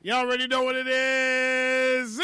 Y'all already know what it is.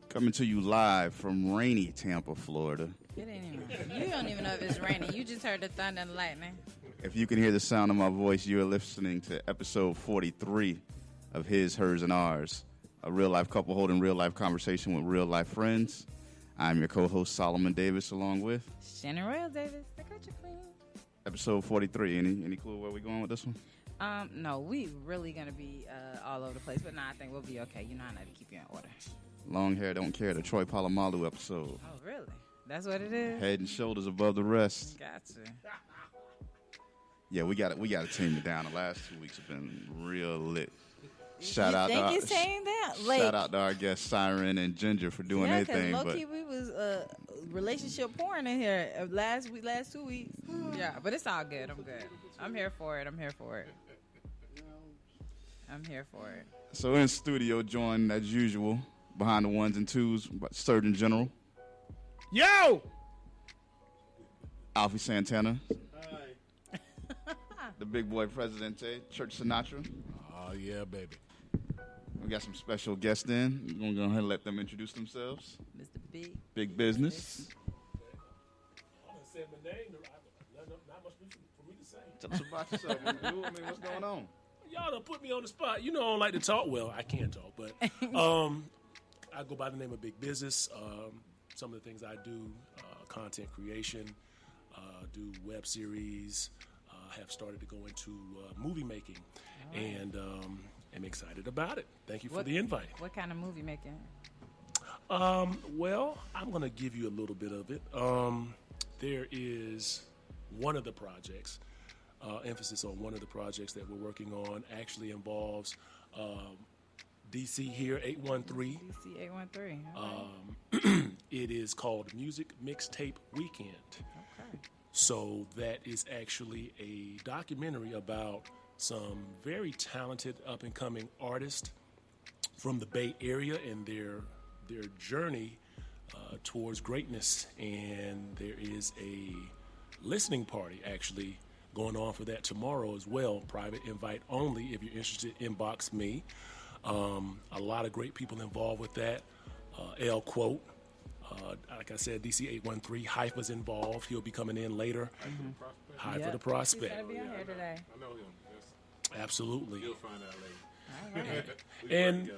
Coming to you live from rainy Tampa, Florida. It ain't even. You don't even know if it's raining. You just heard the thunder and lightning. If you can hear the sound of my voice, you are listening to episode 43 of His, Hers, and Ours, a real-life couple holding real-life conversation with real-life friends. I'm your co-host, Solomon Davis, along with... Shannon Royal Davis, the culture queen. Episode 43. Any clue where we're going with this one? No, we really going to be all over the place, but I think we'll be okay. You know I know to keep you in order. Long Hair Don't Care, the Troy Polamalu episode. Oh, really? That's what it is? Head and shoulders above the rest. Gotcha. Yeah, we got to tame it down. The last 2 weeks have been real lit. Shout out to our guests Siren and Ginger for doing their thing. Low key, we was relationship porn in here last 2 weeks. Yeah, but it's all good. I'm good. I'm here for it. So in studio, joined as usual behind the ones and twos, Surgeon General. Yo! Alfie Santana. Hi. The big boy Presidente, Church Sinatra. Oh, yeah, baby. We got some special guests in. We're going to go ahead and let them introduce themselves. Mr. Big Business. I'm going to say my name. Not much for me to say. Tell us about yourself. I mean, what's going on? Y'all done put me on the spot. You know I don't like to talk. Well, I can talk, but I go by the name of Big Business. Some of the things I do, content creation, do web series, have started to go into movie making, and I'm excited about it. Thank you for the invite. What kind of movie making? Well, I'm going to give you a little bit of it. There is one of the projects, emphasis on one of the projects that we're working on actually involves DC here, 813. DC 813. It is called Music Mixtape Weekend. Okay. So that is actually a documentary about some very talented up-and-coming artists from the Bay Area and their journey towards greatness. And there is a listening party actually going on for that tomorrow as well. Private invite only. If you're interested, inbox me. A lot of great people involved with that. L Quote, like I said, DC 813. Hypha's involved. He'll be coming in later. For the Prospect. He's gonna be on here today. I know him. Yes. Absolutely. You'll find out later. All right. And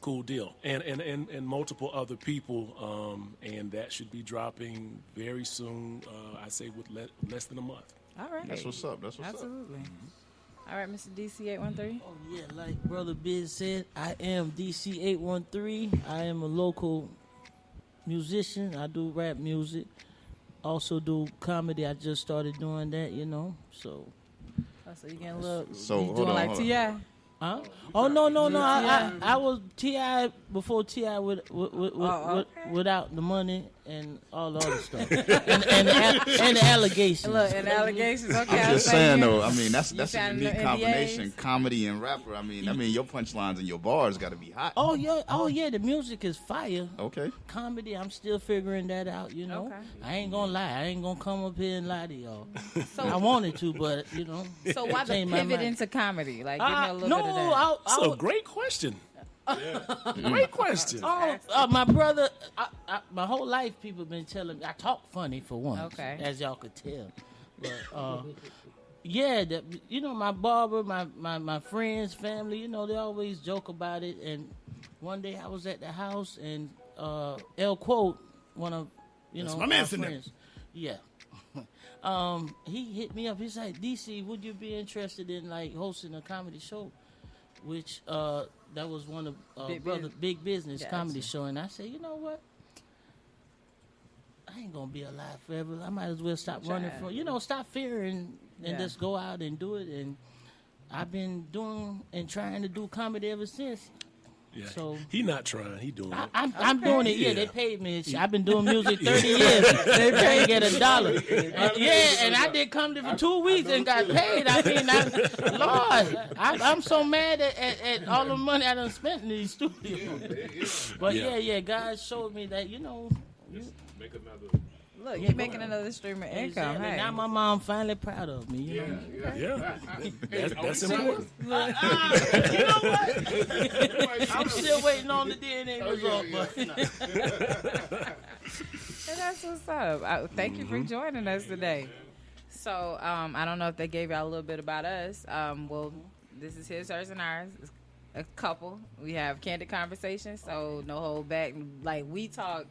cool deal. And multiple other people. And that should be dropping very soon. I say with less than a month. All right. That's what's up. Absolutely. All right, Mr. DC 813. Oh, yeah, like Brother Biz said, I am DC 813. I am a local musician. I do rap music. Also do comedy. I just started doing that, so. Oh, so you getting a little, So, you hold doing on, like hold on. T.I.? Huh? Oh, no. I was T.I. before T.I. without the money and all the other stuff. and the allegations. Look, and allegations. Okay, I'm just saying though. I mean, that's a signed unique the combination, NDAs? comedy and rapper. I mean, your punchlines and your bars got to be hot. Oh, yeah, the music is fire. Okay. Comedy, I'm still figuring that out, Okay. I ain't gonna lie. I ain't gonna come up here and lie to y'all. So, I wanted to, but, so why the changed my pivot mind. into comedy? Like, give me a little no, bit of that. So great question. Great question. My brother, my whole life people been telling me I talk funny for one, Okay. as y'all could tell. But yeah, my barber, my friends, family, they always joke about it. And one day I was at the house and L Quote, one of That's my my man friends, yeah. He hit me up. He's like, DC, would you be interested in like hosting a comedy show? Which that was one of Big Business Gotcha. comedy show, and I said, you know what? I ain't gonna be alive forever. I might as well stop running Try. from, stop fearing and Yeah. just go out and do it. And I've been doing and trying to do comedy ever since. Yeah. So- he not trying. He doing it. I'm doing it. Yeah, Yeah. they paid me. I've been doing music 30 years. They paid get $1. And I did comedy for 2 weeks and got paid. I mean, Lord, I'm so mad at all the money I done spent in these studios. But Yeah. God showed me that, Make another. Look, you're making another stream of income. exactly. Hey. Now my mom finally proud of me. You know? Yeah, that's important. You know what? I'm still waiting on the DNA result, but And that's what's up. Thank you for joining us today. So, I don't know if they gave y'all a little bit about us. Well, this is his, hers, and ours. It's a couple. We have candid conversations, so no hold back. Like, we talk,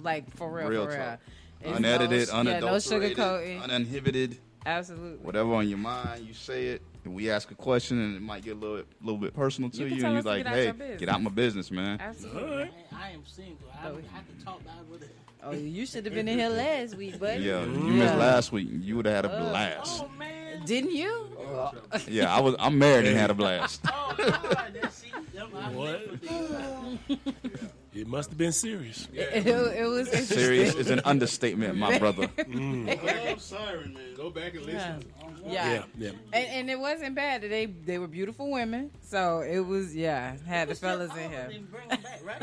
like, for real, Real for real. talk. It's Unedited, no unadulterated, sugarcoating. uninhibited. Absolutely. Whatever on your mind, you say it. And we ask a question, and it might get a little bit personal to You you, can tell and us you're to like, get out "Hey, your business." get out my business, man." Absolutely. I am single. I can talk about it with it. Oh, you should have been in here last week, buddy. Yeah, you missed last week. You would have had a blast. Oh man. Didn't you? Yeah, I'm married and had a blast. Oh God. I'm What? It must have been serious. It was interesting. Serious is an understatement, my brother. I'm sorry, man. Go back and listen. Yeah. Yeah. And it wasn't bad. They were beautiful women. So it was, had the fellas in here. Bring them back, right?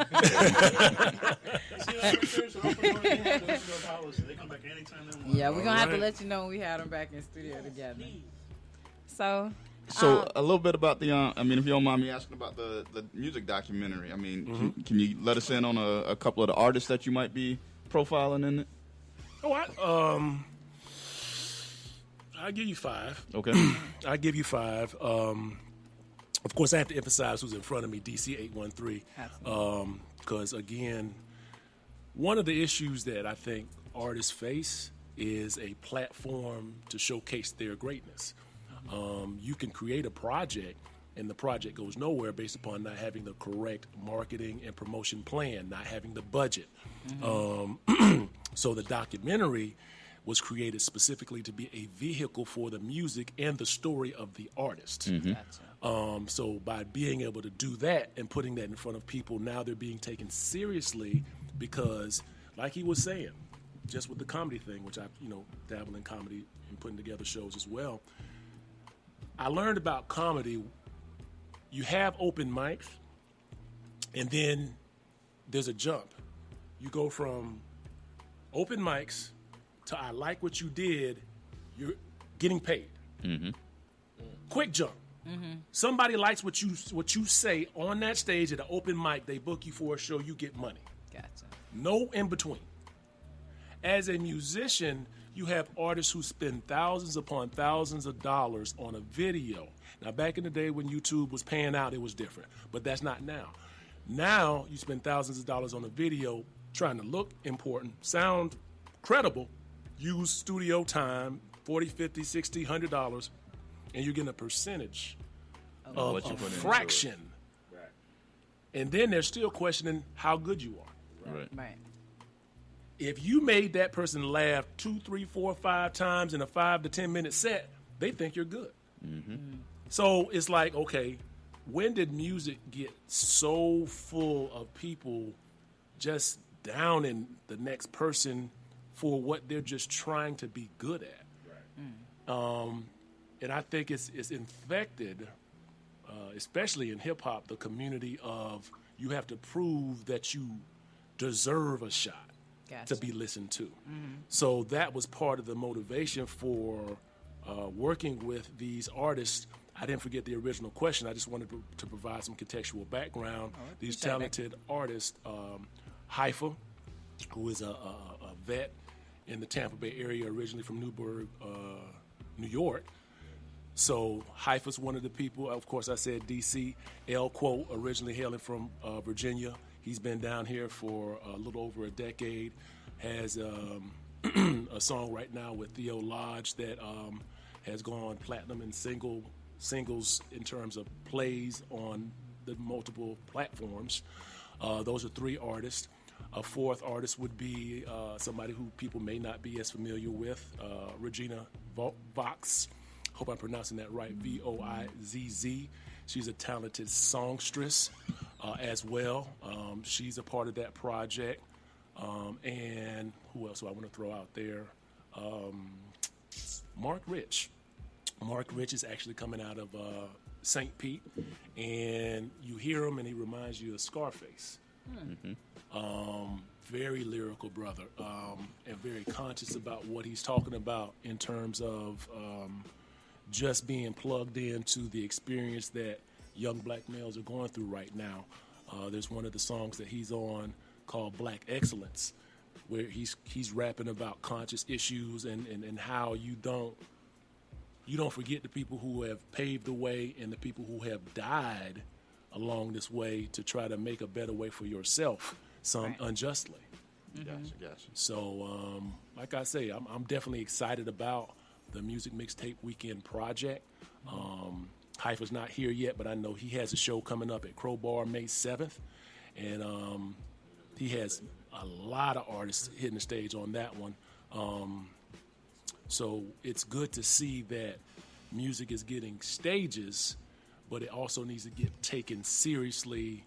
They come back anytime they want. Yeah, we're going to have to Alright. let you know when we had them back in studio together. So, So a little bit about the, I mean, if you don't mind me asking about the music documentary. I mean, can you let us in on a couple of the artists that you might be profiling in it? Oh, I'll give you 5. Okay. I'll give you 5. Of course, I have to emphasize who's in front of me, DC813. Because, again, one of the issues that I think artists face is a platform to showcase their greatness. You can create a project, and the project goes nowhere based upon not having the correct marketing and promotion plan, not having the budget. So the documentary was created specifically to be a vehicle for the music and the story of the artist. So by being able to do that and putting that in front of people, now they're being taken seriously because, like he was saying, just with the comedy thing, which I, dabble in comedy and putting together shows as well, I learned about comedy. You have open mics, and then there's a jump. You go from open mics to I like what you did, you're getting paid. Quick jump. Somebody likes what you say on that stage at an open mic, they book you for a show, you get money. gotcha. No in between. As a musician, you have artists who spend thousands upon thousands of dollars on a video. Now, back in the day when YouTube was paying out, it was different, but that's not now. Now, you spend thousands of dollars on a video trying to look important, sound credible, use studio time, $40, $50, $60, $100, and you're getting a percentage of what you a put into it. fraction. And then they're still questioning how good you are. Right. If you made that person laugh 2, 3, 4, 5 times in a 5 to 10 minute set, they think you're good. So it's like, okay, when did music get so full of people just downing the next person for what they're just trying to be good at? And I think it's infected, especially in hip hop, the community of you have to prove that you deserve a shot Gotcha. to be listened to. So that was part of the motivation for working with these artists. I didn't forget the original question. I just wanted to provide some contextual background. These appreciate that. talented artists, Haifa, who is a vet in the Tampa Bay area, originally from Newburgh, New York. So Haifa's one of the people. Of course, I said DC. El Quo, originally hailing from Virginia. He's been down here for a little over a decade. Has a song right now with Theo Lodge that has gone platinum in singles in terms of plays on the multiple platforms. Those are 3 artists. A fourth artist would be somebody who people may not be as familiar with, Regina Vox. Hope I'm pronouncing that right, Voizz. She's a talented songstress as well. She's a part of that project. And who else do I want to throw out there? Mark Rich. Mark Rich is actually coming out of St. Pete, and you hear him, and he reminds you of Scarface. Very lyrical brother, and very conscious about what he's talking about in terms of just being plugged into the experience that young black males are going through right now. There's one of the songs that he's on called Black Excellence, where he's rapping about conscious issues and how you don't forget the people who have paved the way and the people who have died along this way to try to make a better way for yourself, some unjustly. Gotcha. So, like I say, I'm definitely excited about the Music Mixtape Weekend project. Haifa's not here yet, but I know he has a show coming up at Crowbar May 7th, and he has a lot of artists hitting the stage on that one. So it's good to see that music is getting stages, but it also needs to get taken seriously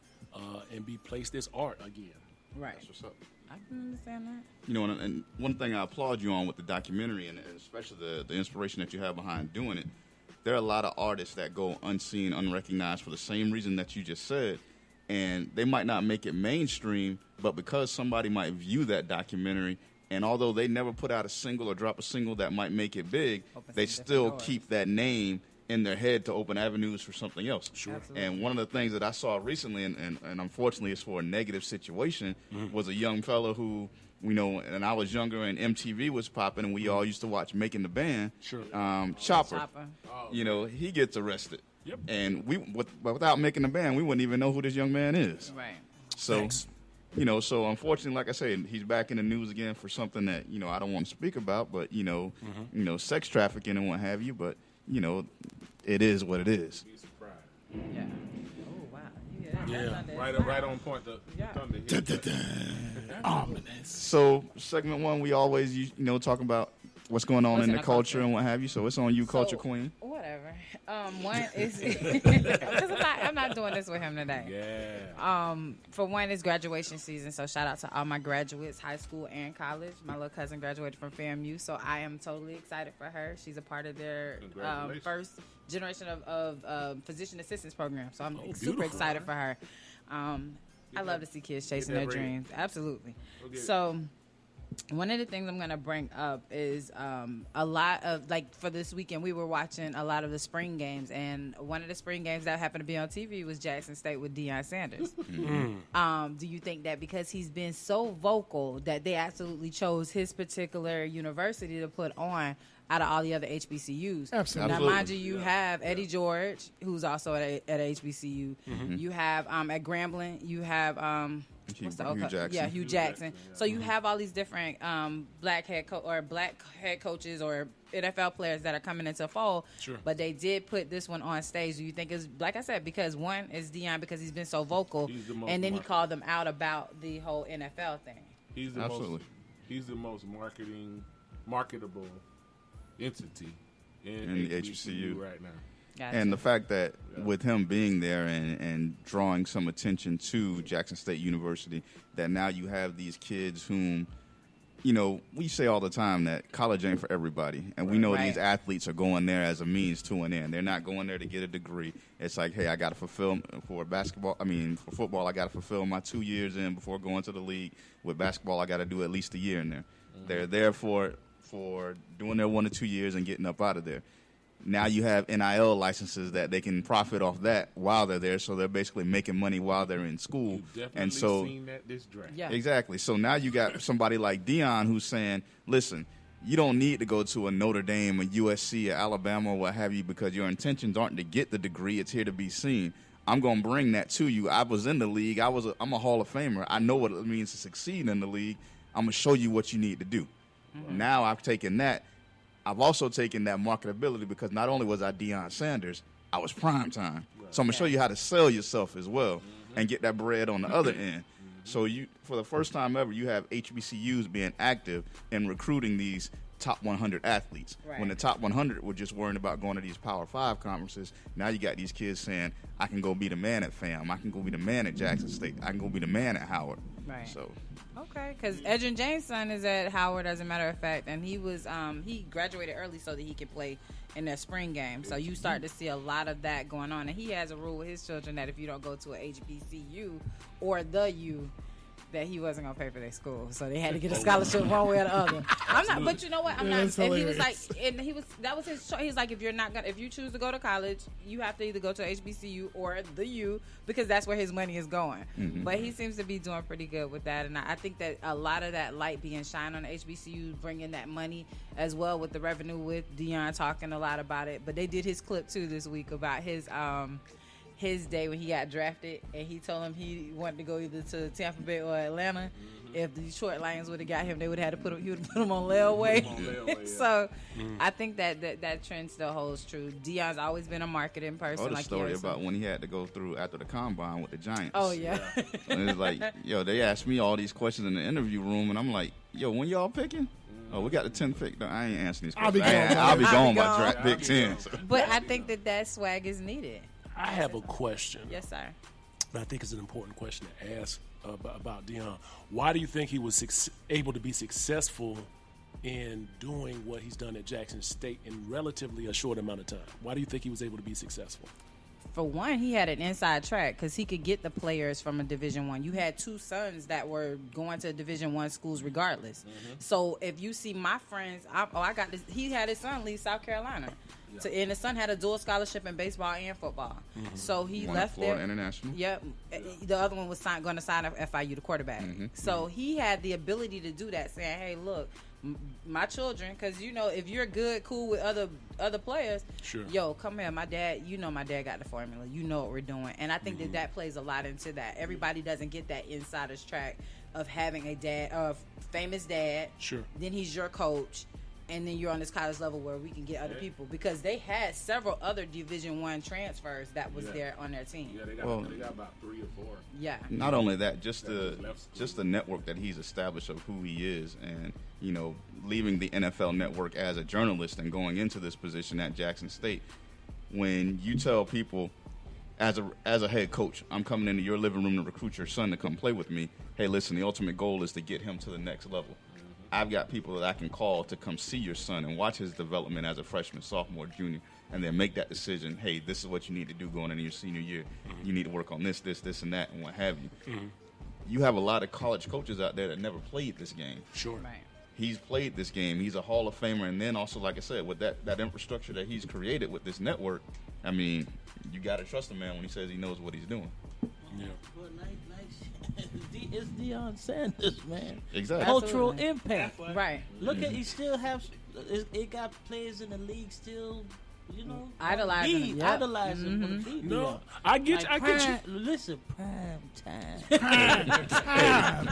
and be placed as art again. Right. That's what's up. I can understand that. You know, and one thing I applaud you on with the documentary, and especially the inspiration that you have behind doing it, there are a lot of artists that go unseen, unrecognized for the same reason that you just said, and they might not make it mainstream, but because somebody might view that documentary, and although they never put out a single or drop a single that might make it big, they still keep that name in their head to open avenues for something else. Sure. Absolutely. And one of the things that I saw recently, and unfortunately it's for a negative situation, was a young fellow who, you know, and I was younger and MTV was popping, and we all used to watch Making the Band. Sure. Chopper. You know, he gets arrested. Yep. And without Making the Band, we wouldn't even know who this young man is. Right. So, Thanks. you know, so unfortunately, like I said, he's back in the news again for something that, you know, I don't want to speak about, but, you know, sex trafficking and what have you, but, you know, it is what it is. Be surprised. Yeah. Oh, wow. Yeah. Right on point. The thunder hit. So, segment one, we always, you know, talk about what's going on What's in in the the culture culture. and what have you. So it's on you, Culture So, Queen. Whatever. One is because I'm not doing this with him today. Yeah. For one, it's graduation season, so shout out to all my graduates, high school and college. My little cousin graduated from FAMU, so I am totally excited for her. She's a part of their Congratulations. first generation of physician assistance program, so I'm super beautiful. excited for her. I love to see kids chasing that their bread. dreams. Absolutely. get it. So one of the things I'm going to bring up is a lot of, like, for this weekend, we were watching a lot of the spring games, and one of the spring games that happened to be on TV was Jackson State with Deion Sanders. Do you think that because he's been so vocal that they absolutely chose his particular university to put on out of all the other HBCUs? Absolutely. Now, mind you, you have Eddie George, who's also at HBCU. You have at Grambling, you have what's the Hugh Jackson. Yeah, Hugh Jackson. So you have all these different black head coaches or NFL players that are coming into fold. Sure. But they did put this one on stage. Do you think it's, like I said, because one is Deion because he's been so vocal, He's the most and then he marketable. called them out about the whole NFL thing. He's the Absolutely. He's the most marketable entity In the HBCU. right now. Gotcha. And the fact that with him being there and drawing some attention to Jackson State University, that now you have these kids whom, you know, we say all the time that college ain't for everybody. And we know Right. these athletes are going there as a means to an end. They're not going there to get a degree. It's like, hey, I got to fulfill for football, I got to fulfill my 2 years in before going to the league. With basketball, I got to do at least a year in there. They're there for doing their 1 or 2 years and getting up out of there. Now you have NIL licenses that they can profit off that while they're there, so they're basically making money while they're in school. You definitely And so, seen that this draft. Yeah. exactly. So now you got somebody like Deion who's saying, listen, you don't need to go to a Notre Dame, a USC, or Alabama, or what have you, because your intentions aren't to get the degree. It's here to be seen. I'm going to bring that to you. I was in the league. I'm a Hall of Famer. I know what it means to succeed in the league. I'm going to show you what you need to do. Now I've taken that. I've also taken that marketability because not only was I Deion Sanders, I was prime time. So I'm going to show you how to sell yourself as well and get that bread on the other end. So you, for the first time ever, you have HBCUs being active in recruiting these top 100 athletes. Right. When the top 100 were just worrying about going to these Power 5 conferences, now you got these kids saying, I can go be the man at FAM. I can go be the man at Jackson State. I can go be the man at Howard. Right. So, okay, because Edrin James' son is at Howard, as a matter of fact, and he was he graduated early so that he could play in their spring game. So you start to see a lot of that going on, and he has a rule with his children that if you don't go to a HBCU or the U, that he wasn't gonna pay for their school, so they had to get a scholarship one way or the other. I'm not, but you know what? I'm not. And he was like, and that was his choice. He's like, if you choose to go to college, you have to either go to HBCU or the U because that's where his money is going. Mm-hmm. But he seems to be doing pretty good with that, and I think that a lot of that light being shined on the HBCU, bringing that money as well with the revenue, with Deion talking a lot about it. But they did his clip too this week about his day when he got drafted, and he told him he wanted to go either to Tampa Bay or Atlanta. If the Detroit Lions would have got him, they would have had to put him on layaway. So I think that trend still holds true. Deion's always been a marketing person. Oh, the like story about when he had to go through after the combine with the Giants. Oh yeah. And it's like, yo, they asked me all these questions in the interview room, and I'm like, yo, when y'all picking? Oh, we got the 10th pick. No, I ain't answering these questions. I'll be gone by draft pick 10. So. But I think that swag is needed. I have a question. Yes, sir. But I think it's an important question to ask about Deion. Why do you think he was able to be successful in doing what he's done at Jackson State in relatively a short amount of time? Why do you think he was able to be successful? For one, he had an inside track because he could get the players from a Division I. You had two sons that were going to Division I schools regardless. So if you see my friends, I got this. He had his son leave South Carolina. And his son had a dual scholarship in baseball and football. So he One left at Florida there. International. Yep. The other one was going to sign up FIU, the quarterback. So he had the ability to do that, saying, hey, look, my children, because, you know, if you're good, cool with other players, sure. Yo, come here. My dad got the formula. You know what we're doing. And I think that plays a lot into that. Everybody doesn't get that insider's track of having a famous dad. Sure. Then he's your coach. And then you're on this college level where we can get other people, because they had several other Division I transfers that was there on their team. Yeah, they got about 3 or 4. Yeah. Not only that, just the network that he's established of who he is, and you know, leaving the NFL Network as a journalist and going into this position at Jackson State. When you tell people, as a head coach, I'm coming into your living room to recruit your son to come play with me. Hey, listen, the ultimate goal is to get him to the next level. I've got people that I can call to come see your son and watch his development as a freshman, sophomore, junior, and then make that decision. Hey, this is what you need to do going into your senior year. You need to work on this, and that, and what have you. You have a lot of college coaches out there that never played this game. Sure. Right. He's played this game. He's a Hall of Famer. And then also, like I said, with that infrastructure that he's created with this network, I mean, you got to trust the man when he says he knows what he's doing. Yeah. But it's Deion Sanders, man. Exactly. Cultural Absolutely. impact. Right. Look at, he still have, it got players in the league still, you know, Idolizing him. Yep. Idolizing him. No, I get you. Listen, prime time.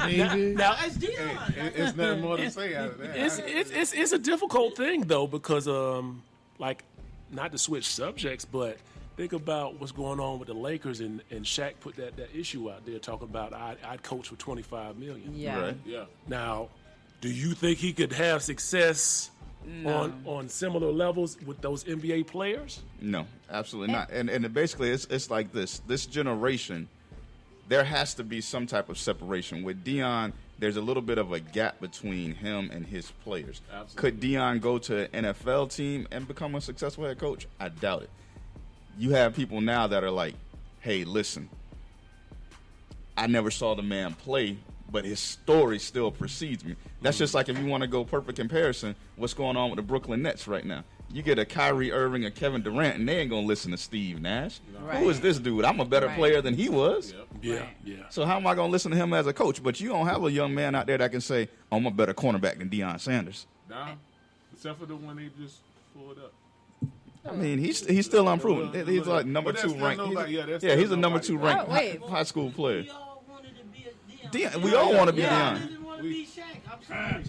Baby. Now, it's Deion. It's nothing more to say out of that. It's a difficult thing though, because like, not to switch subjects, but think about what's going on with the Lakers, and Shaq put that issue out there talking about I'd coach for $25 million. Yeah. Right. Yeah. Now, do you think he could have success on similar levels with those NBA players? No, absolutely not. And basically, it's like this generation, there has to be some type of separation. With Deion, there's a little bit of a gap between him and his players. Absolutely. Could Deion go to an NFL team and become a successful head coach? I doubt it. You have people now that are like, hey, listen, I never saw the man play, but his story still precedes me. That's just like, if you want to go perfect comparison, what's going on with the Brooklyn Nets right now. You get a Kyrie Irving or Kevin Durant, and they ain't going to listen to Steve Nash. Right. Who is this dude? I'm a better player than he was. Yeah, Right. yeah. So how am I going to listen to him as a coach? But you don't have a young man out there that can say, oh, I'm a better cornerback than Deion Sanders. Nah, except for the one they just pulled up. I mean, he's still unproven. He's like number But that's 2 not ranked. nobody- yeah, that's Yeah, still he's a number nobody. 2 ranked Oh, wait. high school player. We all wanted to be a Deion. We all want to be Yeah, I Deion. didn't want to be Shaq. I'm sorry.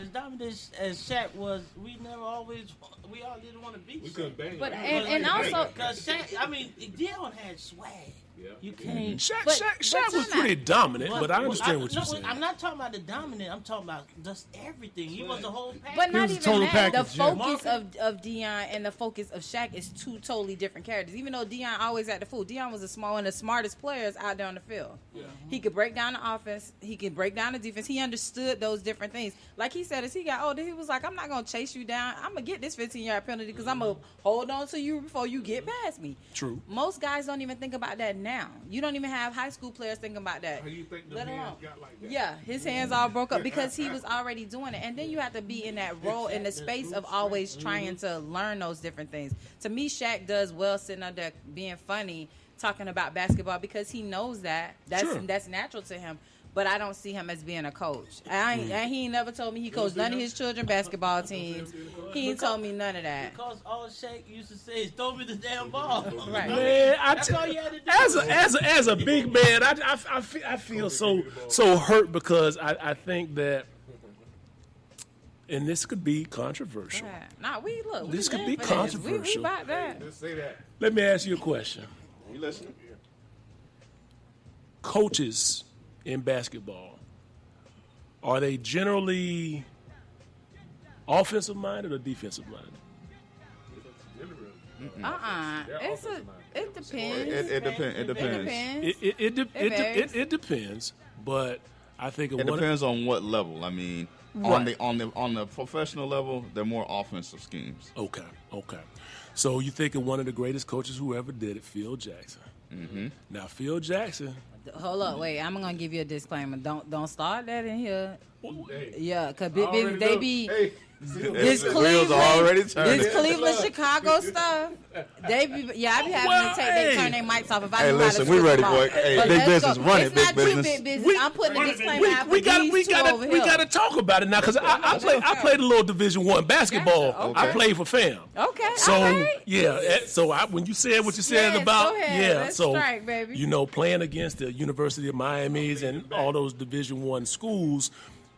As dominant as Shaq was, we all didn't want to be We Shaq. couldn't bang. But him. and also Because Shaq, I mean, Deion had swag. You can't. Shaq was pretty dominant, but I understand what you're saying. I'm not talking about the dominant. I'm talking about just everything. He was the whole package. But not was a even total that. package, The yeah. focus of Deion and the focus of Shaq is two totally different characters. Even though Deion always at the fool, Deion was one of the smartest players out there on the field. Yeah. He could break down the offense. He could break down the defense. He understood those different things. Like he said, as he got older, he was like, I'm not going to chase you down. I'm going to get this 15-yard penalty because I'm going to hold on to you before you get past me. True. Most guys don't even think about that now. You don't even have high school players thinking about that. How you think the Let hands alone. got like that? Yeah, his hands all broke up because he was already doing it. And then you have to be in that role, in the space of always trying to learn those different things. To me, Shaq does well sitting up there being funny, talking about basketball because he knows that. That's natural to him. But I don't see him as being a coach. And he ain't never told me he coached none of his children basketball teams. He ain't told me none of that. Because all Shaq used to say is, throw me the damn ball. Right. Man, That's all you had to do. as a big man, I feel so hurt because I think that, and this could be controversial. Nah, This could live be for this. controversial. We about that. Just say that. Let me ask you a question. You listening? Coaches in basketball, are they generally offensive minded or defensive minded? It depends. It depends. It depends. It depends, but I think It depends on what level. I mean, Right. on the professional level, they're more offensive schemes. Okay. So you think of one of the greatest coaches who ever did it, Phil Jackson. Mm-hmm. Now, Phil Jackson. Hold up, wait. I'm gonna give you a disclaimer. Don't start that in here. Hey, Yeah, cause I already they know. be Hey, this The wheels are already turning. This Cleveland Chicago stuff. They be I be having to turn their mics off if I Hey, knew how to listen, switch we ready, them off. boy. Hey, But big let's business, go. run it, It's big not you, business. big business. I'm putting a disclaimer out for We these two over we here. got to talk about it now because I played a little Division I basketball. Gotcha. I Okay. played for FAM. Okay, So all right. so when you said what you said Yes, about go ahead. Let's so strike, baby. playing against the University of Miami's and all those Division I schools,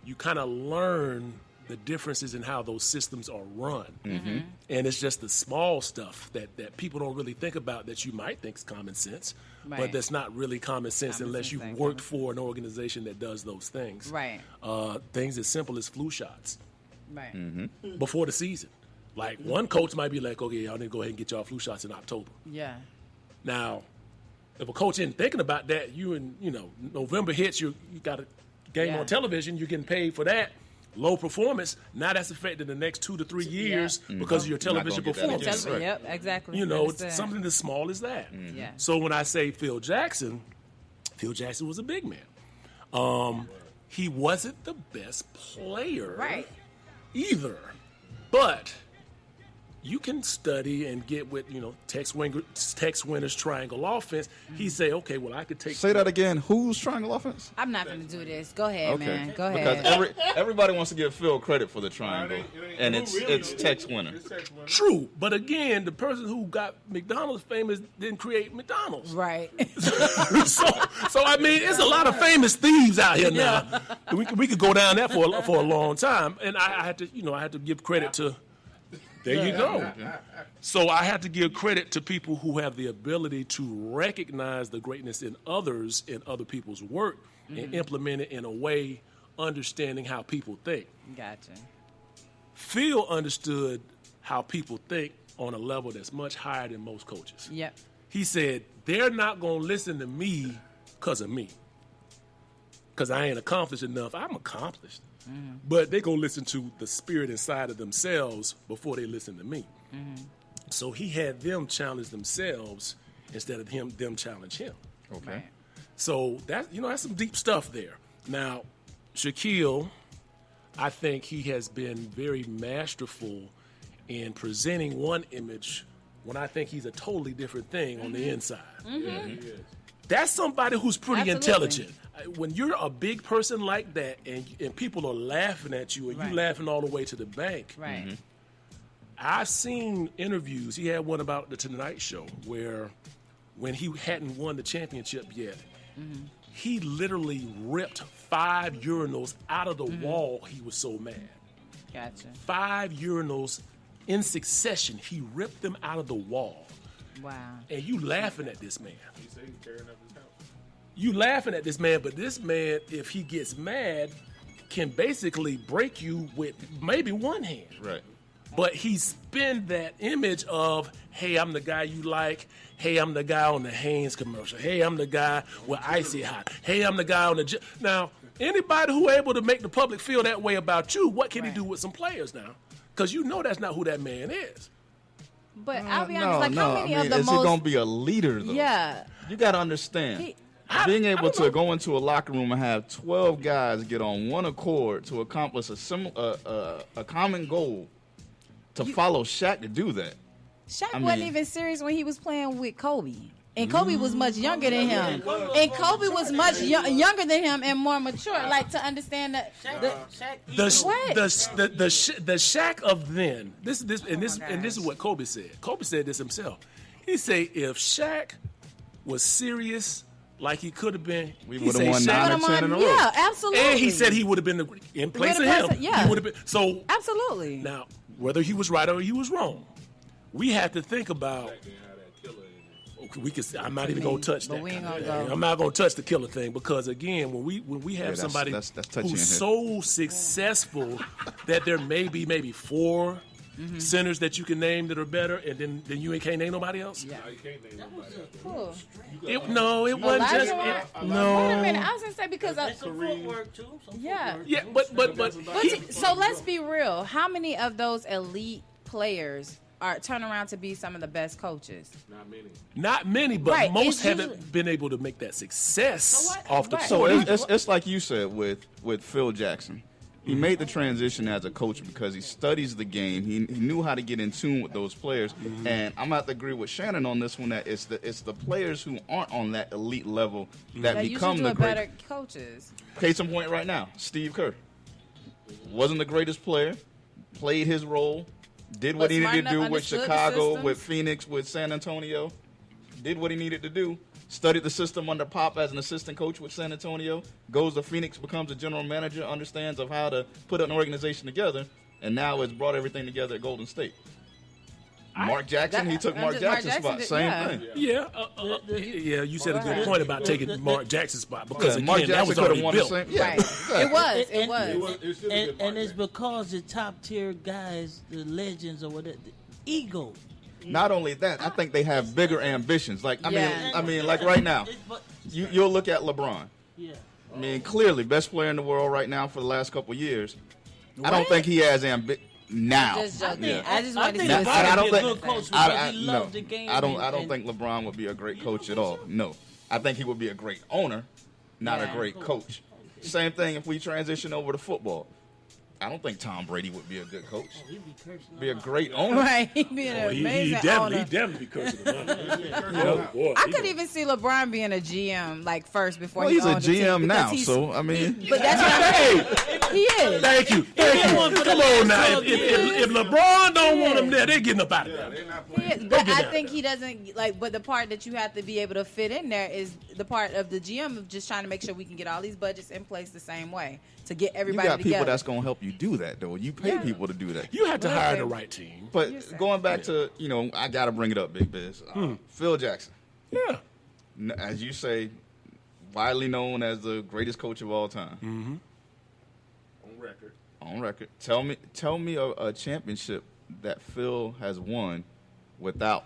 you kind of learn the differences in how those systems are run. Mm-hmm. And it's just the small stuff that people don't really think about that you might think is common sense, but Right. that's not really common sense Common unless sense you've ain't worked common for an organization that does those things. Right. Things as simple as flu shots Right. before the season. Like one coach might be like, okay, y'all need to go ahead and get y'all flu shots in October. Yeah. Now, if a coach isn't thinking about that, November hits, you got a game Yeah. on television, you're getting paid for that. Low performance, now that's affected the next 2 to 3 years because of your You're not television gonna get that performance. again. Right. Yep. Exactly. It's Understand. something as small as that. Yeah. So when I say Phil Jackson was a big man. He wasn't the best player Right. either, but you can study and get with Tex Winter's triangle offense. He say, okay, well I could take. Say that again. Who's triangle offense? I'm not going to do this. Go ahead, man. Go Because ahead. everybody wants to give Phil credit for the triangle, it ain't and who it's really it's is. Tex Winter. It's Tex Winter. True, but again, the person who got McDonald's famous didn't create McDonald's. Right. so I mean, it's a lot of famous thieves out here now. We could go down that for a long time, and I had to give credit to. There you go. So I have to give credit to people who have the ability to recognize the greatness in others and other people's work and implement it in a way understanding how people think. Gotcha. Phil understood how people think on a level that's much higher than most coaches. Yep. He said, they're not going to listen to me because of me. Because I ain't accomplished enough. I'm accomplished. But they're going to listen to the spirit inside of themselves before they listen to me. So he had them challenge themselves instead of them challenge him. Okay. Right. So that's some deep stuff there. Now, Shaquille, I think he has been very masterful in presenting one image when I think he's a totally different thing on the inside. That's somebody who's pretty Absolutely. intelligent. When you're a big person like that and people are laughing at you and Right. you laughing all the way to the bank, Right. I've seen interviews. He had one about the Tonight Show where when he hadn't won the championship yet, he literally ripped 5 urinals out of the wall. He was so mad. Gotcha. 5 urinals in succession. He ripped them out of the wall. Wow. And you laughing at this man. He said he's tearing up his house. You laughing at this man, but this man, if he gets mad, can basically break you with maybe one hand. Right. But he spin that image of, hey, I'm the guy you like. Hey, I'm the guy on the Hanes commercial. Hey, I'm the guy with Icy Hot. Hey, I'm the guy on the... Now, anybody who able to make the public feel that way about you, what can he do with some players now? Because you know that's not who that man is. But I'll be honest, how many of the is most... he gonna be a leader though? Yeah. You got to understand. Being able to go into a locker room and have 12 guys get on one accord to accomplish a common goal, to follow Shaq to do that. Shaq wasn't even serious when he was playing with Kobe. And Kobe was much younger than him. And Kobe was much younger than him and more mature. Like, to understand that... The Shaq of then, this is what Kobe said. Kobe said this himself. He said if Shaq was serious like he could have been, we would have won 9 or 10 in a row. Yeah, absolutely. And he said he would have been in place of him. Yeah. He would have been. So absolutely. Now, whether he was right or he was wrong, we have to think about. Okay, we can. I'm not even gonna touch that. I'm not gonna touch the killer thing because again, when we have somebody that's who's so successful that there may be maybe 4 centers that you can name that are better, and then you can't name nobody else. Yeah, you can't name nobody else. Cool. It wasn't just. No. Wait a minute. I was gonna say because That's some footwork too. yeah. Yeah, but So let's be real. How many of those elite players turn around to be some of the best coaches? Not many, but Right, most it's haven't usually- been able to make that success off the So court. it's like you said with Phil Jackson. He made the transition as a coach because he studies the game. He knew how to get in tune with those players. And I'm going to have to agree with Shannon on this one that it's the players who aren't on that elite level that become the great. better coaches. Case in point right now, Steve Kerr. Wasn't the greatest player, played his role, did what he needed to do with understood the Chicago, systems. with Phoenix, with San Antonio, did what he needed to do. Studied the system under Pop as an assistant coach with San Antonio. Goes to Phoenix, becomes a general manager, understands of how to put an organization together, and now has brought everything together at Golden State. Mark Jackson, he took Mark Jackson's spot. Same thing. Yeah, you said a good point about taking Mark Jackson's spot because Mark again, that Jackson was could have already won built. the same. Yeah, Right. exactly. It was. And it's because the top tier guys, the legends or whatever, the ego. Not only that, I think they have bigger ambitions. Like I mean, like right now, But you'll look at LeBron. yeah, I mean, clearly best player in the world right now for the last couple of years. I don't think he has ambition now. Just joking. Yeah. I just I wanted to think see LeBron I don't would be a think- good coach because I he no, loves the game. I don't and- think LeBron would be a great coach at all. No, I think he would be a great owner, not a great coach. Same thing if we transition over to football. I don't think Tom Brady would be a good coach. He'd be cursing Be a them out. great owner. Right, he'd be an He amazing definitely owner. be cursing him out. Boy, I could even see LeBron being a GM like first before Well, he he's a owned the team, GM because now, he's- so I mean, But that's what he is. Thank you. Come on now. If LeBron don't want him there, they're getting up out of there. He is. But I think he doesn't like. But the part that you have to be able to fit in there is the part of the GM of just trying to make sure we can get all these budgets in place the same way to get you everybody got people together. that's going to help you do that, though. You pay people to do that. You have to Well, hire okay. the right team. But going back to, I got to bring it up, Big Biz. Phil Jackson, Yeah. as you say, widely known as the greatest coach of all time. On record. On record. Tell me a championship that Phil has won without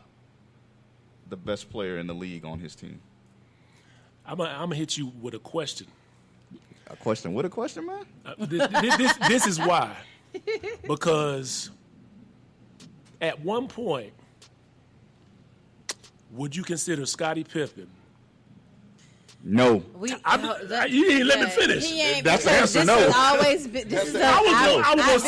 the best player in the league on his team. I'm gonna hit you with a question. A question? What a question, man? This is why. Because at one point, would you consider Scottie Pippen? No. We, You didn't let me finish. He ain't That's the because answer, this no. has always been. This is I was gonna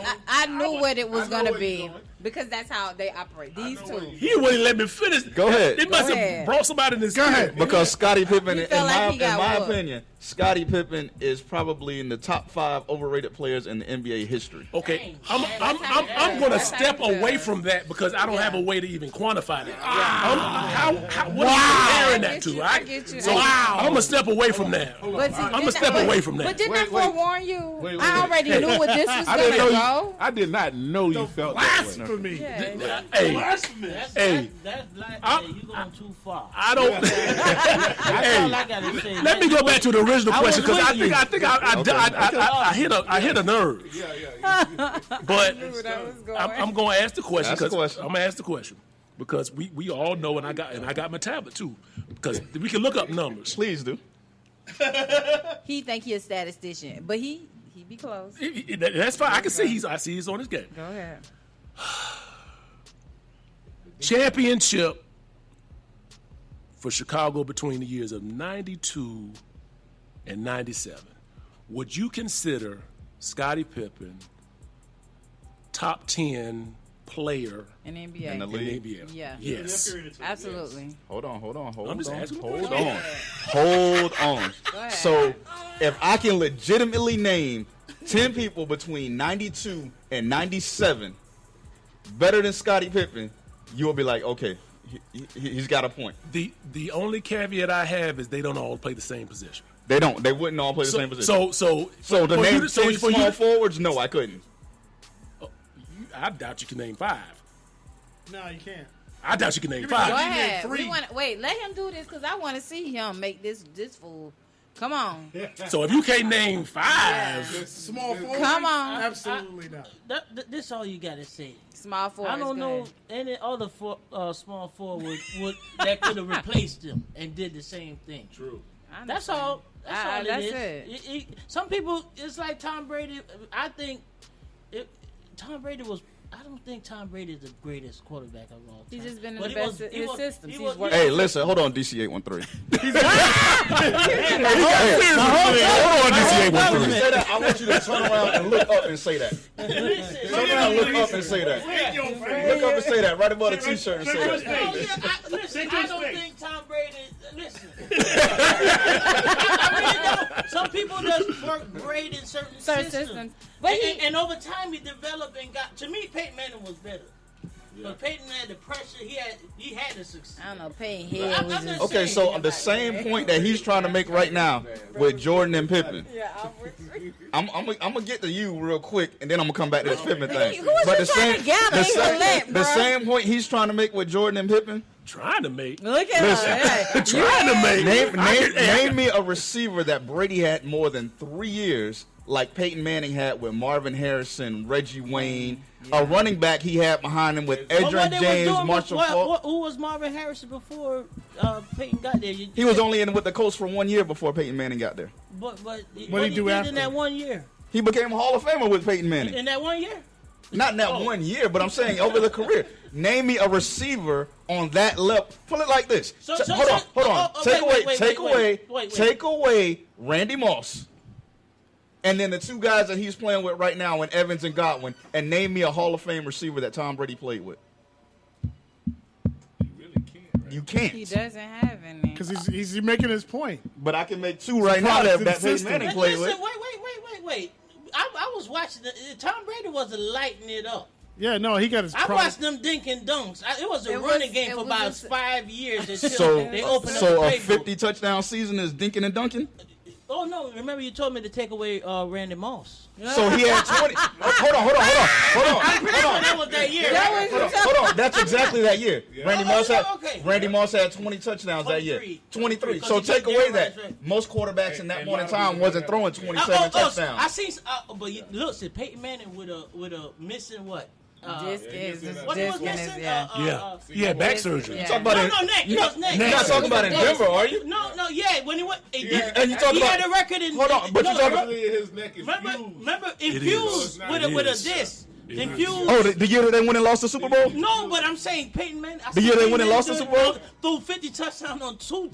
say- I knew what it was gonna be because that's how they operate. These two. He wouldn't let me finish. Go ahead. They must Go have ahead. brought somebody in this. Go ahead. Because Scottie Pippen, He in felt like my, he got in my whooped. opinion, Scottie Pippen is probably in the top 5 overrated players in the NBA history. Okay, I'm That's how you going to feel. That's how step you feel. away from that because I don't have a way to even quantify that. What I are you comparing get that to? you, I get you. So I'm going to step away from that. But see, I'm gonna didn't step that- away from that. But didn't that forewarn you? Wait. I already knew what this was I didn't gonna know go. I did not know you felt that way. Blasphemy. Yeah. Hey, That's Hey. that's black. I'm- You going too far. I don't. That's all I Hey, gotta say. let me go back to the original I question was because with I think I hit a nerve. Yeah. But knew that was going. I'm going to ask the question. Ask the 'cause question. I'm going to ask the question because we all know, and I got my tablet too, because we can look up numbers. Please do. He think he a statistician, but he be close. That's fine. I see he's on his game. Go ahead. Championship for Chicago between the years of 92 and 97. Would you consider Scottie Pippen top 10 player In the NBA. In the in league. the NBA? Yeah. Yes. Absolutely. Hold on. I'm just asking a Hold question. on. Hold on. Go ahead. So, if I can legitimately name 10 people between 92 and 97 better than Scottie Pippen, you'll be like, okay, he's got a point. The only caveat I have is they don't all play the same position. They don't. They wouldn't all play the same position. So So to for name you to- 10 for you small to- forwards, no, I couldn't. I doubt you can name 5. No, you can't. I doubt you can name Go 5. ahead. three. We want wait. Let him do this because I want to see him make this fool. Come on. So if you can't name 5, Small forward. Come on. Absolutely not. This all you gotta say. Small forward. I don't know any other small forward that could have replaced him and did the same thing. True. That's all. That's all that's it is. Some people, it's like Tom Brady. I think Tom Brady was. I don't think Tom Brady is the greatest quarterback of all time. He's just been in But the he best was- in his systems. he He's was- worked. Hey, listen, hold on, DC813. hold on, DC813. Say that. I want you to turn around and look up and say that. Listen, Turn around, look up and say that. Look up and say that. Right above the t-shirt and say that. listen, I don't think Tom Brady. Listen, I really don't. Some people just work great in certain systems. But And over time, he developed and got. To me, Peyton Manning was better. But Peyton had the pressure. He had the success. I don't know. Paying I'm head was just just. Okay, so the same point that he's trying to make right now with Jordan and Pippen. Yeah, I'm with you. I'm gonna get to you real quick, and then I'm gonna come back to this Pippen thing. Who was you trying to gather? He gonna let, the bruh. same point he's trying to make with Jordan and Pippen. Trying to make. Look at her. Trying to make. Name me a receiver that Brady had more than 3 years, like Peyton Manning had with Marvin Harrison, Reggie Wayne. A running back he had behind him with But what Edgerrin they was James, doing Marshall was- Faulk. who was Marvin Harrison before Peyton got there? He was only in with the Colts for 1 year before Peyton Manning got there. But what he he do did after? in that 1 year? He became a Hall of Famer with Peyton Manning. In that 1 year? Not in that 1 year, but I'm saying over the career. Name me a receiver on that level. Put it like this. Hold on. Take away Randy Moss. And then the two guys that he's playing with right now, in Evans and Godwin, and name me a Hall of Fame receiver that Tom Brady played with. You really can't. Right? You can't. He doesn't have any. Because he's making his point. But I can make two right now that Peyton system. Manning played Listen, with. wait. I was watching. Tom Brady wasn't lighting it up. Yeah, no, he got his I problem. watched them dink and dunks. It was a It running was- game it for was about just- 5 years until So, they opened up so the a playbook. 50 touchdown season is dinking and dunking? Oh no! Remember you told me to take away Randy Moss. So he had 20. Hold on. That was that year. right? Hold on. That's exactly that year. Randy Okay. Moss had 20 touchdowns that year. 23. Because So he take got away Darren that. Rice. Most quarterbacks in that point in time wasn't throwing 27 I touchdowns. seen, but look, see, Peyton Manning with a missing what? Disc is What he was disc in missing? his, yeah. Yeah, back surgery. Yeah. Talk about No, it. neck. You're It was neck. not talking about in Denver, are you? No, yeah. When he went, And you talk he about. had a record in. Hold on, but you talking about. His neck is Remember, is. infused It with a is. disc. It Infused. Oh, the year that they went and lost the Super Bowl? No, but I'm saying Peyton Manning. The year they went and lost the Super Bowl? Threw 50 touchdowns on two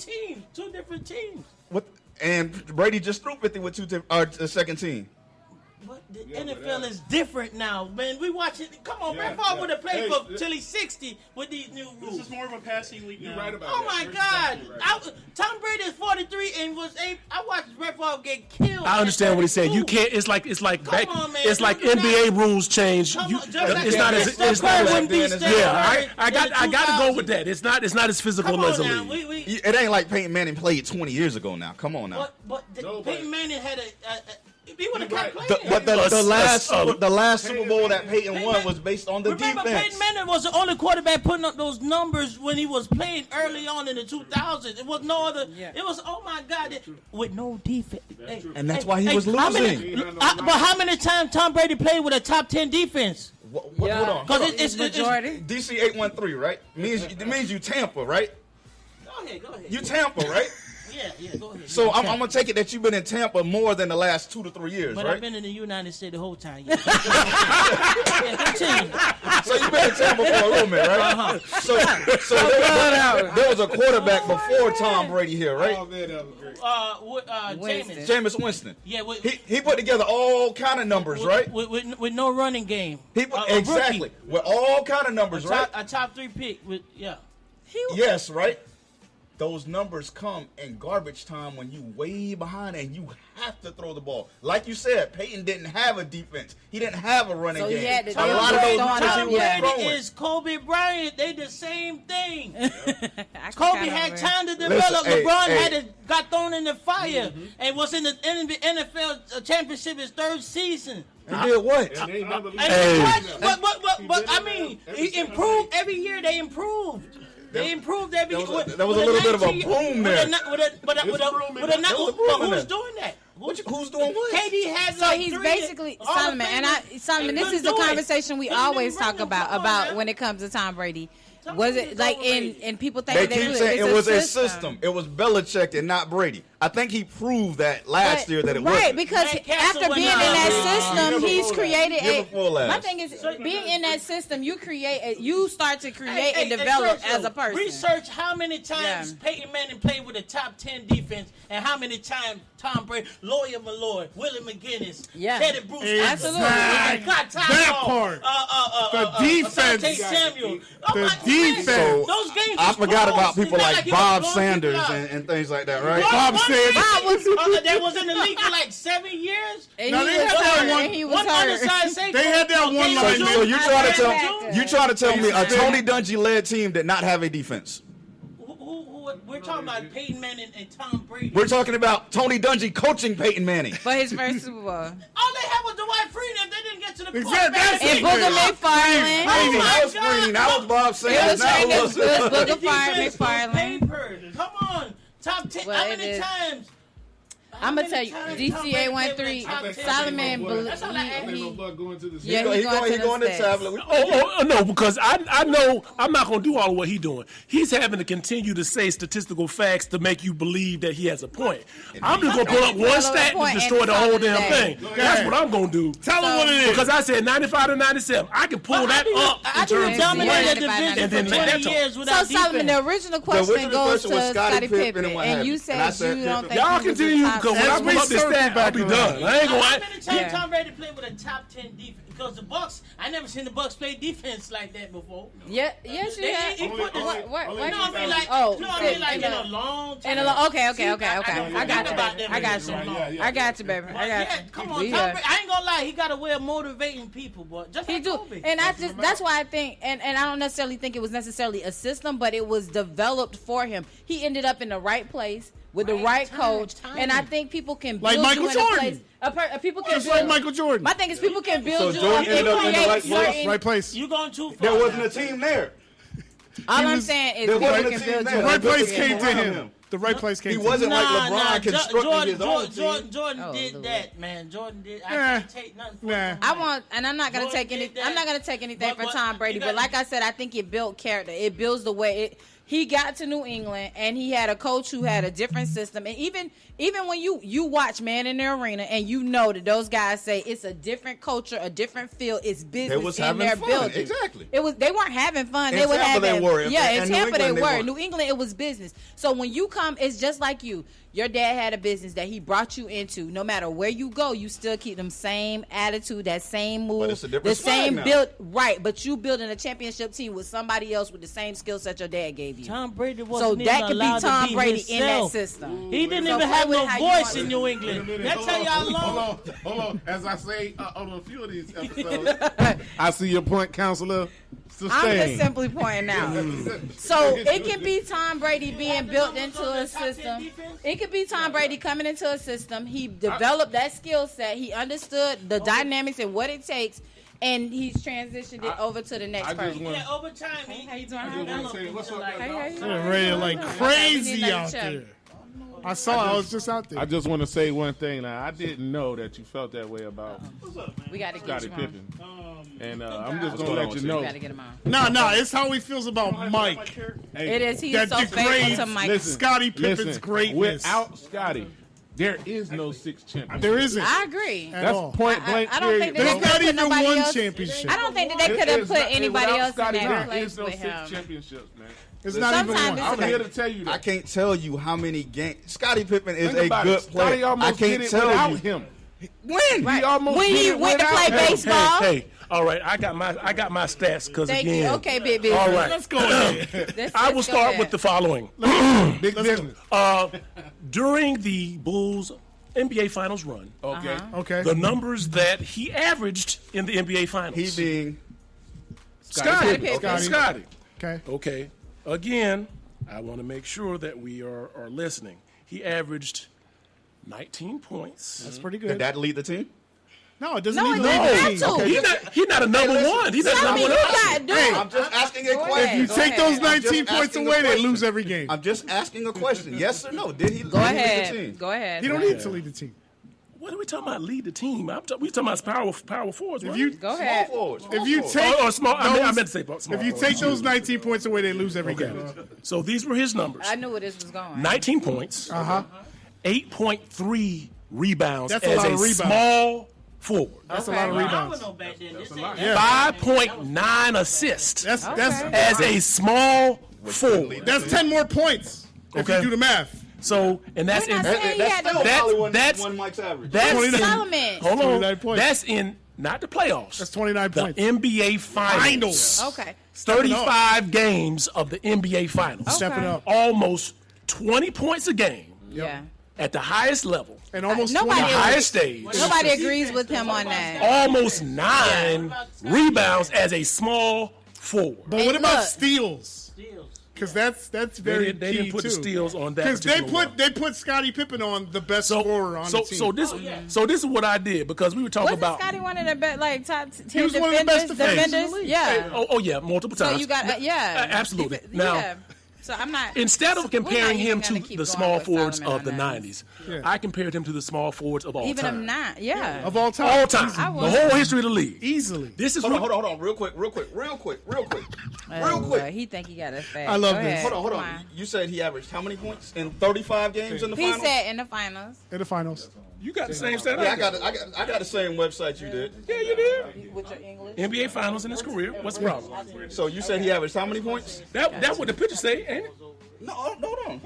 different teams. What? And Brady just threw 50 with the second team. But the Yeah, but NFL is different now, man. We watch it. Come on, Brett Favre would have played for till he's 60 with these new rules. This is more of a passing league now. You're right about Oh that. my You're God! exactly right. Tom Brady is 43 and I watched Brett Favre get killed. I understand what he's saying. You 32. can't. It's like Come back. on, man. It's like You're NBA rules change. Come You, on, just like it's not as. Steph It's not Curry as. wouldn't be Steph Yeah, Curry I in got the to go 2000s. with that. It's not as physical Come on as a now. league. It ain't like Peyton Manning played 20 years ago now. Come on now. But No, but- Peyton Manning had would have kept playing. But the last Super Bowl that Peyton won was based on the Remember, defense. Peyton Manning was the only quarterback putting up those numbers when he was playing early on in the 2000s. It was no other. Yeah. It was, oh my God, with no defense. And that's why he was How many, losing. but how many times Tom Brady played with a top 10 defense? Hold on. Because it's majority. DC 813, right? It means you Tampa, right? Go ahead. You Tampa, right? Yeah, go ahead. So I'm gonna take it that you've been in Tampa more than the last 2 to 3 years, But right? I've been in the United States the whole time. Yeah. Continue. So you've been in Tampa for a little minute, right? So there was a quarterback before Tom Brady here, right? Oh man, that was great. Jameis. Jameis Winston. Yeah, He put together all kind of numbers, right? With no running game. He put, A exactly rookie. with all kind of numbers, right? A top 3 pick. Yes, right. Those numbers come in garbage time when you way behind and you have to throw the ball. Like you said, Peyton didn't have a defense. He didn't have a running So he game. had to A lot of throw those on numbers him. he was Yeah. throwing. Is Kobe Bryant. They the same thing. I Kobe kinda had remember. time to develop. Listen, LeBron hey. got thrown in the fire and was in the NFL championship his 3rd season. He did what? And they ain't never lose. And but I mean, he improved every year. They improved. They improved every year. There was a little bit of a boom there. Who's doing that? Who's doing what? KD has So like he's 3 basically Hall of Solomon, Famers Solomon. This couldn't is the do it. conversation we Couldn't always even run talk them. about Come on, man. when it comes to Tom Brady. Tom Was Brady's it like overrated. and people They think keep saying it was a system. It was Belichick and not Brady. I think he proved that last year that it right, wasn't. because Matt Castle after being in went out. that system, Never he's full created Never full my last. thing is being in that system, you start to create and Hey, develop Churchill, as a person. Research how many times Peyton Manning played with a top 10 defense and how many times Tom Brady, Lawyer Malloy, Willie McGinnis, Teddy Bruce, Absolutely. That part. The defense. Asante Samuel. The defense. Those games I was forgot close. about people It's not like he was Bob blowing Sanders people out. and things like that, right? Bob Sanders. That was in the league for like 7 years. And Now, he they was had that hurt. one- And he was One hurt. undersized safety. They had that one So- line, So man. you trying to tell me a Tony Dungy led team did not have a defense? We're talking about Peyton Manning and Tom Brady. We're talking about Tony Dungy coaching Peyton Manning. For his first Super Bowl. All they had was Dwight Freeney. If they didn't get to the Exactly, that's And it. Booger McFarland. Oh, my That was God. Freeney. That was Bob It Sanders. was That Freeney. was It was Booger The defense was McFarland. papered. Come on. Top 10. Well, how it many is. times? I'm gonna tell you, DCA13, Solomon, That's all I asked. Ain't no blood going to the Yeah, He he going to going the to stats. tablet. No, because I know I'm not going to do all of what he's doing. He's having to continue to say statistical facts to make you believe that he has a point. I'm just going to pull up one stat to destroy the whole damn thing. That's what I'm going to do. Tell him what it is. Because I said 95 to 97. I can pull that up I in terms didn't of dominate weight. the division And then for let that 20 talk. years So without Solomon, the defense. original question original goes question was to Scottie Scottie Pippen Pippen, and what and have you you. said And I said you don't Pippen. think Y'all he was a continue, top because when I seven. pull up this stat, I'll be done. I ain't going How to... many times Yeah. Tom Brady played with a top 10 defense? Because the Bucks, I never seen the Bucks play defense like that before. Yeah, yes, you have. He put this. What? No, I mean like, Oh, no, I mean like in in a- a long time. And okay. I got I you, don't baby. about them I got niggas you. right now. I got you, baby. I got Yeah, you. come on, We Tom here. Brady. I ain't gonna lie, he got a way of motivating people, boy. Just He like do, Kobe. and that's why I think, and I don't necessarily think it was necessarily a system, but it was developed for him. He ended up in the right place with the Right right time, coach, timing. and I think people can Like build Michael you in Jordan. a place. People can Just build. like Michael Jordan. My thing is, people can build So you. Jordan and ended up in the create right place? certain- Right place. You going too far. There wasn't now. a team there. All He I'm was- saying is there people wasn't a can team build there. you. The right place Right came to around him. him. The right place came He to him. wasn't like LeBron constructing his own team. Jordan Oh, did Lord. that, man. Jordan did. I Nah. can't take nothing from Nah. him. I want, and I'm not gonna Jordan take any. did that. I'm not gonna take anything But for Tom Brady. you But gotta- like I said, I think it built character. It builds the way he got to New England, and he had a coach who had a different system. And even when you watch Man in the Arena, and you know that those guys say it's a different culture, a different feel. It's business was in having their fun. building. Exactly. It was. They weren't having fun. In They were Tampa having. they were. Yeah, in And New Tampa they England they were. weren't. New England, it was business. So when you come, it's just like you. Your dad had a business that he brought you into. No matter where you go, you still keep them same attitude, that same move, But it's a different the swag same now. build. Right, but you building a championship team with somebody else with the same skill set your dad gave you. Tom Brady So wasn't that even could be allowed Tom to be Brady in that himself. system. He didn't So even play have with no how you voice want in it. New Wait a England. minute, That's how y'all long. Hold on. As I say on a few of these episodes, I see your point, counselor. I'm just simply pointing out. So it can be Tom Brady being built into a system. It could be Tom Brady coming into a system. He developed that skill set. He understood the dynamics and what it takes, and he's transitioned it over to the next person. Over time, How you doing? I just want to say, what's up, Hey, They're ready like crazy out there. I was just out there. I just want to say one thing. Now, I didn't know that you felt that way about We got to get Scottie you on. Pippen. And I'm just going to let you We know. got to get him on. No, it's how he feels about Mike. It is. He That is so faithful degrades to Mike. Scottie Pippen's greatness. Without Scottie, there is no sixth championship. There isn't. I agree. At That's all. point blank. I don't think period. that There's they not could put even nobody one else. championship. I don't think that they could have put anybody else in Scottie, that there place is no with six him. championships, man. It's not even Sometimes one. it's I'm here to tell you that. I can't tell you how many games. Scottie Pippen is Think a about good it. Scottie player. I almost can't did it tell without you. him. When? Right. almost When did he it went to play without him. baseball. Hey, all right. I got my stats because Thank again. you. Okay, big business. All right. Let's go ahead. I will start with the following. Big business. During the Bulls NBA Finals run, Okay. Okay. the numbers that he averaged in the NBA Finals. He being Scottie. Pippen. Okay, Scottie. Okay. Okay. Again, I want to make sure that we are listening. He averaged 19 points. That's pretty did good. that lead the team? No, it doesn't No, need it to doesn't lead have the team. to. He's not a number listen. one. He's not Tell number me one. you got do it. I'm just asking a Go question. ahead. You take those ahead. 19 just points asking a away, they question. lose every game. I'm just asking a question. Yes or no? Did he Go lead the ahead. team? Go ahead. You don't need to lead the team. What are we talking about? Lead the team. We talking about power forwards. If right? you Go Small ahead. forwards. if you Small take or small. I meant to say small. if you take those 19 points away, they lose every game. So these were his numbers: I knew where this was going. 19 points, 8.3 rebounds That's a as lot a of rebounds. small forward, That's a lot of Okay. rebounds. 5.9 assists That's as a small forward. that's 10 more points if Okay. you do the math. So, and that's We're in not saying he That's had still to. probably that's- one Mike's average. that's 29. Solomon. hold 29 on. points. That's in not the playoffs. That's 29 the points. NBA Finals. Okay. 35 games of the NBA Finals. Stepping up. Almost 20 points a game Yeah. at the highest level, And almost Nobody the 20. else- highest stage. Nobody agrees with him on that. Almost 9 rebounds as a small forward. But what And about look. steals? Because that's very They key didn't put too. the steals on that. Because they particular put Scottie Pippen on the best scorer on the team. so this is what I did because we were talking Wasn't about. Scotty one of the best, like top 10 was one of the best defenders? defenders. Yeah. Oh yeah, multiple So times. you got yeah. Absolutely. If it- Now, yeah. So I'm not. instead of we're not comparing even him to gonna keep the going small with forwards Solomon of the on that. 90s, Yeah. I compared him to the small forwards of all Even time. of not. Yeah. of all time. All time. I The was- whole history of the league. Easily. This is Hold on, what hold on, real quick. Oh, Real quick. Lord, he think he got it fast. I love Go this. ahead. Hold on. Come You said he averaged how many points in 35 games in the He finals? said in the finals. In the finals. you got the same stat. Yeah, I got the same website you did. Yeah, you did. With your English. NBA Finals in his career. What's the problem? So you said he averaged how many points? That's what the picture say, ain't it? No, hold on.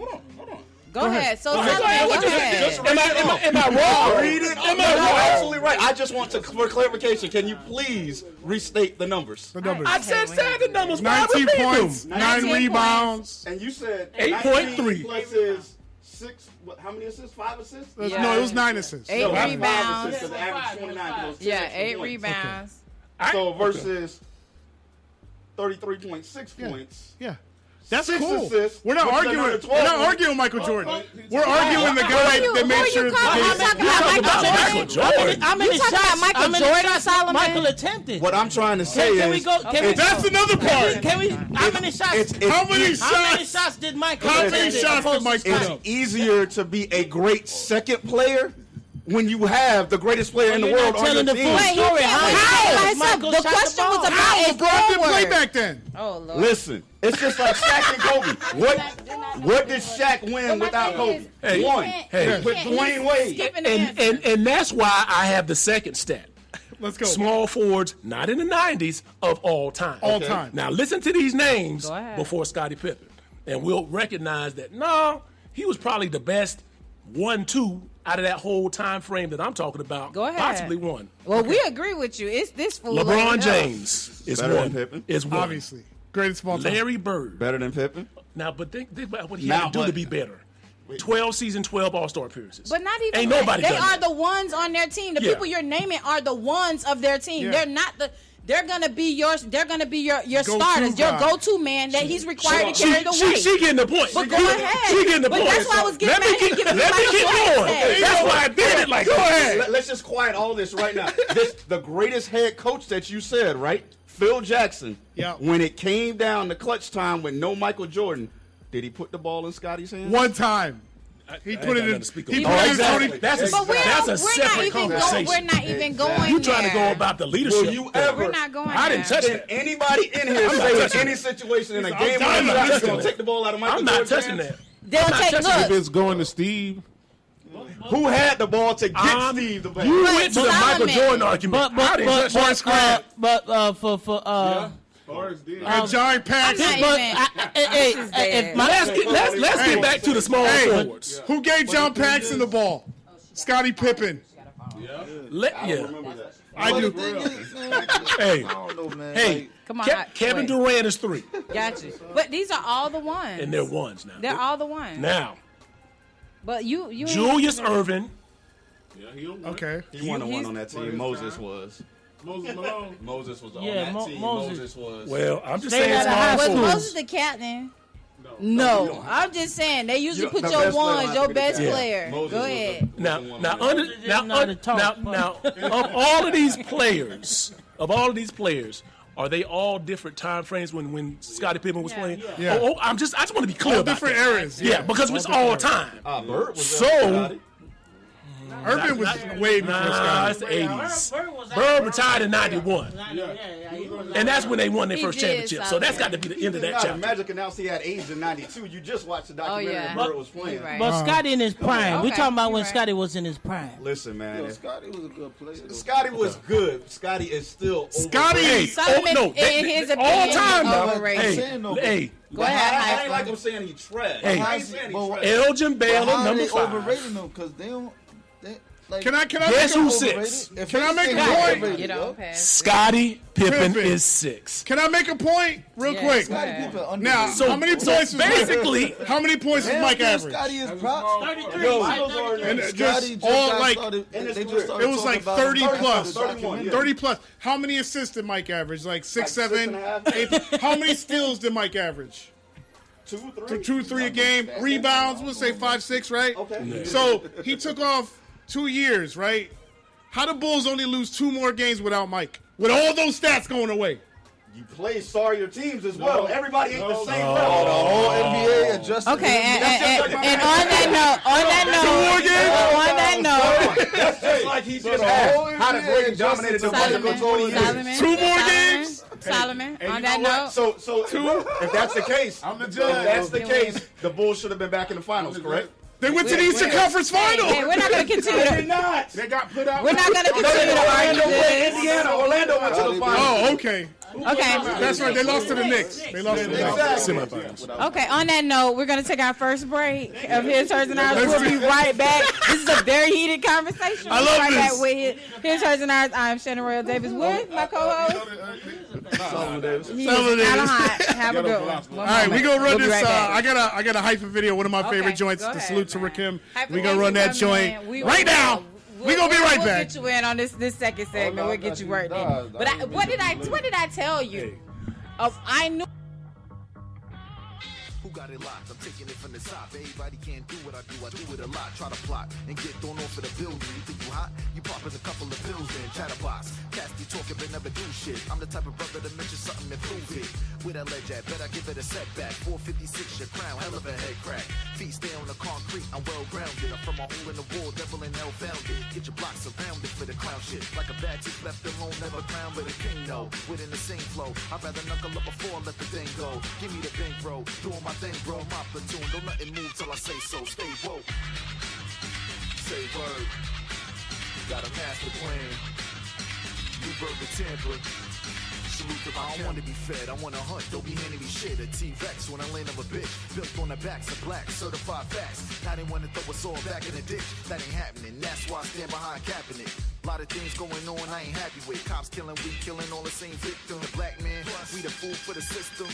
Go ahead. So ahead. Solomon, Go go ahead. ahead. Am I wrong? Read it. Am You're I wrong? absolutely right. I just want to, for clarification, can you please restate the numbers? The numbers. I said the numbers. Why 19 repeat them? points, 9 19 rebounds. And you said 8.3. 19 plus his 6. How many assists? 5 assists? Yeah. No, it was 9 assists. 8 No, that's 5 rebounds. assists because the average 29 goes 10 Yeah, extra 8 points. rebounds. So versus 33.6 Yeah. points. Yeah. That's 6 cool. assists, We're not which is arguing. another We're 12 not points. arguing Michael Jordan. We're arguing the guy that made sure the I'm game. talking about Michael Michael Jordan. Jordan. I'm in You the talking about shots. Michael I'm in the Jordan, shots Solomon? Michael attempted. What I'm trying to say Can we is, go? Can we? That's another part. Can we? How many shots? it's How many How many shots? shots did Michael? How many attempt shots did opposed to Mike Scottie? put up? it's easier to be a great second player when you have the greatest player in the You're world not on your telling the team. full Wait, he story. can't How play many by times himself. Michael The shot question was ball? about How his LeBron didn't play forward. back then. Oh Lord. Listen, it's just like Shaq and Kobe. What did Shaq win my without thing Kobe? is, Hey, he One. can't- Hey. he With can't- Dwayne he's Wade. skipping the answer. And that's why I have the second stat. Let's go. Small forwards, not in the 90s, of all time. All Okay. time. Now listen to these names Go ahead. before Scottie Pippen, and we'll recognize that no, he was probably the best 1-2 out of that whole time frame that I'm talking about. Go ahead. Possibly one. Well, we agree with you. It's this fool. LeBron like, no. James is Better than one. Pippen. Is one. Obviously. Greatest of all time. Larry Bird. Better than Pippen? Now, but think about what he Now, had to do but- to be better. 12 season, 12 All-Star appearances. But not even Ain't that. nobody They done are that. the ones on their team. The Yeah. people you're naming are the ones of their team. Yeah. They're not the. they're gonna be your Go-to starters, your guy. go-to man that he's required to carry the weight. She getting the point. But go ahead. She getting the But point. that's why I was getting mad. Let me keep going. That's why I did it like that. Let's just quiet all this right now. The greatest head coach that you said, right? Phil Jackson. Yeah. When it came down to clutch time with no Michael Jordan, did he put the ball in Scotty's hands? One time. He put it in. He put Oh, it in exactly. 40. That's But a we're separate not even conversation. we're not even going You trying to there. go about the leadership? Will you ever? We're not going I didn't there. touch Did that. anybody in here I'm not say in touching any it. situation in a I'm game not where touching Scotty's it. going to take the ball out of Michael I'm not Jordan's touching hands? that. They'll take touching If look. it's going to Steve, Who had the ball to get Steve the ball? You went to the Michael Solomon. Jordan argument. But I didn't touch that. for Forrest did. Giant packs. I'm not but even- if my Let's get back to the small forwards. Who gave John Paxson the ball? Scottie Pippen. I do. Hey, I don't know, man. hey. Come on, Kevin wait. Durant is 3, Got you. But these are all the ones. and they're ones now. They're all the ones. Now, But you Julius Erving. Yeah, he don't Okay. He won the one on that team. Moses was. Moses Malone. Moses was on Yeah, that team. Moses. Moses was. Well, I'm just Stayed saying out of high small Was school. forwards. Moses the captain? you No, don't have I'm just saying they usually You put don't- your the best player ones, has your to be the best captain. player. Moses Go was ahead. Now, the one now, on under, that. now, know how to talk, now, of all of these players, are they all different time frames when Scottie Pippen was playing? Yeah. I just want to be clear All about different that. eras. Yeah, because it's all time. Bird was So- there, Scotty. Irvin was way before Nah, Scottie. it's the 80s. Bird retired in 91. And that's when they won their He first did, championship. So that's got to be the end of that Nah, the chapter. Magic announced he had AIDS in '92. You just watched the documentary yeah. that Bird was playing. You're right. But Scotty in his prime. We Okay, talking about you're when right. Scotty was in his prime. Listen, man. Yo, Scotty was a good player. though. Scotty was good. Scotty is still Scotty. overrated. Solomon, no, in his all opinion, time, is though. overrated. saying, though, Hey, Go ahead, I ain't Hype. like I'm saying he trash. Hey. I ain't saying he But- trash. Elgin But Baylor, how are number they 5. overrating them? Because they don't. Like, Can I Guess make who's a, 6? Can I make a point? Get on past. Scottie Pippen Pippen. is 6. Can I make a point real Yes, quick? go Scottie ahead. Pippen underrated. Now, So- how many so points was basically- How many points was Damn, Mike man, average? Scotty is props. 33. Yo, And Scotty just just all got like started. They just career. started it was talking like about 30 him plus, for the documentary. 30 plus. How many assists did Mike average? Like 6, Like 7, 6.5. 8. How many steals did Mike average? 2, 3. 2, 3 a game. Rebounds, we'll say 5, 6, right? Okay. So he took off 2 years, right? How the Bulls only lose 2 more games without Mike? With all those stats going away. You play sorrier teams as well. Everybody ain't the same The level. whole NBA adjusted. Okay, and on that note, That's just like he just the asked. whole How the NBA Greg dominated the adjusted Bulls to for 20 years. Solomon, 2 more Solomon, games? Solomon, And on you that know what? note, So if that's the case, I'm the if judge. that's the case, the Bulls should have been back in the finals, correct? They went to the Eastern Conference Final. hey, we're not going to continue to. not. They got put out. We're not going to continue to argue Orlando played this. Indiana. Orlando went to the finals. Oh, okay. Okay. That's right. They lost to the Knicks. They lost to the Knicks. Semifinals. Okay, on that note, we're going to take our first break of His, Hers, and Ours. We'll be right back. This is a very heated conversation. I We'll love be right this. back with His, Hers, and Ours. I'm Shannon Royal Davis with my co-host. Solomon Davis. He Solomon is Davis. kinda hot. Have a good one. All right, we gonna run We'll be this. right back. I got a hyphen video. One of my favorite Okay, joints. go To ahead, salute to man. Rakim. Hyper We gonna run that Coming joint in. We right will- now. We gonna be right we'll back. get you in on this second segment. We'll get you worked in. But what did I tell you? I knew. Who got it locked? I'm taking it from the top. Everybody can't do what I do it a lot. Try to plot and get thrown off of the building. You think you hot? You popping a couple of pills in chatterbox. Casty talking but never do shit. I'm the type of brother to mention something and prove it. Where that ledge at? Bet I give it a setback. 456 your crown, hell of a head crack. Feet stay on the concrete, I'm well grounded. I'm from a hole in the wall, devil in hell found it. Get your blocks surrounded for the clown shit. Like a bad chick left alone, never crowned with a king no. Within the same flow, I'd rather knuckle up before I let the thing go. Give me the bank, bro. Doing my thing, bro. My platoon, don't let it move till I say so. Stay woke. Say word. Got a master plan. New burger temper. Salute the I don't wanna be fed, I wanna hunt, don't be handing me shit. A T-Rex when I land of a bitch. Built on the backs of black, certified facts. Now they wanna throw us all back in the ditch. That ain't happening, that's why I stand behind capping it. Lot of things going on I ain't happy with. Cops killing, we killing, all the same victim. The black man, we the fool for the system.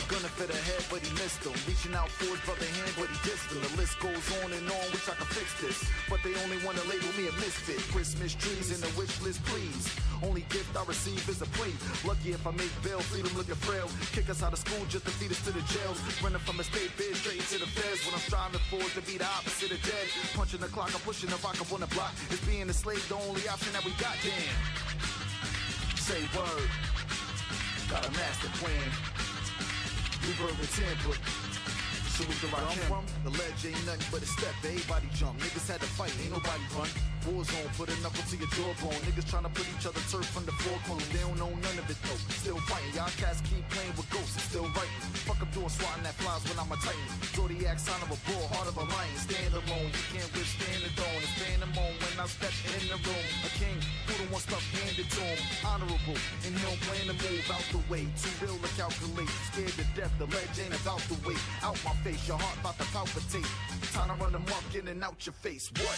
Gunning for the head, but he missed him. Reaching out for his brother hand, but he dissed him. The list goes on and on, wish I could fix this. But they only wanna label me a misfit. Christmas trees in the wish list, please. Only gift I receive is a plea. Lucky if I make bail, freedom looking frail. Kick us out of school just to feed us to the jails. Running from a state bid straight into the feds. When I'm striving forward to be the opposite of dead. Punching the clock, I'm pushing the rock up on the block. Is being a slave the only option that we got? Damn. Say word. Got a master plan. Newburgh and Tampa. Salute the rock from the ledge ain't nothing but a step. Everybody jump. Niggas had to fight, ain't nobody run. War zone, put a knuckle to your jawbone. Niggas tryna put each other turf from the four corners. They don't know none of it though. Still fighting. Y'all cats keep playing with ghosts. It's still writing. Fuck up doing swatting that flies when I'm a titan. Zodiac sign of a bull, heart of a lion. Stand alone. You can't withstand the dawn. It's pandemonium when I step in the room. A king who don't want stuff handed to him. Honorable, and he don't plan to move out the way. Too real to calculate. Scared to death. The ledge ain't about to wait. Out my face, your heart about to palpitate. Time to run them up, in and out your face. What?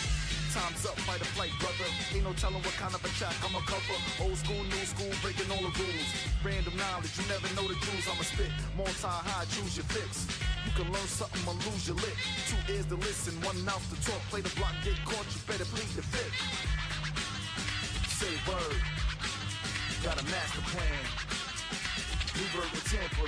Time's up, fight or flight, brother. Ain't no telling what kind of a track I'ma cover. Old school, new school, breaking all the rules. Random knowledge, you never know the truths. I'ma spit, multi-high, choose your fix. You can learn something or lose your lip. 2 ears to listen, 1 mouth to talk. Play the block, get caught, you better plead the fifth. Say word. Got a master plan. Newburgh and Tampa.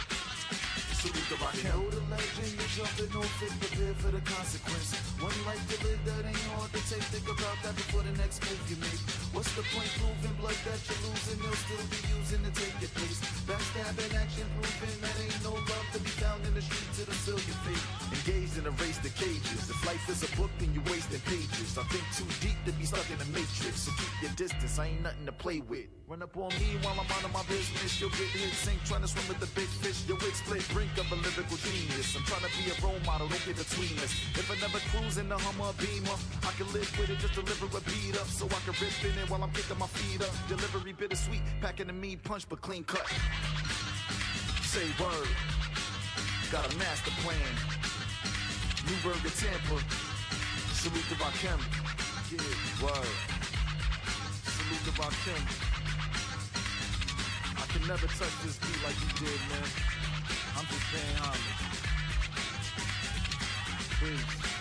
Salute the rock. You know the legend, you're jumping off it, prepare for the consequence. One life to live, that ain't hard to take. Think about that before the next move you make. What's the point proving blood that you're losing? They'll still be using to take your place. Backstabbing action proving that ain't no love to be found in the streets. It'll seal your fate. Engaged in a race to cages. If life is a book, then you're wasting pages. I think too deep to be stuck in the matrix. So keep your distance, I ain't nothing to play with. Run up on me while I'm out of my business. You'll get hit, sink, trying to swim with the big fish. Your wig split, brink of a lyrical genius. I'm trying to be a role model, don't get between us. If I never cruise in the Hummer Beamer, I can live with it, just deliver a beat up. So I can rip in it while I'm kicking my feet up. Delivery bittersweet, packing a mean punch but clean cut. Say word. Got a master plan. Newburgh and Tampa. Salute the Rakim. Yeah, word. Salute the Rakim. I can never touch this beat like you did, man. I'm just paying homage. Peace.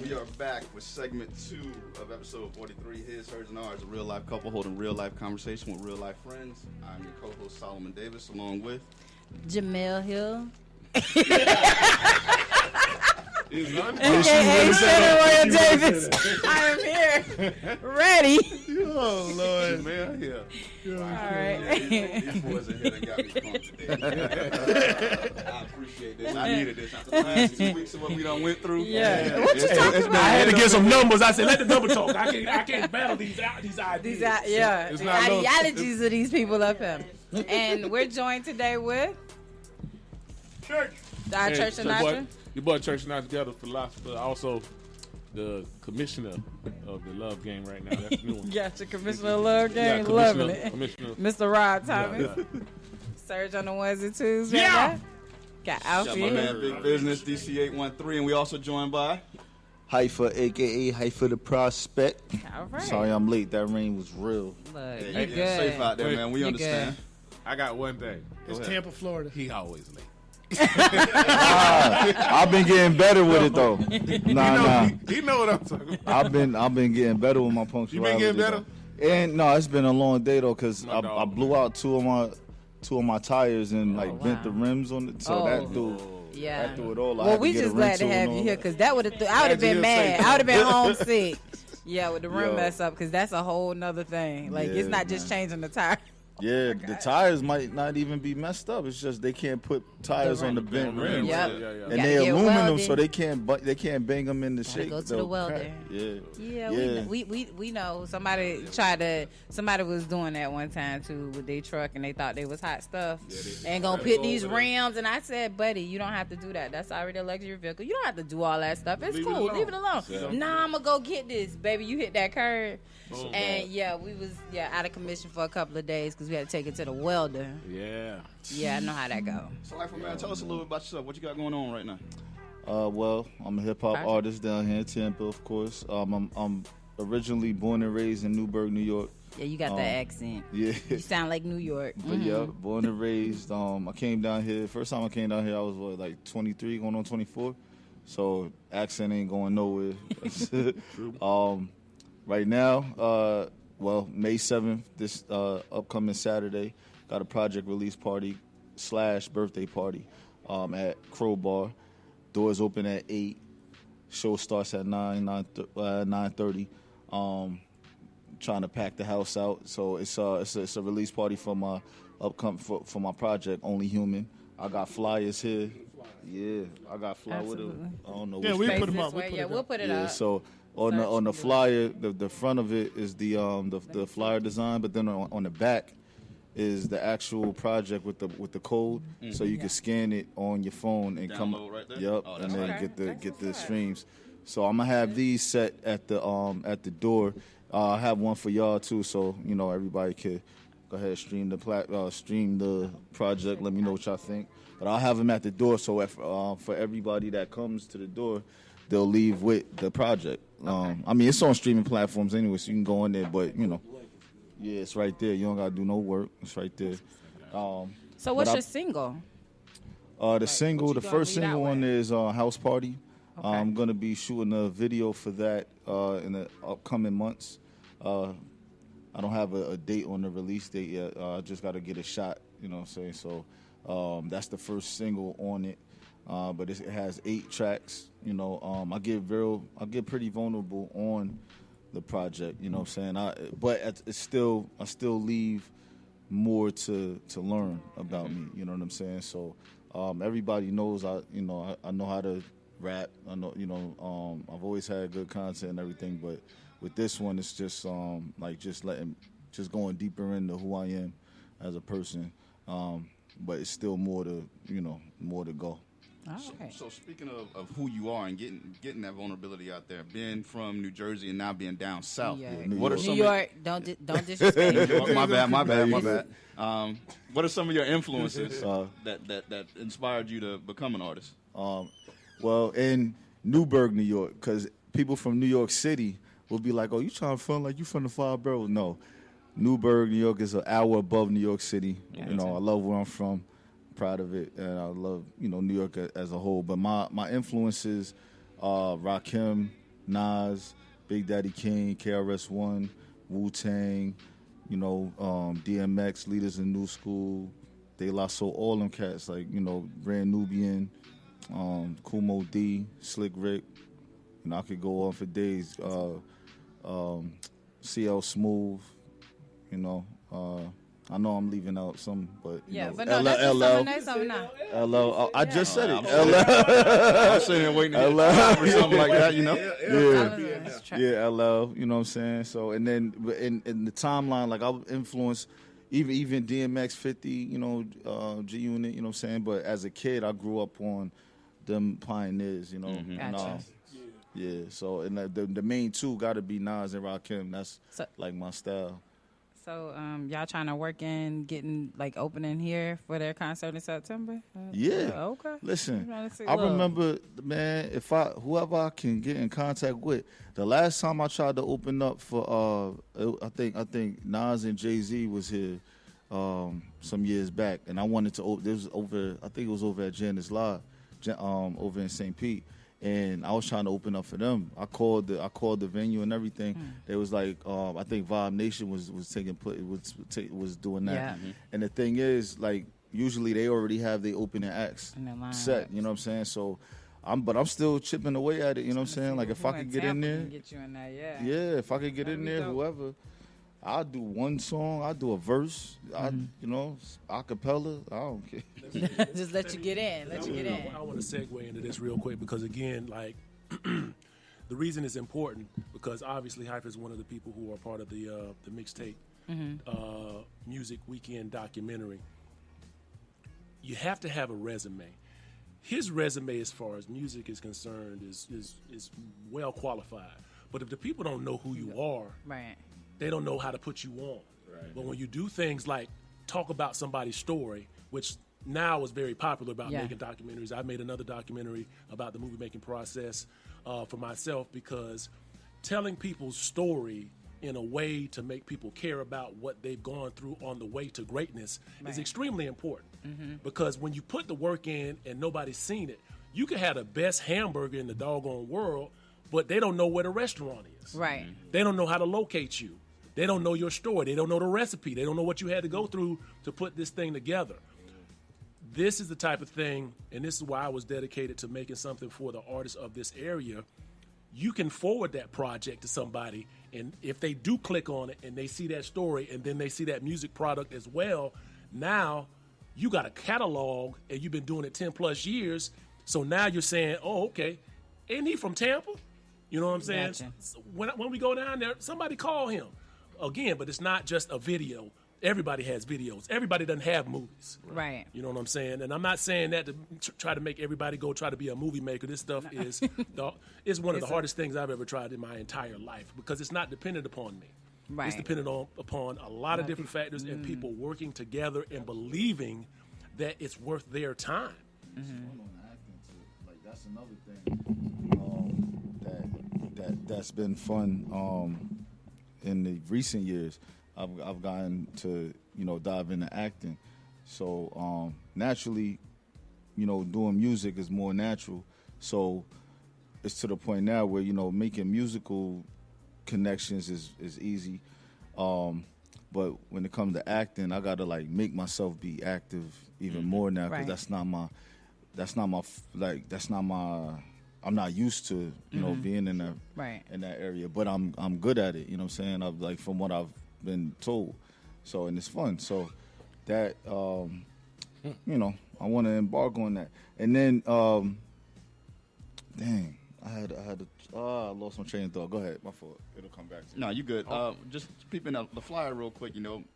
We are back with segment 2 of episode 43, His, Hers, and Ours, a real-life couple holding real-life conversation with real-life friends. I'm your co-host, Solomon Davis, along with... Jamel Hill. AKA Senator Davis. I am here, ready. Oh, Lord. Man, yeah. All right. These boys in here that got me pumped today. I appreciate this. I needed this after the last 2 weeks of what we done went through. Yeah. What you talking about? I had to get some numbers. I said, let the number talk. I can't battle these ideas. Yeah, It's the not no- ideologies of these people up here. And we're joined today with Church. our Hey, Church Sinatra. Your boy Church Sinatra together, philosopher, also the commissioner of the Love Game right now. That's the new one. Got your Commissioner of Love Yeah, Game, loving commissioner. it. Mr. Rod Thomas. Yeah. Surge on the ones and twos right Yeah. now. Got Got Alfie. my man Big Business, DC813, and we also joined by... Haifa, aka Haifa the Prospect. All right. Sorry I'm late. That rain was real. Look, Hey, you you good. safe out there, man. We You understand. I got one thing. It's ahead. Tampa, Florida. He always late. I've been getting better with it though. Nah. He know what I'm talking about. I've been getting better with my punctuality. getting better? though. And no, it's been a long day though, cause My I dog. blew out two of my tires and like bent the wow. rims on it. So Oh. that threw Yeah. that threw it all. I Well, had we get a just glad to rental have and you all here that. because that would have. I would have been you mad. safe. I would have been homesick. Yeah, with the rim Yo. mess up because that's a whole nother thing. Like it's Yeah, not just changing the tire. Yeah, the tires might not even be messed up. It's just they can't put tires on the bent rims. Yep. And Gotta they get aluminum, welded. so they can't bang them in the Gotta shape. go to the They'll welder. crack. Yeah. Yeah, we know somebody was doing that one time too with their truck and they thought they was hot stuff and gonna put these rims, and I said, buddy, you don't have to do that. That's already a luxury vehicle. You don't have to do all that stuff. It's cool. Leave it alone. Nah, I'm gonna go get this, baby. You hit that curve. And we was out of commission for a couple of days because we had to take it to the welder. Yeah. Yeah, I know how that go. So, like, man, tell us a little bit about yourself. What you got going on right now? Well, I'm a hip hop Gotcha. artist down here in Tampa, of course. I'm originally born and raised in Newburgh, New York. Yeah, you got that accent. Yeah. You sound like New York. But yeah, born and raised. I came down here. First time I came down here, I was like 23, going on 24. So accent ain't going nowhere. Right now, May 7th, this upcoming Saturday, got a project release party / birthday party at Crowbar. Doors open at 8. Show starts at 9:30. Trying to pack the house out. So it's a release party for my upcoming for my project Only Human. I got flyers here. Yeah, I got flyers. Absolutely. I don't know. Yeah, which we one. put them This up. way. We'll put it Yeah, up. so on the flyer, the front of it is the flyer design, but then on the back is the actual project with the code, so you can scan it on your phone and Download right there? Yep, Oh, and that's then okay. get the streams. So I'm gonna have these set at the door. I have one for y'all too, so everybody can go ahead and stream the project. Let me know what y'all think. But I'll have them at the door, so if, for everybody that comes to the door, they'll leave with the project. I mean, it's on streaming platforms anyway, so you can go in there. But yeah, it's right there. You don't gotta do no work. It's right there. So what's your single? The single, the gonna first lead out single one with? is House Party. Okay. I'm gonna be shooting a video for that in the upcoming months. I don't have a date on the release date yet. I just got to get a shot. You know what I'm saying? So that's the first single on it. But it has 8 tracks. I get pretty vulnerable on the project. You know what I'm saying? But I still leave more to learn about me. You know what I'm saying? So everybody knows I know how to rap. I know I've always had good content and everything. But with this one, it's just just going deeper into who I am as a person. But it's still more to go. Okay. So speaking of who you are and getting that vulnerability out there, being from New Jersey and now being down south, what are New some York, don't disrespect. my bad. What are some of your influences that inspired you to become an artist? Well, in Newburgh, New York, because people from New York City will be like, "Oh, you trying to front like you from the Five Boroughs?" No, Newburgh, New York is an hour above New York City. I love where I'm from, proud of it, and I love New York as a whole. But my influences are Rakim, Nas, Big Daddy Kane, KRS-One, Wu-Tang, DMX, Leaders in New School, De La Soul, all them cats like Brand Nubian, Kumo D, Slick Rick. I could go on for days. CL Smooth, I know I'm leaving out some, but but no, that's something LL. I just said it. I'm sitting here waiting to hear for something like that, Yeah, LL. You know what I'm saying? So, and then in the timeline, like I'll influence even DMX 50, G Unit. You know what I'm saying? But as a kid, I grew up on them pioneers. Gotcha. Yeah. So, and the main two got to be Nas and Rakim. That's like my style. So, y'all trying to work in getting opening here for their concert in September? Yeah. Okay. Listen, trying to see I love. remember, man, whoever I can get in contact with, the last time I tried to open up for, I think Nas and Jay-Z was here some years back, and I wanted to I think it was over at Janice Live, over in St. Pete. And I was trying to open up for them. I called the venue and everything. They was like, I think Vibe Nation was taking place, was doing that. Yeah. And the thing is, usually they already have their opening acts set. You know what I'm saying? So, I'm still chipping away at it. You know what I'm saying? Like if I could get in there, get you in there, yeah. If I could get That'd in be there, dope. whoever, I'll do one song. I'll do a verse. You know, a cappella. I don't care. Just let you get in. Let you get in. I want to segue into this real quick because, again, like, the reason it's important because obviously Hype is one of the people who are part of the mixtape music weekend documentary. You have to have a resume. His resume, as far as music is concerned, is well qualified. But if the people don't know who you are, Right. they don't know how to put you on. Right. But when you do things like talk about somebody's story, which now is very popular about making documentaries. I made another documentary about the movie making process for myself because telling people's story in a way to make people care about what they've gone through on the way to greatness is extremely important. Because when you put the work in and nobody's seen it, you can have the best hamburger in the doggone world, but they don't know where the restaurant is. Right. They don't know how to locate you. They don't know your story. They don't know the recipe. They don't know what you had to go through to put this thing together. This is the type of thing, and this is why I was dedicated to making something for the artists of this area. You can forward that project to somebody, and if they do click on it and they see that story and then they see that music product as well, now you got a catalog and you've been doing it 10 plus years. So now you're saying, oh, okay, ain't he from Tampa? You know what I'm saying? Gotcha. When we go down there, somebody call him. Again, but it's not just a video. Everybody has videos. Everybody doesn't have movies. Right. You know what I'm saying? And I'm not saying that to try to make everybody go try to be a movie maker. This stuff is one of the hardest things I've ever tried in my entire life because it's not dependent upon me. Right. It's dependent upon a lot of different factors and people working together and believing that it's worth their time. Like that's another thing that's been fun in the recent years. I've gotten to dive into acting, so naturally, doing music is more natural. So it's to the point now where making musical connections is easy, but when it comes to acting, I gotta make myself be active even more now because I'm not used to being in that area, but I'm good at it. You know what I'm saying? From what I've been told, and it's fun. So that I want to embark on that, and then I lost my train of thought. Go ahead, my fault. It'll come back to me. No, you good. Just peeping the flyer real quick.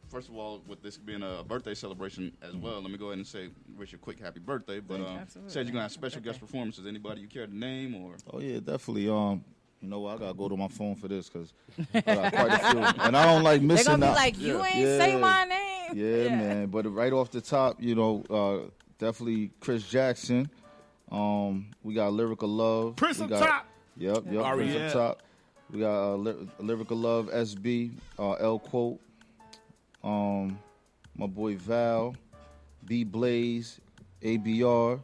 First of all, with this being a birthday celebration as well, let me go ahead and say wish you a quick happy birthday. But said you're gonna have special guest performances. Anybody you care to name or? Oh yeah, definitely. You know what? I gotta go to my phone for this because I got quite a few, and I don't like missing out. They're gonna be like, you ain't say my name. Yeah, man. But right off the top, definitely Chris Jackson. We got Lyrical Love. Prince up top. Yep. Prince up top. We got Lyrical Love, SB, L Quote. My boy Val, B Blaze, ABR.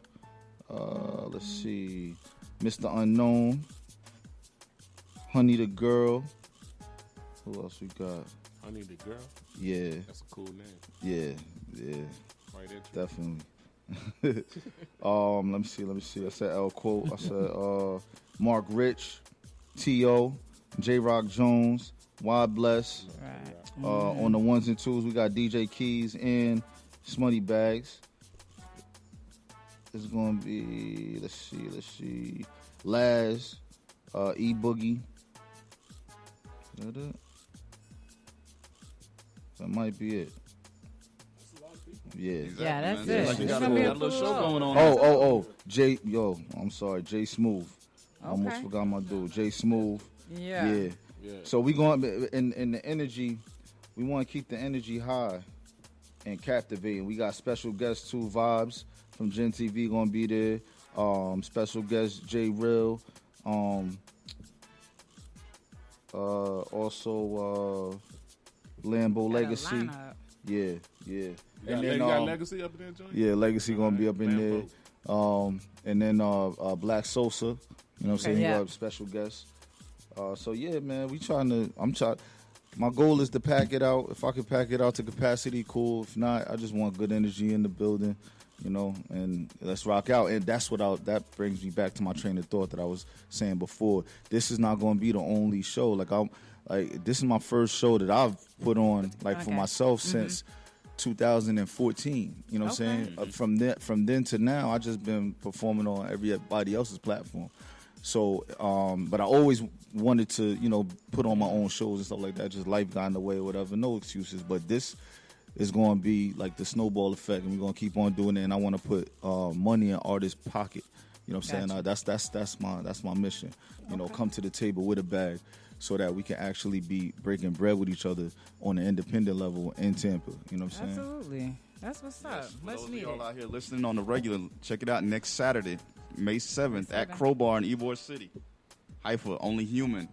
Let's see, Mr. Unknown. Honey the Girl. Who else we got? Honey the Girl? Yeah. That's a cool name. Yeah. Quite interesting. Definitely. Let me see. I said L Quote. I said Mark Rich, T.O., J Rock Jones, Y Bless. Right. On the ones and twos, we got DJ Keys and Smutty Bags. It's gonna be let's see. Laz, E Boogie. Is that it? That might be it. Yeah. Exactly, Yeah, that's man. it. Like you It's got a gonna be a little full show show. going on. Oh, I'm sorry, Jay Smooth. I almost Okay. forgot my dude, Jay Smooth. Yeah. So we going in the energy. We want to keep the energy high and captivating. We got special guest 2 Vibes from Gen TV gonna be there. Special guest J Real. Also Lambo Legacy. Lineup. Yeah. You And got, then you got Legacy up in there, joint? yeah, Legacy gonna be up in there. Lambo. And then Black Sosa, you know what I'm saying? yeah. He got a special guest. So yeah, man, my goal is to pack it out. If I could pack it out to capacity, cool. If not, I just want good energy in the building, and let's rock out. And that brings me back to my train of thought that I was saying before. This is not going to be the only show. like this is my first show that I've put on like for Okay. myself since 2014. You know what I'm saying? From then to now, I just been performing on everybody else's platform. So, but I always wanted to, you know, put on my own shows and stuff like that. Just life got in the way or whatever. No excuses. But this is going to be like the snowball effect, and we're going to keep on doing it. And I want to put money in artists' pocket. You know what I'm saying? That's my mission. You know, come to the table with a bag, so that we can actually be breaking bread with each other on an independent level in Tampa. You know what I'm saying? Absolutely. That's what's up. For Much those of needed. y'all out here listening on the regular, check it out next Saturday, May 7th at Crowbar in Ybor City. Haifa, Only Human.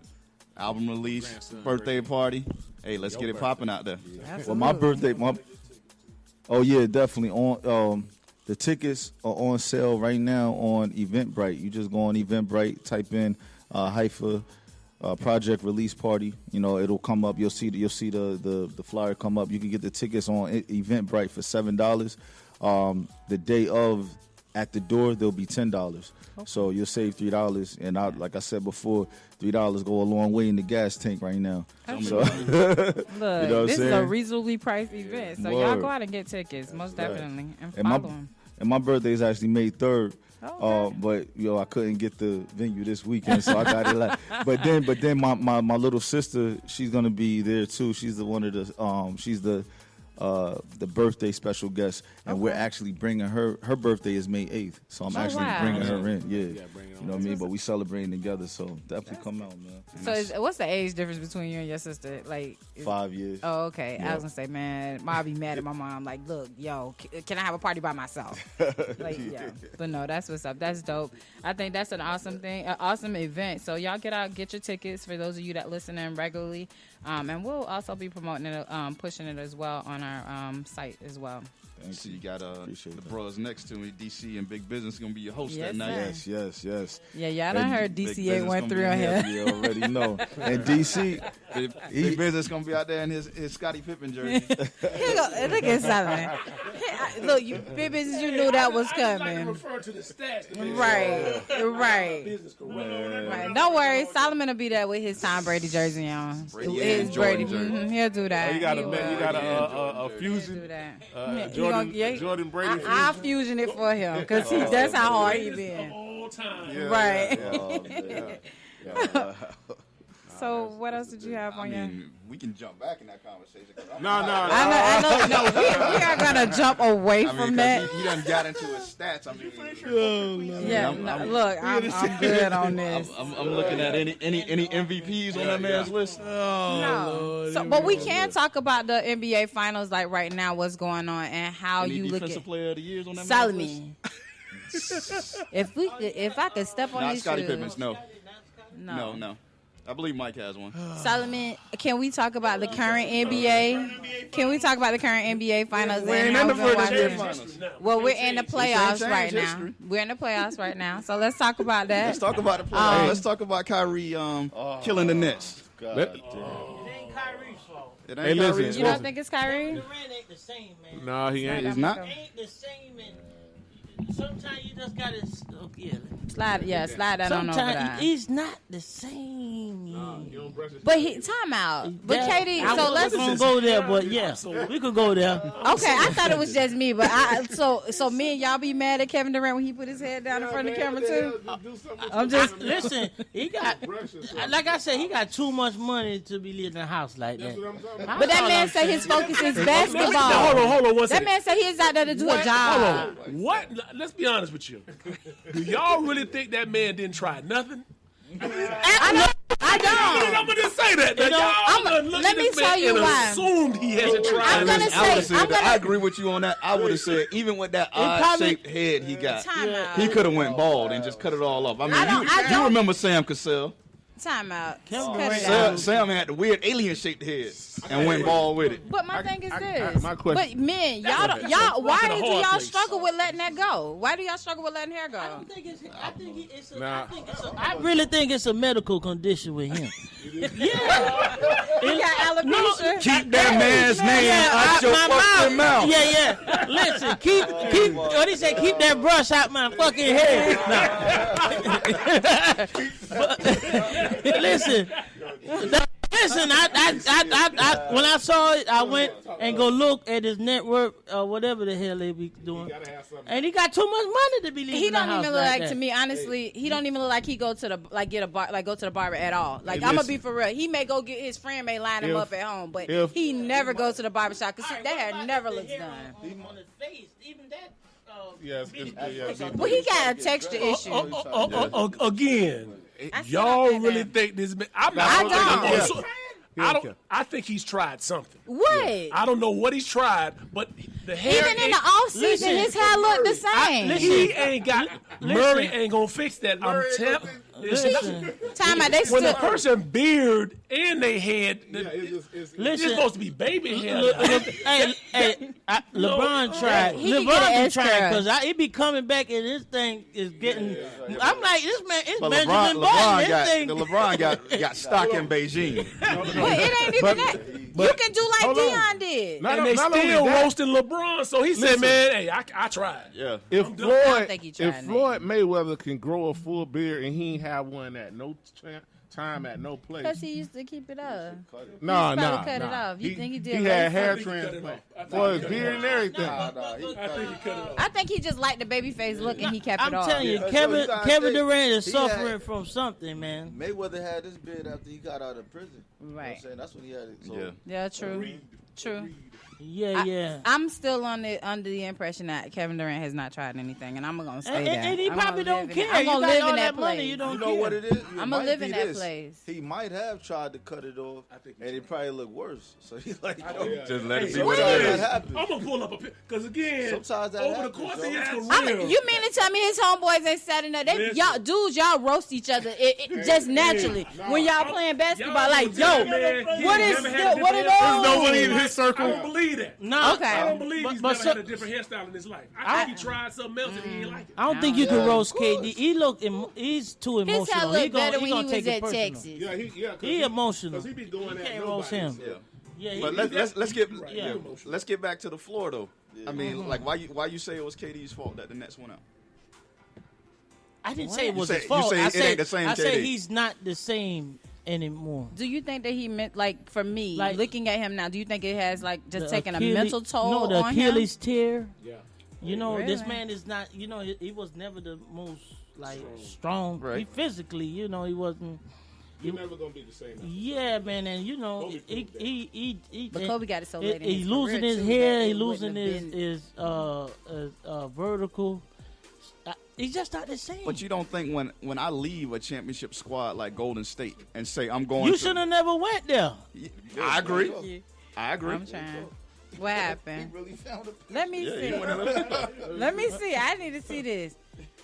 Album release, birthday party. Hey, let's get it popping out there. Well, my birthday, oh yeah, definitely on. The tickets are on sale right now on Eventbrite. You just go on Eventbrite, type in Haifa project release party. You know, it'll come up. You'll see the flyer come up. You can get the tickets on Eventbrite for $7. The day of, at the door, they'll be $10. So you'll save $3. And like I said before, $3 go a long way in the gas tank right now. So Look, what I'm this is a saying? reasonably priced event, so y'all Word. go out and get tickets, most definitely, and And follow them. and my birthday is actually May 3rd. Okay. But I couldn't get the venue this weekend, so I got it. But then my little sister, she's gonna be there too. She's she's the birthday special guest, and we're actually bringing her. Her birthday is May 8th, so I'm actually wow. bringing her in. Yeah, bring her you know what I mean. But we celebrating together, so definitely come out, man. So, what's the age difference between you and your sister? Like, 5 years. oh, okay. I Yeah. was gonna say, man, I'll be mad at my mom. Like, look, yo, can I have a party by myself? Like, yeah. But no, that's what's up. That's dope. I think that's an awesome thing, an awesome event. So y'all get out, get your tickets for those of you that listen in regularly, and we'll also be promoting it, pushing it as well on our site as well. So you got Appreciate the that. bros next to me, DC and Big Business gonna be your host Yes, that night. sir. Yes. Yeah, y'all done heard Big DC Business 813 gonna on be here. You already know. And DC, Big Business gonna be out there in his Scottie Pippen jersey. Here go, look at something. Look, you big business, you knew that was coming. refer to the stats. To make Right. business correct. Right. Don't worry, Solomon will be there with his Tom Brady jersey on. Brady His and Jordan Brady, jersey. he'll do that. You got He a will. a He'll fusion. do that. Jordan Brady fusion. I'll fusion it for him because that's how hard he been. All time. Right. yeah. So what else did you have I on your? mean, we can jump back in that conversation. 'Cause I'm- I know. No, we are gonna jump away I mean, from 'cause that. he done got into his stats. I mean, Yeah. Look, I'm good on this. I'm looking at any MVPs on that man's list. No. So, but we can talk about the NBA Finals, like right now, what's going on and how Any you look defensive at player of the years on that man's list? Solomon. If I could step on Not these Scottie shoes, Pippins. No. I believe Mike has one. Solomon, can we talk about the current NBA? Can we talk about the current NBA Finals? We ain't and in how the we're first watching? finals. Well, we're in the playoffs change right now. history. We're in the playoffs right now, so let's talk about that. Let's talk about the playoffs. Let's talk about Kyrie killing the Nets. God Let- damn. It ain't Kyrie's fault. It Hey, ain't listen, Kyrie's You fault. don't think it's Kyrie? Durant ain't the same, man. No, he ain't. He's not. It ain't the same, and sometimes you just gotta. Slide that on over Sometimes there. he's not the same. But time out. But That- Katie, I so was let's. gonna go there, but yeah, we could go there. Okay, I thought it was just me, but so me and y'all be mad at Kevin Durant when he put his head down in front of the camera too. I'm just Listen, he got, like I said, he got too much money to be living in a house like that. But that man said his focus is basketball. Hold on one That second. man said he's out there to do a Hold job. on. What? Let's be honest with you. Do y'all really think that man didn't try nothing? I don't. I'm gonna just say that. Now, know, y'all gonna look let at me this tell man you and why. assumed he hasn't tried. I'm gonna I would have say, said I'm that. I gonna agree with you on that. I would have said even with that odd-shaped head he got, time out. he could have went bald and just cut it all off. I mean, I you don't- remember Sam Cassell? Time out. Kevin Cut Durant- it out. Sam had the weird alien-shaped head and went bald with it. But my thing is this. my question- But men, y'all, why That's a do hard y'all place. struggle with letting that go? Why do y'all struggle with letting hair go? I really think it's a medical condition with him. He got alopecia. Keep that man's name out your fucking mouth. Yeah. Listen, keep. What he say? Keep that brush out my fucking head. No. But, listen, that's listen, I when I saw it, I went and go look at his network or whatever the hell they be doing, and he got too much money to be leaving He the don't house even look like that. to me, honestly. He don't even look like he go to the go to the barber at all. Like Hey, I'm gonna be listen. for real. He may go get his friend may line him If- up at home, but if- he never goes to the barber shop because All right, that what hair about never the looks hair done. on his face, even that. Yes, Well, he got a texture issue. Again, I still y'all don't really think think this man? I'm I not. don't. I don't. I think he's tried something. What? I don't know what he's tried, but the hair. Even in ain't- the off season, Listen, his hair look the same. he ain't got. Murray ain't gonna fix that. I'm telling. Listen, Time out, they When the still. person beard and they head, it's it's supposed to be baby hair. LeBron tried. He can get LeBron an be trying extra. because he be coming back and this thing is getting. I'm like, this man, it's But Benjamin LeBron Button. got This thing. the LeBron got stock in Beijing. But it ain't even that. You can do like hold on. Dion did. And they still roasting LeBron. So he said, "Man, hey, I tried." Yeah. If I Floyd, think he tried if that. Floyd Mayweather can grow a full beard and he ain't have one at no time at no place, Because he used to keep it up. no, probably no, cut it off. You think he did He right had hair first? transplant for his beard and everything. I think he just liked the baby face look and he kept I'm it off. telling you, Yeah. Kevin So you gotta Kevin think, Durant is he suffering had- from something, man. Mayweather had his beard after he got out of prison. You know what I'm Right. saying? That's when he had it. So Yeah. Yeah, true. True. Yeah. I'm still under the impression that Kevin Durant has not tried anything, and I'm gonna stay And, there. and he I'm probably gonna don't live in care. it. I'm You gonna got live all in that that money, place. you don't you know care. what it is? I'ma live in that place. He might have tried to cut it off, and it probably look worse. So he's like, Just let it be So what Sometimes it that is. happens. I'm gonna pull up a picture because again, Sometimes that over happens, the course yo. of his I'm, career, you mean to tell me his homeboys ain't setting up? They, Listen. y'all dudes, y'all roast each other just naturally when y'all playing basketball. Like, yo, what is what are There's those? nobody in his I circle. don't believe that. No, Okay. I don't believe he's but never so- had a different hairstyle in his life. I think he tried something else and he ain't like it. I don't think you Yeah, can of roast course. KD. He's too His hair emotional. looked better when he gonna was take it at personal. Texas. He emotional. Because he be doing You that. can't roast him. Yeah, But let's get back to the floor though. I mean, Mm-hmm. like why you say it was KD's fault that the Nets went out? I didn't say it You was say- his you fault. say I it said ain't the same I said KD. he's not the same anymore. Do you think that he meant like for me Like- looking at him now? Do you think it has like just The taking Achilles- a mental toll No, the on him? Achilles tear. Yeah. You know, this Really? man is not. You know, he was never the most like strong. Right. He physically, you know, he wasn't. You're never going to be the same. Yeah, man, and you know, Kobe proved that. he But Kobe got it so late in He his losing career, his too, hair. that He it losing wouldn't have his vertical. He's just not the same. But you don't think when I leave a championship squad like Golden State and say I'm going You to should have never went there. I agree. I agree. I'm trying. What happened? Really found a Let me see. You went in Let me see. I need to see this.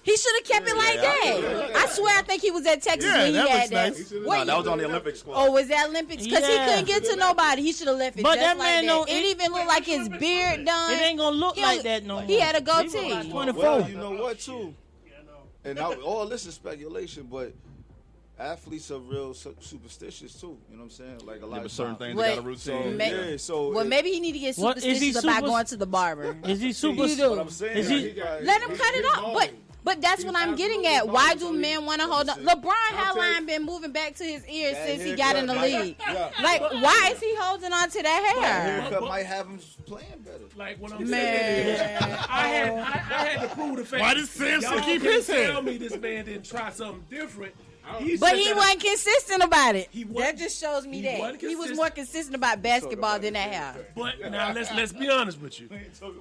He should have kept it like that. I swear, I think he was at Texas Yeah, when he that had looks that. nice. No, Wait, that was on the Olympic squad. oh, was that Olympics? Because he Yeah. couldn't get to nobody. He should have left it But just that like man that. don't- It even looked like his beard done. It ain't gonna look He like was- that no more. he had a goatee. He was like 24. Well, you know what, too? And all this is speculation, but athletes are real superstitious, too. You know what I'm saying? Like a lot Yeah, but of certain times. things they got a Wait, routine. ma- Yeah, so Well, it- maybe he need to get What, is he superstitious about super- going to the barber. Is he super? You do. What I'm saying, Is he- Let him cut it off. But that's what I'm getting at. Why do men want to hold on? LeBron hairline been moving back to his ears That since he got in the haircut, league. yeah. Like, why is he holding on to that hair? haircut might have him playing better. Like what I'm saying, Man. I had to prove the fact. Why does Samson y'all keep can't his hair? Tell me this man didn't try something different. But he wasn't consistent about it. He That wasn't- just shows me he that wasn't he was consistent. more consistent about basketball than that hair. But now let's be honest with you.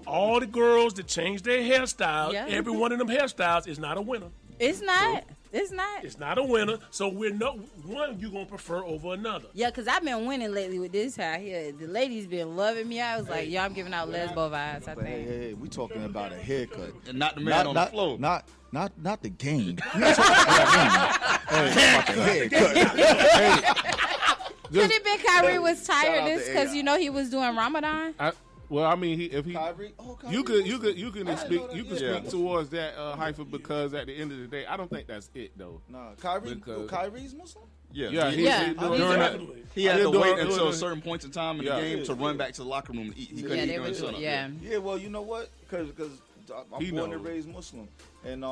All the girls that change their hairstyle, Yeah. every one of them hairstyles is not a winner. It's not. It's not. It's not a winner. So we're no one you gonna prefer over another. Yeah, because I've been winning lately with this hair here. The ladies been loving me. I was like, yo, I'm giving out lesbo vibes, I But hey, think. hey, we talking about a haircut. And not the man on the floor. Not the game. We talking about the haircut. Could it be Kyrie was Shout tired out this to because AI. you know he was doing Ramadan? Well, I mean, if he, Kyrie? Oh, Kyrie you could I speak, didn't know you that. could Yeah. speak towards that hyphen because at the end of the day, I don't think that's it though. Nah, Kyrie. Because- Kyrie's Muslim. Yeah, Yeah, he, Yeah. he Oh, doing he's that. Definitely. he had He to doing- wait doing- until certain points in time in Yeah. the game to run back to the locker room to eat. He couldn't Yeah, eat they during were. sunup. Yeah. Yeah, well, you know what? Because I'm He born knows. and raised Muslim, and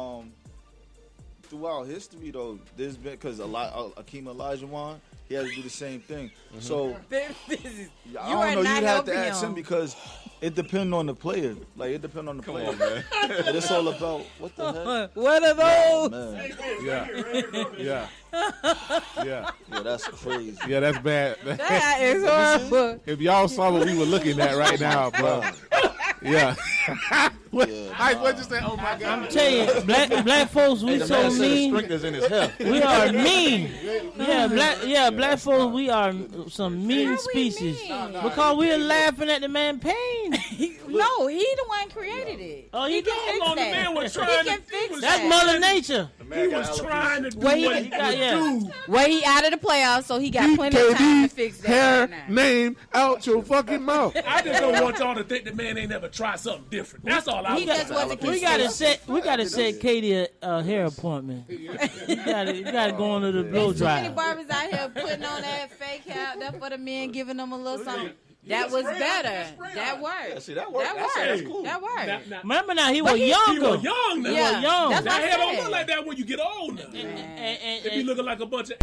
throughout history though, there's been because Akeem Olajuwon, he had to do the same thing. So I don't know. You'd have to ask him because it depends on the player. Like it depends on the player, man. But it's all about what the heck. What are those? Man. Yeah. Yeah, that's crazy. Yeah, that's bad. That is horrible. If y'all saw what we were looking at right now, bro. Yeah. What'd you say? Oh my God! I'm telling you, black folks, we so mean. Sprinklers in his hair. We are mean. Black folks, we are some mean species because we're laughing at the man pain. No, he the one created it. Oh, he can fix The that. man was He trying can to. fix That's that. Mother Nature. He was trying to do Well, what he he got- could yeah. do. Well, he out of the playoffs, so he got plenty of time to fix that. hair right now. name out your fucking mouth. I just don't want y'all to think the man ain't never tried something different. That's all I He was just wasn't We gotta set Katie a hair appointment. You gotta go under the blow There's too many dryer. barbers out here putting on that fake hair. That's for the men, giving them a little something. That was better. That worked. See, that worked. That That's worked. cool. That worked. Remember now, he was He younger. was young now. Yeah, young. that's That what I hair don't said. look like that when you get old now. It be looking like a bunch of.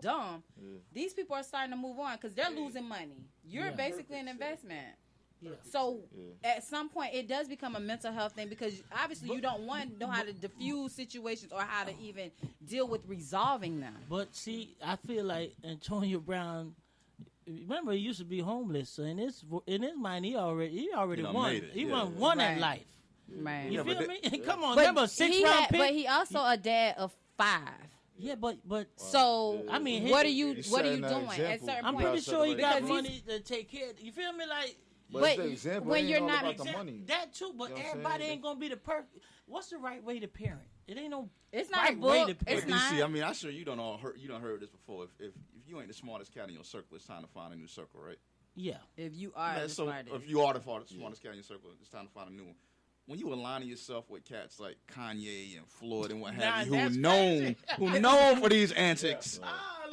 Dumb. These people are starting to move on because they're losing money. You're basically an investment. So at some point, it does become a mental health thing because obviously you don't know how to diffuse situations or how to even deal with resolving them. But see, I feel like Antonio Brown remember he used to be homeless. So in his mind, he already done won. made it, He yeah. won at Right. life. Man. You feel me? Come on, But remember he 6-round pick? but he also a dad of 5. Yeah, but So I mean, what are his- you he's what are you setting that doing at example. certain I'm points? pretty sure he got Because money to take care. You feel me? Like But it's the example. when It you're ain't all not about the money. that too, but You know what I'm everybody saying? ain't gonna be the perfect. What's the right way to parent? It ain't no. It's not right a way book. to parent. It's But DC, not. I mean, I'm sure you done heard this before. If you ain't the smartest cat in your circle, it's time to find a new circle, right? Yeah. If you are Man, the so smartest. if you are the smartest cat in your circle, it's time to find a new one. When you aligning yourself with cats like Kanye and Floyd and what have you, who known for these antics.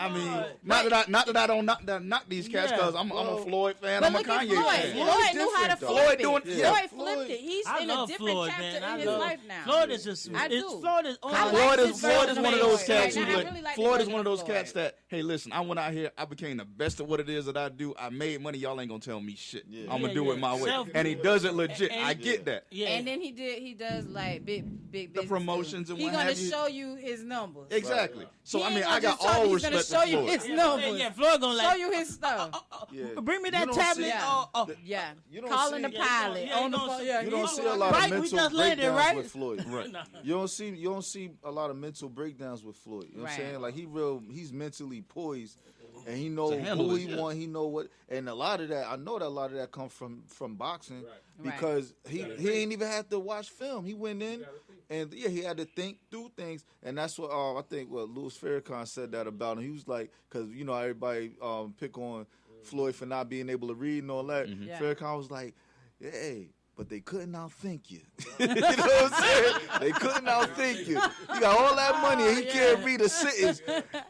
I mean, not that I don't knock these cats, because I'm a Floyd fan, But I'm a look at Kanye Floyd. fan. Floyd knew how to different, though. flip Floyd it. doing- yeah. Floyd flipped it. He's I in a love different Floyd, chapter man. in his life now. Floyd is just. I do. Floyd is. I like Floyd his is version one of of those Floyd. cats who, Right now, I like, really like the Floyd is version one of of those Floyd. cats that, hey, listen, I went out here, I became the best at what it is that I do. I made money, y'all ain't gonna tell me shit. Yeah. I'm gonna do Yeah, it my way, Self- and he does it legit. And- I get that. Yeah. And then he does like big The business promotions too. and He what gonna have you. show you his numbers. Exactly. So He I ain't mean, gonna I got just talk, all he's gonna respect show for you Floyd. his numbers. Yeah, Floyd gonna Show like. you his stuff. Yeah. Bring me that don't tablet. see- Yeah. You don't Calling see- the pilot Yeah, you on the don't phone. see- Yeah, You don't he- see a lot Right, of we mental just landed, breakdowns right? with Floyd. Right. You don't see a lot of mental breakdowns with Floyd. You know what I'm Right. saying? Like he's mentally poised, and he To know handle who it, he yeah. want. He know what, and a lot of that I know that a lot of that comes from boxing Right. because he ain't even had to watch film. He went in. And yeah, he had to think through things, and that's what I think. What Louis Farrakhan said that about him. He was like, because you know everybody pick on Floyd for not being able to read and all that. Yeah. Farrakhan was like, "Hey, but they couldn't outthink you." You know what I'm saying? They couldn't outthink you. You got all that money, and he can't read a sentence.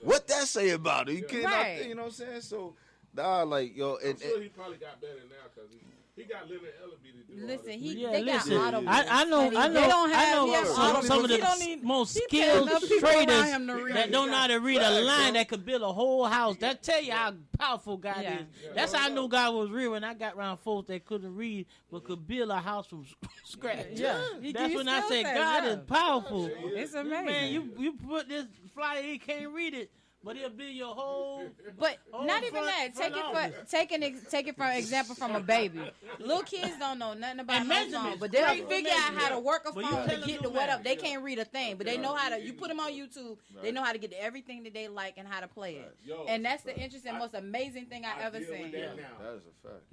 What that say about it? He can't. Right. You know what I'm saying? So, like yo, I'm and, sure he probably got better now because he got living Ellerby to do all Listen, this. Yeah, they listen. got auto. I know. They don't have- he has auto- some of he the don't need- most he skilled paying enough people around traders him to read. that don't know how to read a line that could build a whole house. That tell you how powerful God Yeah. is. That's how I knew God was real when I got around folks that couldn't read but could build a house from scratch. Yeah. He give That's you when I skill said sets, God yeah. is powerful. It's amazing. Man, you put this flyer, he can't read it, but he'll build your whole. But Oh, not even front- that. front office. Take it for example from a baby. Little kids don't know nothing about And no measurements, phone, but they'll great figure out how to work a But you phone tell to them get do to what math. up. They can't read a thing, but they know how to. You put them on YouTube, they know how to get to everything that they like and how to play it. Yo, And that's the interesting, most amazing thing I ever deal with seen. that now. that is a fact.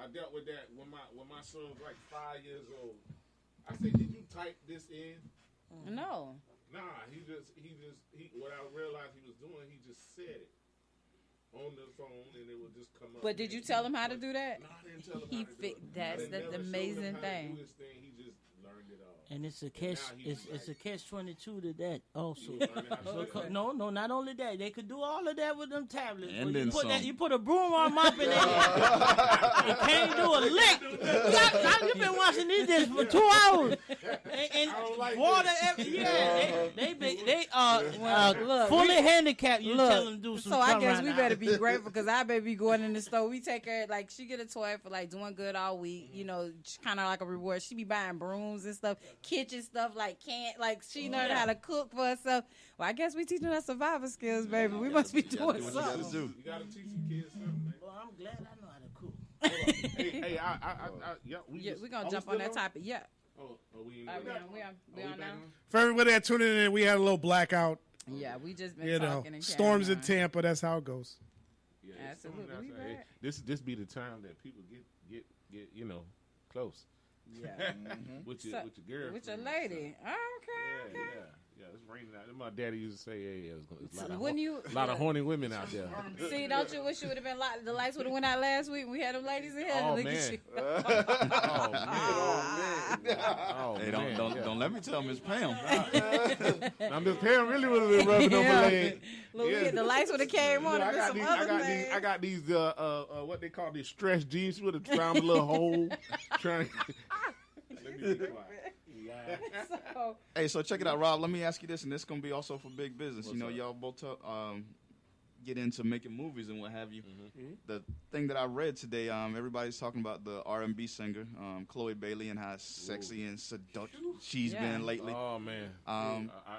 I dealt with that when my son was like 5 years old. I said, "Did you type this in?" No. Nah, he what I realized he was doing, he just said it on the phone and it would just come up. But did you tell him how to do that? No, I didn't tell him He how to do fi- it. that's I the never showed him amazing how to thing. do his thing. He just learned it all. And it's a catch. now he's It's a like- catch 22 to that also. Learning how to do it. No, not only that, they could do all of that with them tablets. And But then some. you put a broom or a mop in there, it can't do a lick. You've been watching these dishes for 2 hours, and don't like water. this. They Look, fully handicapped. You Look, tell them to do some. so I guess turnaround we now. better be grateful because I better be going in the store. We take her, like, she get a toy for, like, doing good all week, you know, kind of like a reward. She be buying brooms and stuff, kitchen stuff, like, she learned how to cook for herself. Well, I guess we teaching her survival skills, baby. We must be doing something. You gotta teach your kids something, man. Well, I'm glad I know how to cook. Hey, yeah, Yeah, we're going are to jump we on that still topic. Yeah. Oh, we ain't All right, doing we on now? For everybody that tuned in, we had a little blackout. Yeah, we just been You know, talking and storms in carrying on. Tampa. That's how it goes. Yeah, it's Absolutely, something we outside. back. This be the time that people get close Yeah. with your So, girl, with your lady. Oh, okay. Yeah, it's raining out. My daddy used to say, "Hey, it's a lot, When you- a lot of horny women out there." See, don't you wish you would have been the lights would have went out last week when we had them ladies in here? Oh, Look man. at you. Oh man! Oh Hey, man! don't let me tell Miss Pam. Now, Miss Pam really would have been rubbing on my leg. Look, Yeah. the lights would have came on. You know, and been some other things. I got these what they call these stretch jeans. She would have found a little hole. Trying. Let me be quiet. So, Hey, so check it out, Rob. Let me ask you this, and this is gonna be also for big business. You know, y'all both get into making movies and what have you. The thing that I read today, everybody's talking about the R&B singer, Chloe Bailey, and how sexy and seductive she's been lately. Oh man,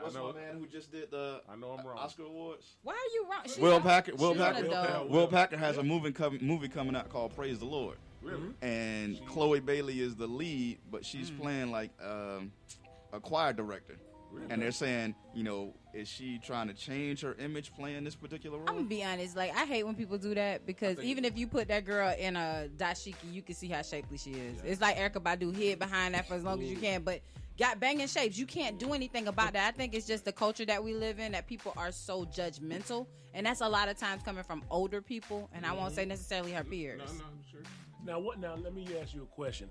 what's I know, my man who just did the I know I'm wrong. Oscar Awards? Why are you wrong? Will Packer. adult. Will Packer has a movie coming out called Praise the Lord. Really? And Chloe Bailey is the lead, but she's playing like a choir director. Really? And they're saying, you know, is she trying to change her image playing this particular role? I'm gonna be honest. Like, I hate when people do that because even if you put that girl in a dashiki, you can see how shapely she is. It's like Erykah Badu, hid behind that for as long as you can, but got banging shapes. You can't do anything about that. I think it's just the culture that we live in that people are so judgmental, and that's a lot of times coming from older people. And I won't say necessarily her peers. No, sure. Now what? Now let me ask you a question.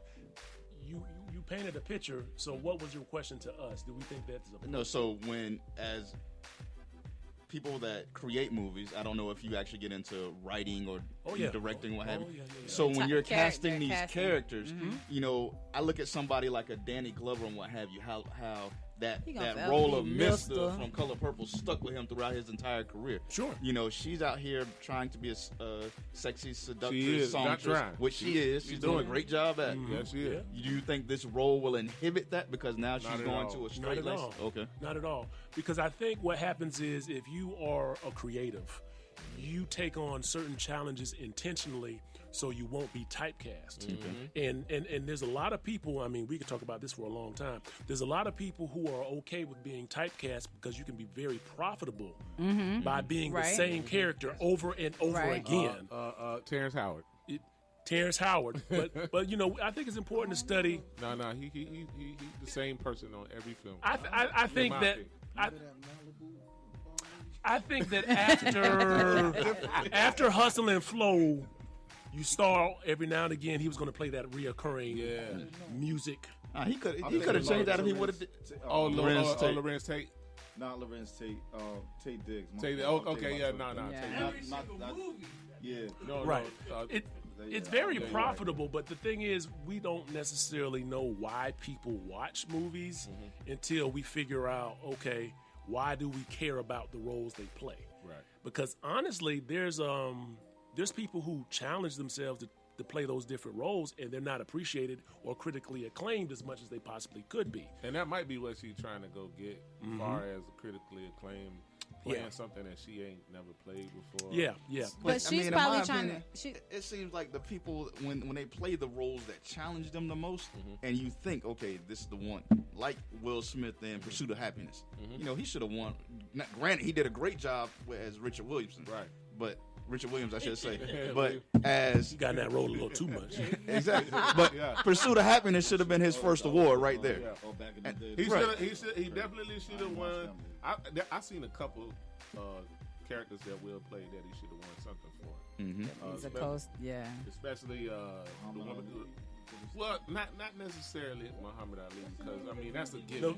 You painted a picture. So what was your question to us? Do we think that's a No. So when as people that create movies, I don't know if you actually get into writing or directing, what have you. So when you're casting these characters, you know, I look at somebody like a Danny Glover and what have you, how that role of Mister from Color Purple stuck with him throughout his entire career. Sure. You know, she's out here trying to be a sexy, seductive She is, not songstress, trying. which she is. She's doing a great job at. Yes, she is. Do you think this role will inhibit that because now she's going to a straight Not at laced? all. Okay. Not at all. Because I think what happens is if you are a creative, you take on certain challenges intentionally so you won't be typecast. And there's a lot of people, I mean, we could talk about this for a long time. There's a lot of people who are okay with being typecast because you can be very profitable by being the same character over and over again. Terrence Howard. Terrence Howard. But you know, I think it's important to study. No, he the same person on every film. I think that I think that after Hustle and Flow, you saw every now and again he was going to play that reoccurring music. He could have changed that if he would have. Lorenz Tate. Not Lorenz Tate. Tate Diggs. Tate. Okay, yeah, no. Yeah. No, right. No, it's very profitable, but the thing is, we don't necessarily know why people watch movies until we figure out, okay, why do we care about the roles they play? Right. Because honestly, there's people who challenge themselves to play those different roles, and they're not appreciated or critically acclaimed as much as they possibly could be. And that might be what she's trying to go get, as far as critically acclaimed. Playing something that she ain't never played before. Yeah. But she's probably trying to. It seems like the people when they play the roles that challenge them the most, and you think, okay, this is the one. Like Will Smith in Pursuit of Happiness. You know, he should have won. Granted, he did a great job as Richard Williamson. Right. But Richard Williams, I should say. But as he got in that role a little too much. Exactly. But Pursuit of Happiness should have been his first award right there. He definitely should have won. I seen a couple characters that Will played that he should have won something for. He's a coast, especially the woman. Well, not necessarily Muhammad Ali, because I mean that's a given.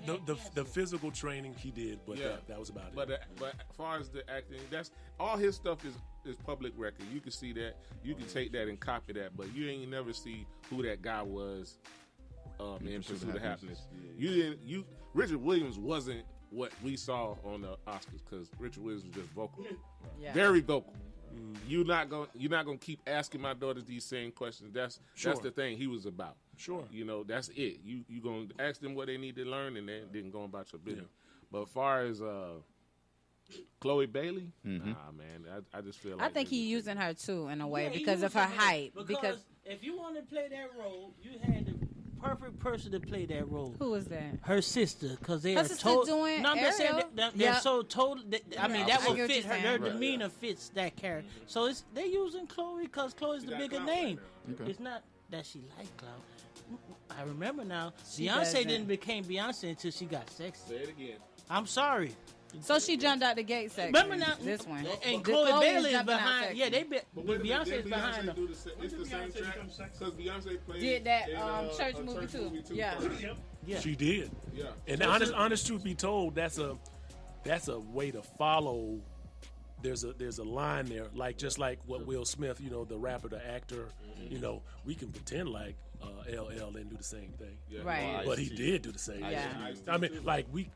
The physical training he did, but that was about it. But as far as the acting, that's all his stuff is public record. You can see that, you can take that and copy that, but you ain't never see who that guy was in Pursuit of Happiness. Richard Williams wasn't what we saw on the Oscars, because Richard Williams was just vocal, very vocal. You're not gonna keep asking my daughters these same questions. That's the thing he was about. Sure, you know that's it. You gonna ask them what they need to learn, and then go about your business. But as far as Chloe Bailey, nah, man, I just feel like I think he's using her too in a way because of her height. Because if you want to play that role, you had the perfect person to play that role. Who was that? Her sister, because they her are sister doing No, I'm just saying they're so total. I mean, that I would get what fit you're her. saying. Their demeanor fits that character. So they're using Chloe because Chloe's the bigger name. Okay. It's not that she liked Chloe. I remember now. She Beyonce doesn't. didn't become Beyonce until she got sexy. Say it again. I'm sorry. So she jumped out the gate section. Remember now, this one. And The Chloe Bailey is jumping out behind. section. Yeah, Beyonce Beyonce's behind them. It's the same track because Beyonce played Did that in, church movie too. Yeah. Yeah. She did. Yeah. And honest truth be told, that's a way to follow. There's a line there, just like what Will Smith, the rapper, the actor, we can pretend like LL didn't do the same thing. Yeah. Right. But he did do the same thing. Yeah. I mean, like we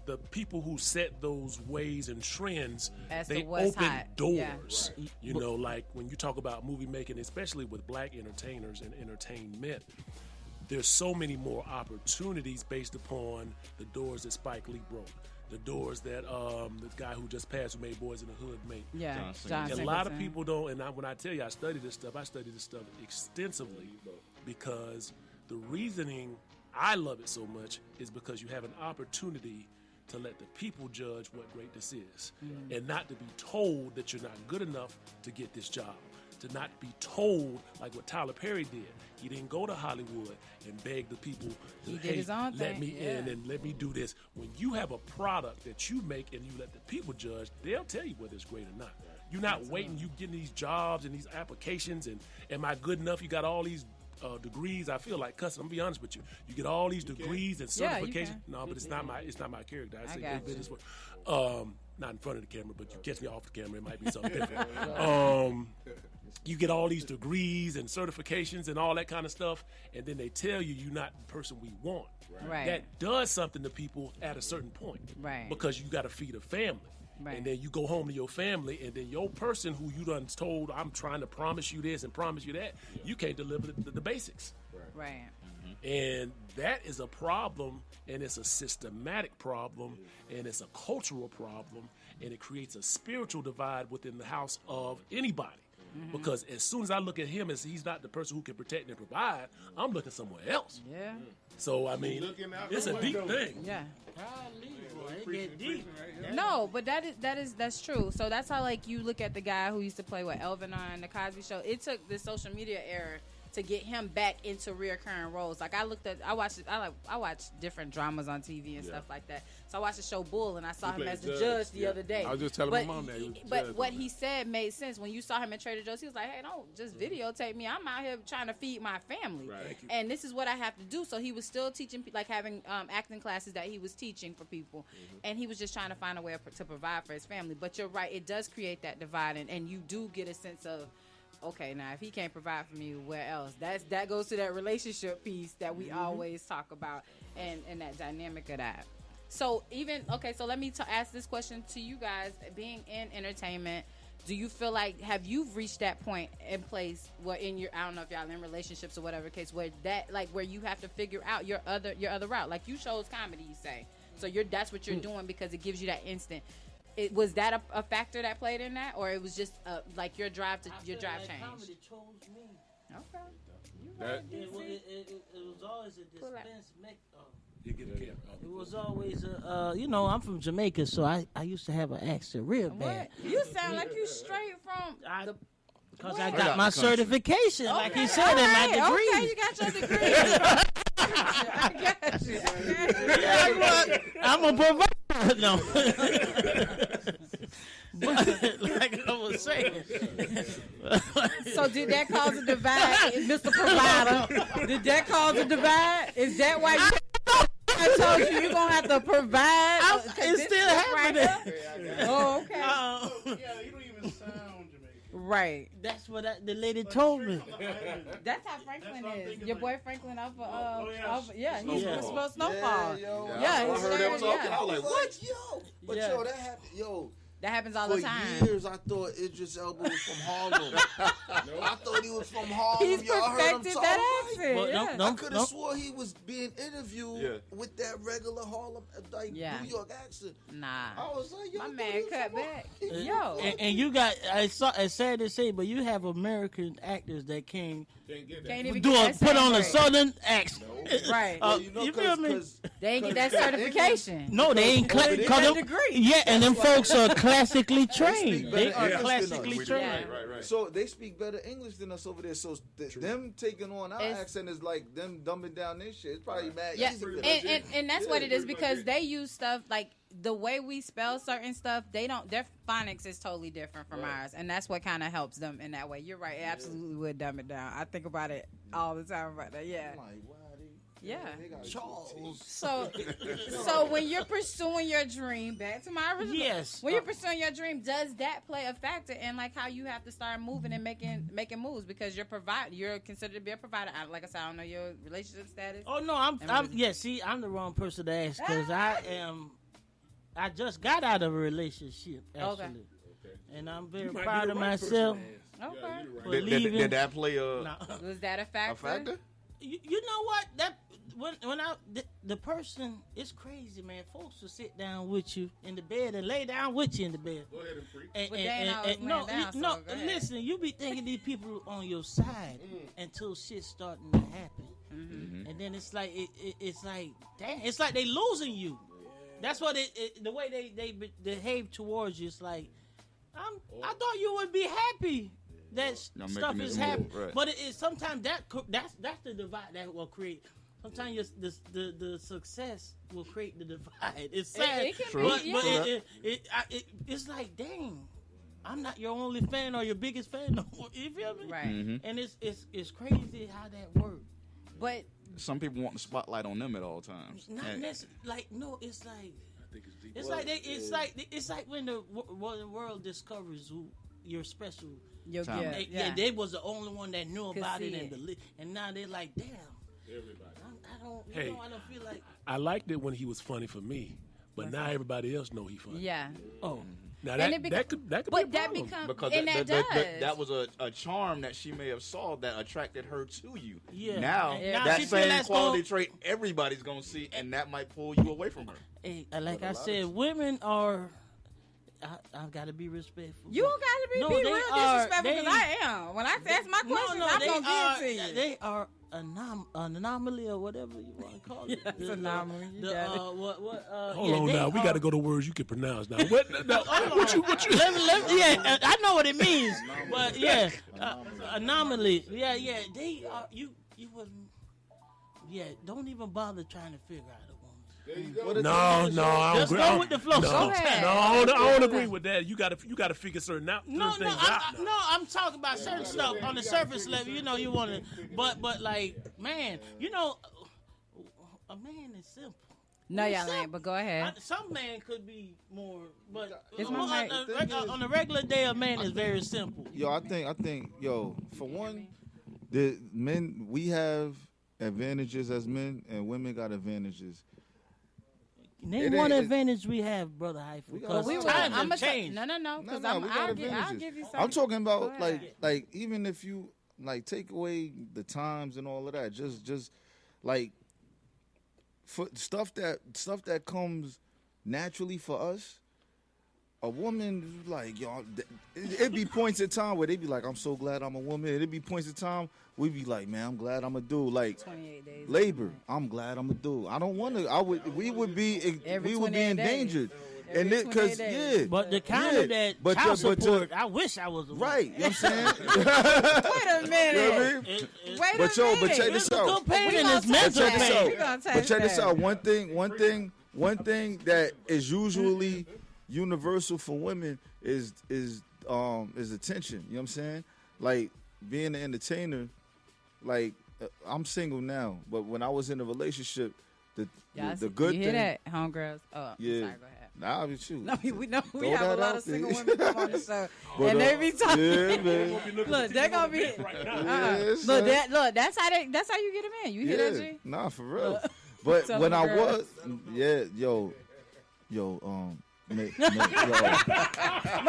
the people who set those ways and trends, As to they what's open hot. doors. Yeah. You know, like when you talk about movie making, especially with black entertainers and entertainment, there's so many more opportunities based upon the doors that Spike Lee broke. The doors that the guy who just passed, who made Boys in the Hood, made. Yeah, John And a lot of Singleton. people don't. And when I tell you I study this stuff extensively because the reasoning I love it so much is because you have an opportunity to let the people judge what greatness is, and not to be told that you're not good enough to get this job. To not be told like what Tyler Perry did. He didn't go to Hollywood and beg the people to, He did hey, his own let thing, me in and let me do this. When you have a product that you make and you let the people judge, they'll tell you whether it's great or not. You're not waiting, you getting these jobs and these applications and am I good enough? You got all these degrees. I feel like cussing. I'm gonna be honest with you. You get all these degrees and Yeah, you certifications. can. No, but it's not my character. I say got hey, you. business work. Not in front of the camera, but you catch me off the camera, it might be something different. You get all these degrees and certifications and all that kind of stuff, and then they tell you you're not the person we want. Right. That does something to people at a certain point. Right. Because you got to feed a family. Right. And then you go home to your family, and then your person who you done told, I'm trying to promise you this and promise you that, you can't deliver the basics. Right. And that is a problem, and it's a systematic problem, and it's a cultural problem, and it creates a spiritual divide within the house of anybody. Because as soon as I look at him as he's not the person who can protect and provide, I'm looking somewhere else. Yeah. So, I mean, it's a deep thing. Yeah. Golly, boy, it get deep. No, but that's true. So that's how like you look at the guy who used to play with Elvin on the Cosby Show. It took the social media era to get him back into reoccurring roles. Like I watch different dramas on TV and stuff like that. So I watched the show Bull and I saw him played as the judge, judge the other day. I was just telling my mom that he was the But judge what on he said made sense. When you saw him at Trader Joe's, he was like, "Hey, don't just videotape me. I'm out here trying to feed my family, and this is what I have to do." So he was still teaching, like having acting classes that he was teaching for people, and he was just trying to find a way to provide for his family. But you're right, it does create that divide, and you do get a sense of, okay, now if he can't provide for me, where else? That goes to that relationship piece that we always talk about, and that dynamic of that. So so let me ask this question to you guys. Being in entertainment, do you feel like have you reached that point in place where I don't know if y'all in relationships or whatever case where that like where you have to figure out your other route? Like you chose comedy, you say, so that's what you're doing because it gives you that instant. Was that a factor that played in that, or it was just like your drive changed? Comedy chose me. Okay. It was always a dispense You get a camera. It was always I'm from Jamaica, so I used to have an accent real bad. What? You sound like you straight from the. Because I got my certification, like he said, in my degree. Okay, you got your degree. I got you. I'm a provider. No. But like I was saying. So did that cause a divide, Mr. Provider? Did that cause a divide? Is that why I told you you're going to have to provide? It's still happening. Oh, okay. Yeah, you don't even sound Jamaican. Right. That's what the lady told me. That's how Franklin is. Your boy Franklin up yeah. he's from Snowfall. Yeah, Yeah, I he's heard them there, talking. yeah. I was like, what? Yo. But Yeah. yo, that happened. Yo. That happens all For the time. years, I thought Idris Elba was from Harlem. I thought he was from Harlem. He's Y'all heard him perfected talk that like- accent. Well, Yeah. I could have swore he was being interviewed with that regular Harlem, like New York accent. Nah. I was like, yo, My I thought man he was cut from back. Harlem. Yo. And you got, it's sad to say, but you have American actors that can't Can't even do get that put on a right. southern accent. Right. Well, you know, you feel me? They ain't get that certification. No, they ain't They get that degree. Yeah, and them folks are classically trained. speak They better are English than classically us. trained. Yeah. So they speak better English than us over there. So them taking on our It's- accent is like them dumbing down their shit. It's probably mad Yeah, easy for them. and that's what it is because they use stuff like the way we spell certain stuff. Their phonics is totally different from ours, and that's what kind of helps them in that way. You're right; it absolutely would dumb it down. I think about it all the time about that. Yeah, I'm like, wow, yeah. they got Charles. So when you're pursuing your dream, back to my original. Yes. When you're pursuing your dream, does that play a factor in like how you have to start moving and making moves because you're considered to be a provider? Like I said, I don't know your relationship status. Oh no, I'm the wrong person to ask because I am I just got out of a relationship actually, and I'm very proud of myself. Okay. For Did leaving. that play a Was that a factor? factor? You know what? That when the person, it's crazy, man. Folks will sit down with you in the bed and lay down with you in the bed. Go ahead and freak. And, But they ain't always laying down, so go ahead. listen. You be thinking these people on your side until shit's starting to happen, and then it's like it's like damn, it's like they losing you. That's what the way they behave towards you. It's like I thought you would be happy that Y'all stuff making is it happening, move, right. but it is sometimes that's the divide that will create. Sometimes the success will create the divide. It's sad, It can True. be, but yeah. it's like, dang, I'm not your only fan or your biggest fan no more. You feel me? Right. And it's crazy how that works. But Some people want the spotlight on them at all times. Not And- necessarily. Like no, it's like I think it's deep. it's like when the world discovers who you're special. you'll Time. get Yeah, they was the only one that knew Could about see it, it. and now they're like, damn. Everybody. I don't. Hey. I don't feel like. I liked it when he was funny for me, but now everybody else know he funny. Yeah. Oh, Now And that it beca- that could be a But that problem. becomes Because and that was a charm that she may have saw that attracted her to you. Yeah. Now, And now that she feel same that's quality gonna- trait everybody's gonna see, and that might pull you away from her. hey, like I said, women are. I've got to be respectful. You don't gotta be No, real they disrespectful are- because I am. When I ask my questions, I'm they gonna are. give it to you. They are an anomaly or whatever you want to call it. It's anomaly. You got it. Hold on now, we got to go to words you can pronounce now. What you? Let me, yeah, I know what it means, but yeah, anomaly. Yeah, they are. You wouldn't. Yeah, don't even bother trying to figure out a woman. No, I don't Just agree. go with the flow. No, Go ahead. no, I don't agree with that. You got to figure certain No, things no, out. I'm talking about certain stuff on the surface level. You know, you want to, but like, man, you know, a man is simple. No, He's y'all simple. ain't. But go ahead. Some man could be more, but It's on, my on a regular day, a man is very simple. Yo, I think, for one, the men, we have advantages as men, and women got advantages. Name It one ain't- advantage we have, brother Hyphen. We got Because a lot. times I'm have changed. No, No, because no, we got I'll advantages. give you something. I'm talking Go about ahead. like even if you like take away the times and all of that, just like for stuff that comes naturally for us. A woman like y'all, it'd be points in time where they be like, "I'm so glad I'm a woman." It'd be points in time we be like, "Man, I'm glad I'm a dude." Like 28 days. labor, I'm glad I'm a dude. I don't want to. We would be Every we would be 28 days. endangered, Every and it 28 because days. yeah, But the kind yeah. of that But child but support, I wish I was a woman. right. You know what I'm saying? Wait a You know minute. what I mean? It- Wait But a yo, minute. but check this out. Physical pain We and gonna it's touch mental Check this that. pain. We gonna out. touch But check this that. out. One thing that is usually universal for women is attention. You know what I'm saying? Like being an entertainer. Like I'm single now, but when I was in a relationship, the good you thing. hear that, homegirls? Oh, Yeah. sorry, go ahead. Nah, I mean, shoot. No, we know we Throw have a that lot out of single there. women come on the show, But, and they be talking. Yeah, man. Look, they're gonna be. Yes, Look, man. that's how you get them in. You hear that, G? Nah, for real. But Tell when them I girls. was, yo, My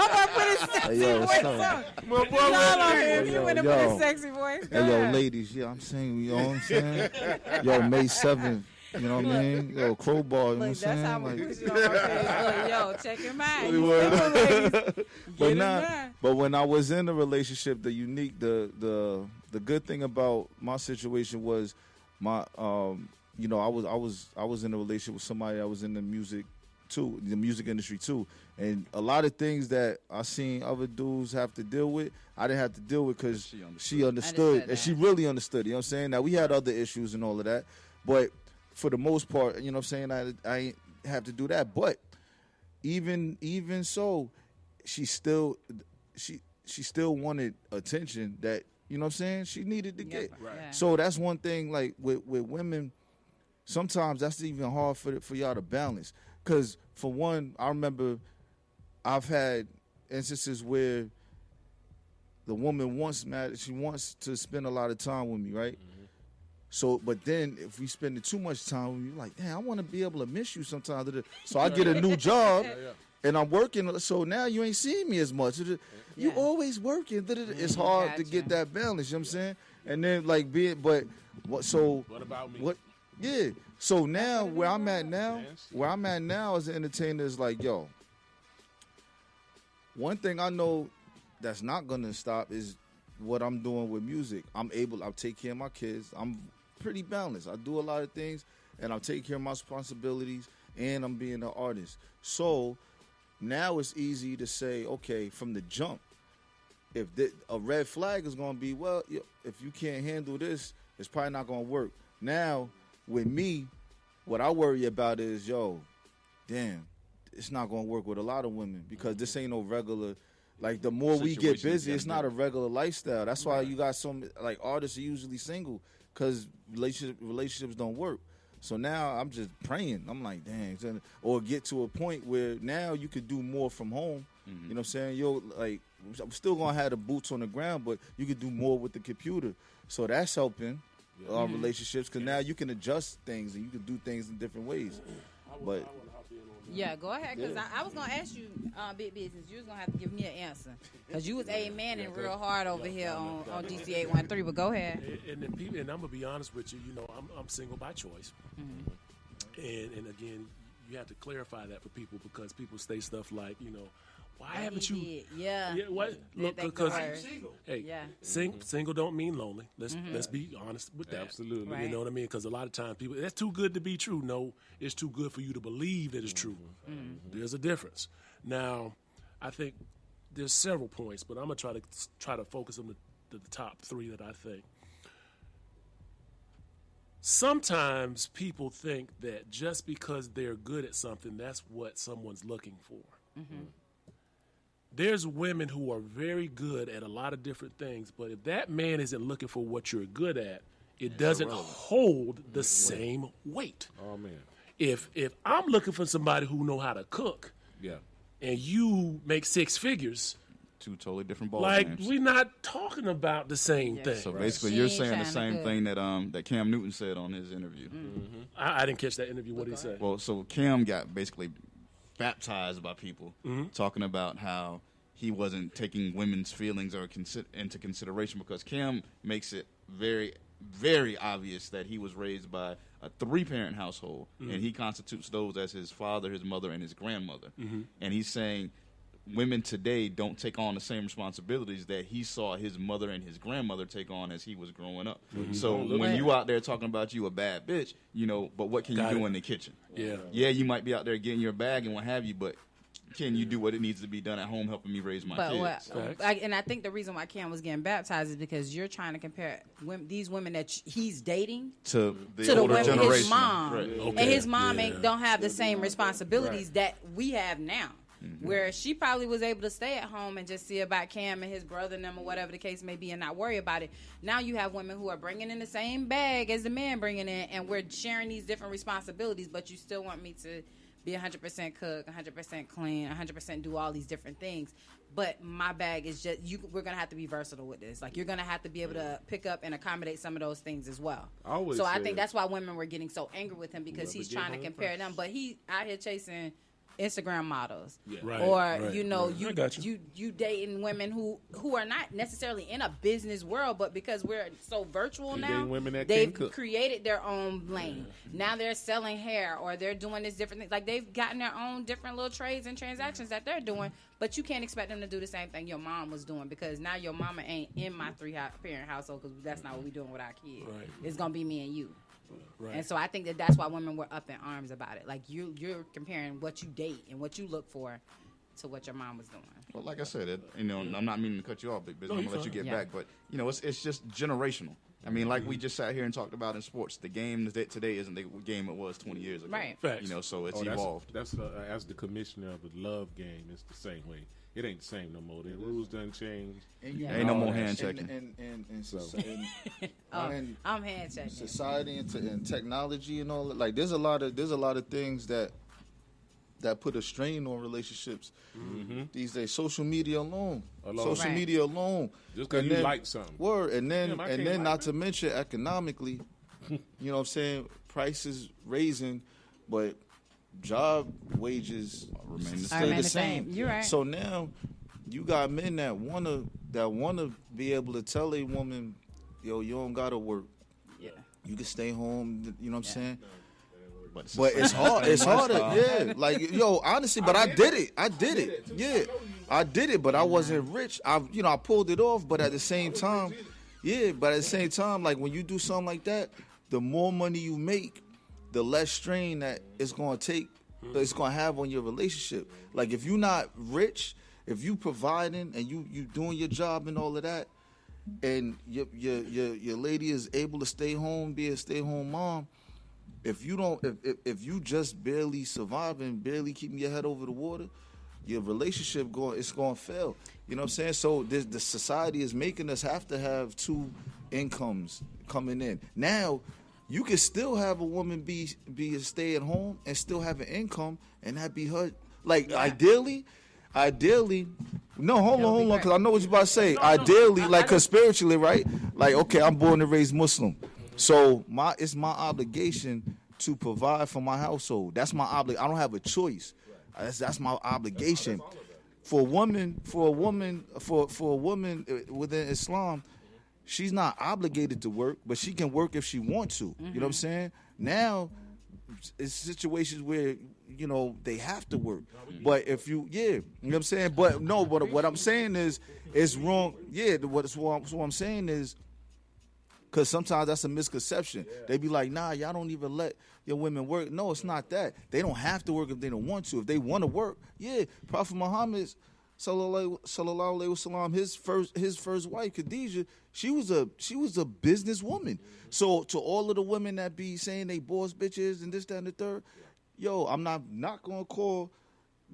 boy put his sexy yo, voice son. on. My boy Y'all was on here. him. He Yo, went and yo. put his sexy voice. Go Hey, yo, ahead. ladies, yeah, I'm saying, you know what I'm saying? Yo, May 7th, you know what I mean? Yo, crowbar, you know what I'm Look, saying? that's how we Like- push it on my face. Look, yo, check him out. Really You was. single ladies, but get him nah, done. but when I was in a relationship, the good thing about my situation was my you know, I was in a relationship with somebody that was in the music industry too. And a lot of things that I seen other dudes have to deal with, I didn't have to deal with because she understood and that. she really understood. You know what I'm saying? Now we had other issues and all of that, but for the most part, you know what I'm saying, I ain't have to do that. But even so, she still wanted attention that, you know what I'm saying, she needed to get. Yeah. So that's one thing, like with women, sometimes that's even hard for y'all to balance. Because for one, I remember I've had instances where the woman wants to spend a lot of time with me, right? So, but then if we spend too much time, you're like, damn, I want to be able to miss you sometimes. So I get a new job, and I'm working. So now you ain't seeing me as much. You always working. It's hard to get that balance. You know what I'm saying? And then like what about me? What? Yeah. So now where I'm at now as an entertainer is like, yo. One thing I know that's not gonna stop is what I'm doing with music. I'll take care of my kids. I'm pretty balanced. I do a lot of things, and I'll take care of my responsibilities, and I'm being an artist. So now it's easy to say, okay, from the jump, if a red flag is going to be, well, if you can't handle this, it's probably not going to work. Now, with me, what I worry about is, damn, it's not going to work with a lot of women because this ain't no regular. Like, the more we get busy, it's not a regular lifestyle. That's why you got some, like, artists are usually single because relationships don't work. So now I'm just praying. I'm like, dang. Or get to a point where now you could do more from home. Mm-hmm. You know what I'm saying? I'm still going to have the boots on the ground, but you could do more with the computer. So that's helping relationships because now you can adjust things and you can do things in different ways. But yeah, go ahead, because I was going to ask you, Big Business, you was going to have to give me an answer. Because you was amening real hard over here on DC 813, but go ahead. And I'm going to be honest with you, I'm single by choice. Mm-hmm. And again, you have to clarify that for people because people say stuff like, why haven't you? Yeah. What? Look, because single. Hey, single don't mean lonely. Let's be honest with that. Absolutely. Right. You know what I mean? Because a lot of times people, that's too good to be true. No, it's too good for you to believe that it's true. Mm-hmm. There's a difference. Now, I think there's several points, but I'm gonna try to focus on the top three that I think. Sometimes people think that just because they're good at something, that's what someone's looking for. Mm-hmm. There's women who are very good at a lot of different things, but if that man isn't looking for what you're good at, it doesn't hold the same weight. Oh man! If I'm looking for somebody who know how to cook, and you make six figures, two totally different ball games. We're not talking about the same thing. So basically, you're saying the same thing that Cam Newton said on his interview. Mm-hmm. I didn't catch that interview. What did he say? Well, so Cam got basically baptized by people talking about how he wasn't taking women's feelings into consideration because Cam makes it very, very obvious that he was raised by a 3-parent household, and he constitutes those as his father, his mother, and his grandmother. Mm-hmm. And he's saying women today don't take on the same responsibilities that he saw his mother and his grandmother take on as he was growing up. Mm-hmm. So when you out there talking about you a bad bitch, but what can you do in the kitchen? Yeah, you might be out there getting your bag and what have you, but can you do what it needs to be done at home helping me raise my kids? And I think the reason why Cam was getting baptized is because you're trying to compare these women that he's dating to the older women, generation. his mom. Right. Okay. And his mom don't have the same responsibilities that we have now. Mm-hmm. Where she probably was able to stay at home and just see about Cam and his brother and them or whatever the case may be and not worry about it. Now you have women who are bringing in the same bag as the man bringing in, and we're sharing these different responsibilities, but you still want me to be 100% cook, 100% clean, 100% do all these different things. But my bag is just, we're going to have to be versatile with this. Like, you're going to have to be able to pick up and accommodate some of those things as well. So I think that's why women were getting so angry with him because he's trying to compare them. But he out here chasing Instagram models, you dating women who are not necessarily in a business world, but because we're so virtual now, they've created their own lane. Now they're selling hair or they're doing this different thing. Like, they've gotten their own different little trades and transactions that they're doing, but you can't expect them to do the same thing your mom was doing because now your mama ain't in my 3-parent household because that's not what we're doing with our kids. Right. It's gonna be me and you. Right. And so I think that's why women were up in arms about it. Like, you're comparing what you date and what you look for to what your mom was doing. Well, like I said, I'm not meaning to cut you off, Big Business. I'm going to let you get back. But, it's just generational. I mean, like we just sat here and talked about in sports, the game today isn't the game it was 20 years ago. Right. So it's evolved. That's as the commissioner of the love game, it's the same way. It ain't the same no more. The rules done changed. Ain't no more hand checking. I'm hand checking. Society and technology and all that. Like, there's a lot of things that put a strain on relationships these days. Social media alone. Media alone. Just because you like something. And then not to mention economically, you know what I'm saying, prices raising, but job wages stay the same. You're right. So now you got men that wanna be able to tell a woman, yo, you don't gotta work. Yeah. You can stay home. You know what I'm saying? But It's hard. It's harder. Yeah. Like, yo, honestly, but I did it. Yeah. I did it, but I wasn't rich. I pulled it off, but at the same time, like when you do something like that, the more money you make, the less strain that it's going to take, it's going to have on your relationship. Like if you're not rich, if you providing and you doing your job and all of that, and your lady is able to stay home, be a stay-home mom, if you just barely surviving, barely keeping your head over the water, your relationship it's going to fail. You know what I'm saying? So the society is making us have to have two incomes coming in. Now, you can still have a woman be a stay at home and still have an income, and that be her. Like ideally. No, hold on, because I know what you're about to say. Ideally, like, cause spiritually, right? Like, okay, I'm born and raised Muslim, so it's my obligation to provide for my household. That's my obligation. I don't have a choice. That's my obligation. For a woman within Islam, she's not obligated to work, but she can work if she wants to. You know what I'm saying? Now, it's situations where, they have to work. But if you know what I'm saying? But no, but what I'm saying is, it's wrong. Yeah, what I'm saying is, because sometimes that's a misconception. They be like, nah, y'all don't even let your women work. No, it's not that. They don't have to work if they don't want to. If they want to work, Prophet Muhammad, sallallahu alaihi wasallam, his first wife, Khadijah, she was a businesswoman. So to all of the women that be saying they boss bitches and this, that, and the third, yo, I'm not gonna call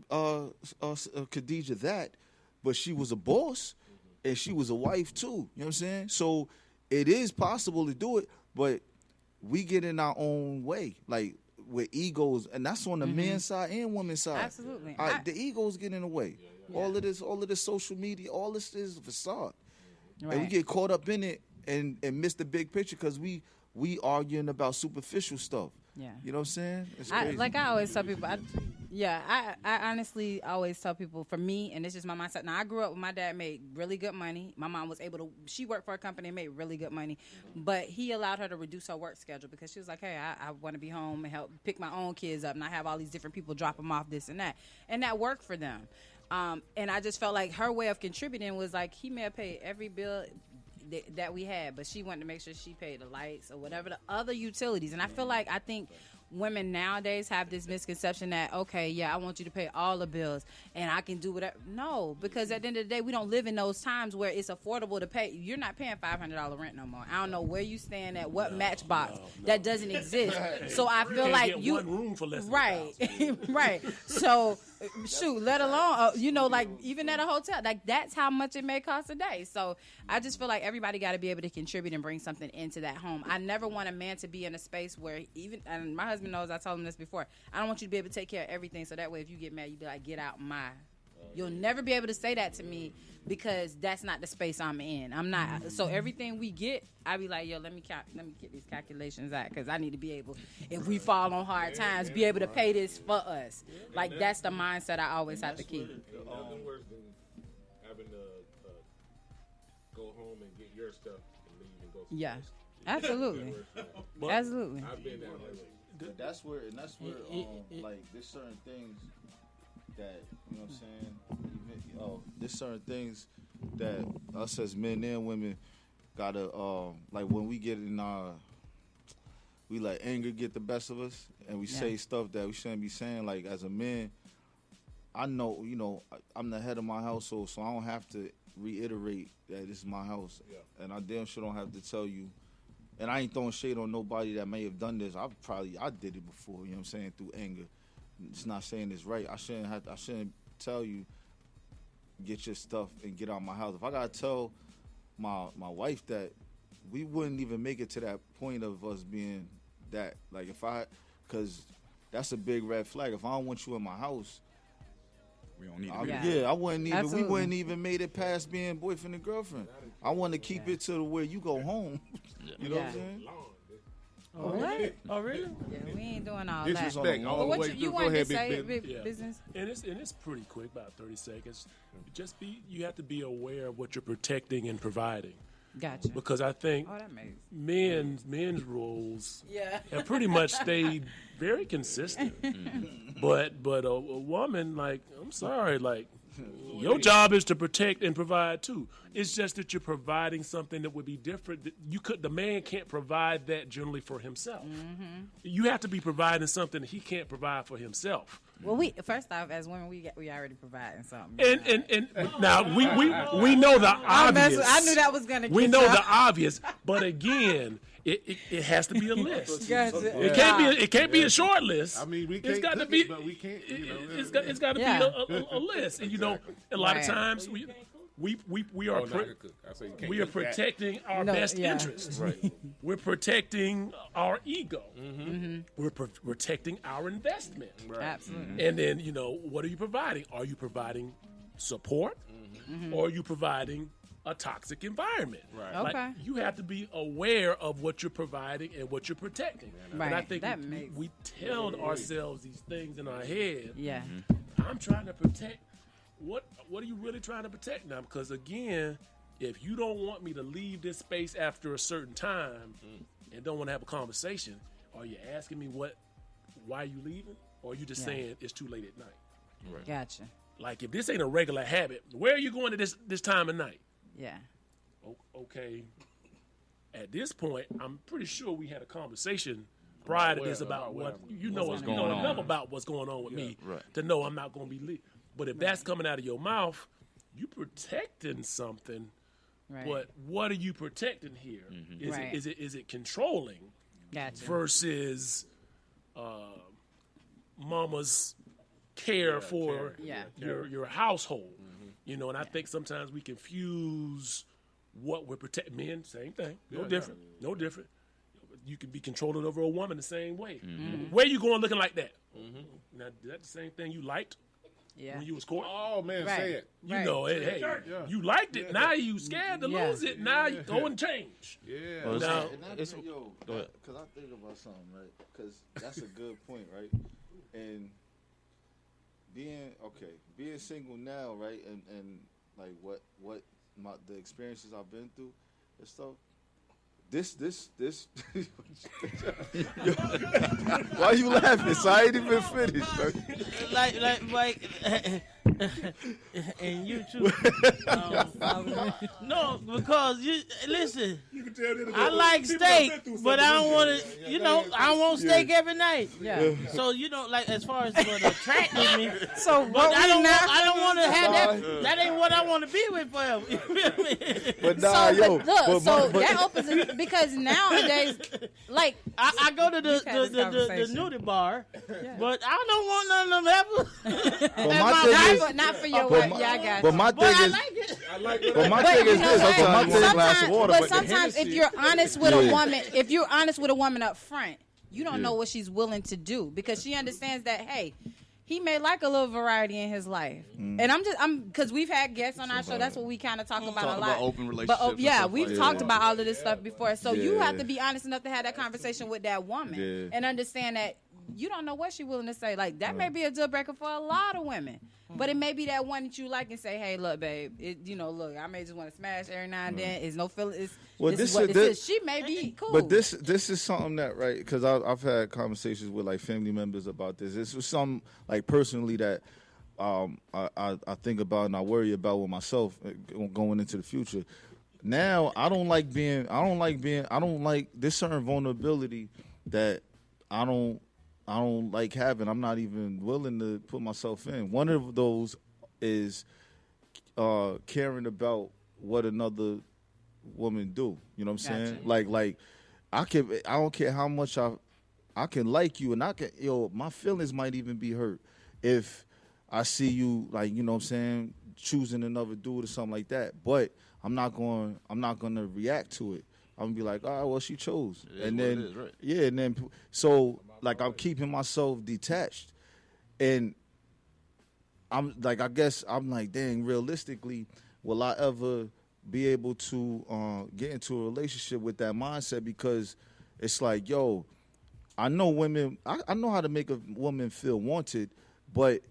Khadijah that, but she was a boss and she was a wife too. You know what I'm saying? So it is possible to do it, but we get in our own way, like with egos, and that's on the men's side and women's side. Absolutely. The egos get in the way. Yeah. All of this social media, all this is a facade. Right. And we get caught up in it and miss the big picture because we arguing about superficial stuff. Yeah. You know what I'm saying? It's crazy. I always tell people, I honestly always tell people, for me, and it's just my mindset. Now, I grew up with my dad made really good money. My mom was able to, she worked for a company and made really good money. But he allowed her to reduce her work schedule because she was like, hey, I want to be home and help pick my own kids up, and I have all these different people drop them off, this and that. And that worked for them. And I just felt like her way of contributing was like, he may have paid every bill that we had, but she wanted to make sure she paid the lights or whatever the other utilities. And I think women nowadays have this misconception that, okay, yeah, I want you to pay all the bills and I can do whatever. No, because at the end of the day, we don't live in those times where it's affordable to pay. You're not paying $500 rent no more. I don't know where you stand at, what Matchbox. That doesn't exist. So I feel like get you one room for less than right. So shoot, let alone like even at a hotel, like that's how much it may cost a day. So I just feel like everybody got to be able to contribute and bring something into that home. I never want a man to be in a space where and my husband knows, I told him this before, I don't want you to be able to take care of everything, so that way if you get mad, you be like, get out my. You'll never be able to say that to me because that's not the space I'm in. I'm not. So everything we get, I be like, yo, let me get these calculations out because I need to be able, if we fall on hard times, be able to pay this for us. Like that's the mindset I always have to keep. Nothing worse than having to go home and get your stuff and leave and go. Yeah, absolutely. Absolutely. I've been that way. That's where like there's certain things that, you know what I'm saying? There's certain things that us as men and women gotta like when we get in we let anger get the best of us and we say stuff that we shouldn't be saying. Like as a man, I know, I'm the head of my household, so I don't have to reiterate that this is my house. Yeah. And I damn sure don't have to tell you. And I ain't throwing shade on nobody that may have done this. I did it before, you know what I'm saying, through anger. It's not saying it's right. I shouldn't tell you, get your stuff and get out of my house. If I gotta tell my wife that, we wouldn't even make it to that point of us being that. Like because that's a big red flag. If I don't want you in my house, we don't need to I wouldn't even. Absolutely. We wouldn't even made it past being boyfriend and girlfriend. I want to keep it to where you go home. You know what I'm saying? What? Oh, really? Yeah, we ain't doing all Disrespect that. all But the what way you through. Go wanted to ahead, say, Big Ben. big business? And it's pretty quick, about 30 seconds. You have to be aware of what you're protecting and providing. Gotcha. Because I think Oh, that makes men's roles yeah. have pretty much stayed very consistent. But a woman, like, I'm sorry, like, your job is to protect and provide too. It's just that you're providing something that would be different. The man can't provide that generally for himself. You have to be providing something that he can't provide for himself. Well, we first off, as women, we already providing something. And now we know the obvious. I knew that was gonna. We know the obvious, but again, it has to be a list. Gotcha. It can't be a short list. I mean, we It's can't got to cook be. it, but we can't. You know, It's got to Yeah. be a list, and a lot of Right. times we are Oh, no, I can cook. I say you can't we are cook that. protecting our No, best yeah. interests. Right. We're protecting our ego. We're protecting our investment. Absolutely. And then, what are you providing? Are you providing support or are you providing a toxic environment? Right. Like, Okay. you have to be aware of what you're providing and what you're protecting. Right. And I think That we makes- tell ourselves these things in our head. Yeah. I'm trying to protect. What are you really trying to protect now? Because again, if you don't want me to leave this space after a certain time and don't want to have a conversation, are you asking me why you leaving? Or are you just Yeah. saying it's too late at night? Gotcha. Like, if this ain't a regular habit, where are you going to this time of night? Yeah. Okay. At this point, I'm pretty sure we had a conversation prior to this about what what's going on. enough about what's going on with me Right. to know I'm not going to be lit. But if that's coming out of your mouth, you protecting something. Right. But what are you protecting here? Right. Is it controlling Gotcha. versus mama's care for Yeah. your household? And I think sometimes we confuse what we're protecting. Men, same thing. No different. No different. You can be controlling over a woman the same way. Where you going looking like that? Now, that's the same thing you liked Yeah. when you was courting? Oh man, Right. say it. You Right. know, hey, Yeah. you liked it. Now you scared to Yeah. lose it. Now you go and change. Yeah. Well, Now, because I think about something, right? Because that's a good point, right? And being single now, right? And like what the experiences I've been through and stuff. This. Why you laughing? So I ain't even finished. like, and you too. No, because listen. I like steak, but I don't want to. I don't want steak every night. Yeah. So like as far as what attracted me. So But what I we don't want to have that. That ain't what I want to be with forever. You feel me? But nah, yo. but look, but that opens it because nowadays, like I go to We've had this the conversation. nudie bar, but I don't want none of them ever. But my thing is, not for your but work. my- Yeah, I got but you. my But thing I is, like it. I like it. but my But thing you is know this. what? Sometimes my thing glass of water, but but the sometimes if Hennessy- you're honest with a Yeah. woman, if you're honest with a woman up front, you don't Yeah. know what she's willing to do because she understands that, hey, he may like a little variety in his life. Mm. And because we've had guests on our show, that's what we kind of talk about Talk a lot. about open But relationships and yeah, stuff we've like talked that. about all of this stuff before. So you Yeah. have to be honest enough to have that conversation with that woman Yeah. and understand that you don't know what she's willing to say. Like that may be a deal breaker for a lot of women. But it may be that one that you like and say, "Hey, look, babe, look, I may just want to smash every now and then. It's no feeling. Well, This is this what is- this is. She may be cool, But this is something that, right? Because I've had conversations with like family members about this. This was something like personally that I think about and I worry about with myself going into the future. Now I don't like this certain vulnerability that I don't like having. I'm not even willing to put myself in. One of those is caring about what another woman do. You know what I'm saying? Like I don't care how much I can like you, and my feelings might even be hurt if I see you, like, you know what I'm saying, choosing another dude or something like that. But I'm not going to react to it. I'm gonna be like, all right, well, she chose, and then what it is, right. yeah, and then so like I'm keeping myself detached, and I'm like, I guess I'm like, dang, realistically, will I ever be able to get into a relationship with that mindset? Because it's like, yo, I know women. I know how to make a woman feel wanted, but